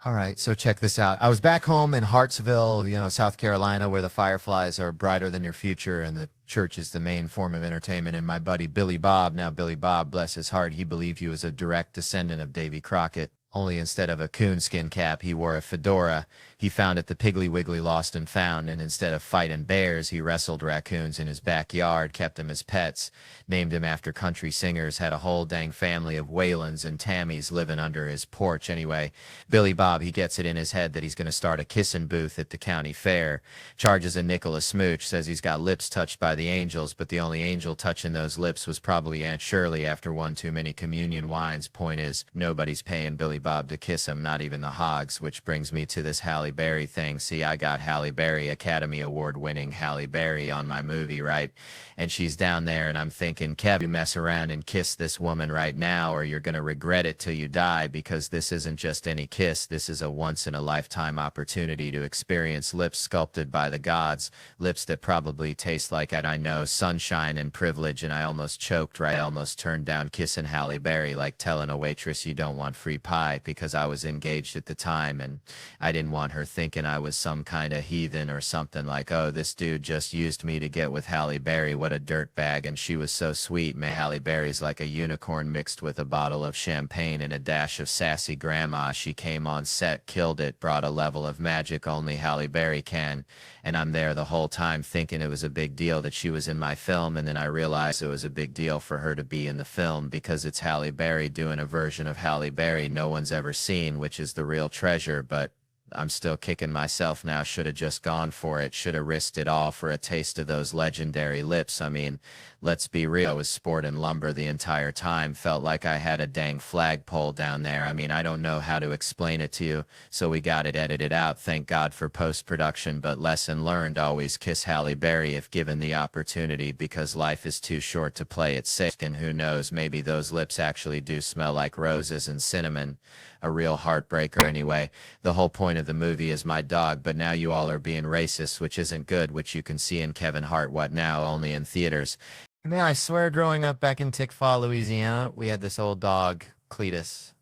All right, so check this out. I was back home in Hartsville, South Carolina, where the fireflies are brighter than your future and the church is the main form of entertainment. And my buddy Billy Bob, now Billy Bob, bless his heart, he believed he was a direct descendant of Davy Crockett. Only instead of a coonskin cap, he wore a fedora he found at the Piggly Wiggly Lost and Found, and instead of fighting bears, he wrestled raccoons in his backyard, kept them as pets, named him after country singers, had a whole dang family of Whalens and Tammys living under his porch anyway. Billy Bob, he gets it in his head that he's going to start a kissing booth at the county fair, charges a nickel a smooch, says he's got lips touched by the angels, but the only angel touching those lips was probably Aunt Shirley after one too many communion wines. Point is, nobody's paying Billy Bob to kiss him, not even the hogs, which brings me to this Halle Berry thing. See, I got Halle Berry, Academy Award winning Halle Berry on my movie, right? And she's down there, and I'm thinking, Kev, you mess around and kiss this woman right now, or you're going to regret it till you die, because this isn't just any kiss. This is a once-in-a-lifetime opportunity to experience lips sculpted by the gods, lips that probably taste like, I know, sunshine and privilege, and I almost choked, right? I almost turned down kissing Halle Berry, like telling a waitress you don't want free pie, because I was engaged at the time, and I didn't want her thinking I was some kind of heathen or something, like, oh, this dude just used me to get with Halle Berry, what a dirtbag. And she was so sweet, man. Halle Berry's like a unicorn mixed with a bottle of champagne and a dash of sassy grandma. She came on set, killed it, brought a level of magic only Halle Berry can. And I'm there the whole time thinking it was a big deal that she was in my film, and then I realized it was a big deal for her to be in the film, because it's Halle Berry doing a version of Halle Berry no one's ever seen, which is the real treasure. But I'm still kicking myself now. Should have just gone for it. Should have risked it all for a taste of those legendary lips. I mean, let's be real. I was sporting lumber the entire time. Felt like I had a dang flagpole down there. I mean, I don't know how to explain it to you, so we got it edited out. Thank God for post-production, but lesson learned, always kiss Halle Berry if given the opportunity, because life is too short to play it safe. And who knows, maybe those lips actually do smell like roses and cinnamon. A real heartbreaker anyway. The whole point of the movie is my dog, but now you all are being racist, which isn't good, which you can see in Kevin Hart, What Now, only in theaters. Man, I swear growing up back in Tickfaw, Louisiana, we had this old dog, Cletus.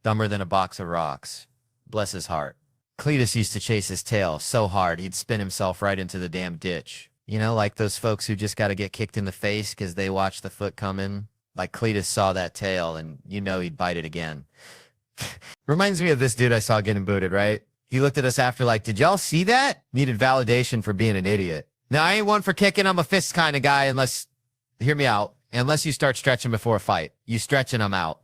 Dumber than a box of rocks. Bless his heart. Cletus used to chase his tail so hard he'd spin himself right into the damn ditch. You know, like those folks who just got to get kicked in the face because they watch the foot come in. Like Cletus saw that tail and you know he'd bite it again. Reminds me of this dude I saw getting booted, right? He looked at us after like, did y'all see that? Needed validation for being an idiot. Now, I ain't one for kicking. I'm a fist kind of guy unless, hear me out, unless you start stretching before a fight. You stretch and I'm out.